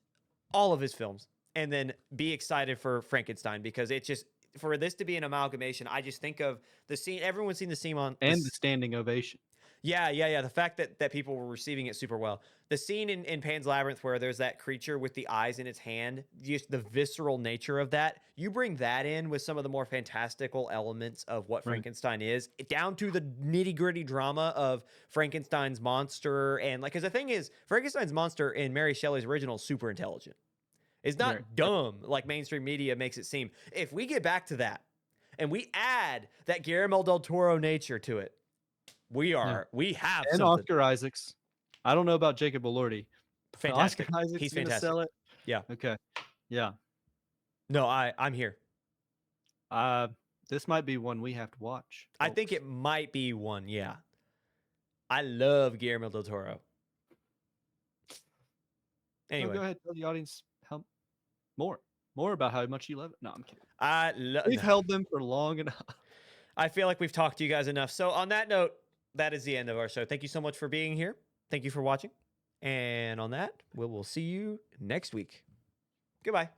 all of his films. And then be excited for Frankenstein, because it's just, for this to be an amalgamation, I just think of the scene. Everyone's seen the scene on... And the standing ovation. Yeah. The fact that people were receiving it super well. The scene in Pan's Labyrinth where there's that creature with the eyes in its hand, just the visceral nature of that, you bring that in with some of the more fantastical elements of what Frankenstein is, down to the nitty-gritty drama of Frankenstein's monster. And like, because the thing is, Frankenstein's monster in Mary Shelley's original is super intelligent. It's not dumb like mainstream media makes it seem. If we get back to that and we add that Guillermo del Toro nature to it, we have and something. Oscar Isaacs. I don't know about Jacob Elordi. Fantastic. Oscar Isaacs He's gonna fantastic. sell it. Yeah. Okay. Yeah. No, I'm here. This might be one we have to watch. I think it might be one. Yeah. I love Guillermo del Toro. Anyway, go ahead, tell the audience how more about how much you love it. No, I'm kidding. We've held them for long enough. I feel like we've talked to you guys enough. So on that note, that is the end of our show. Thank you so much for being here. Thank you for watching. And on that, we will see you next week. Goodbye.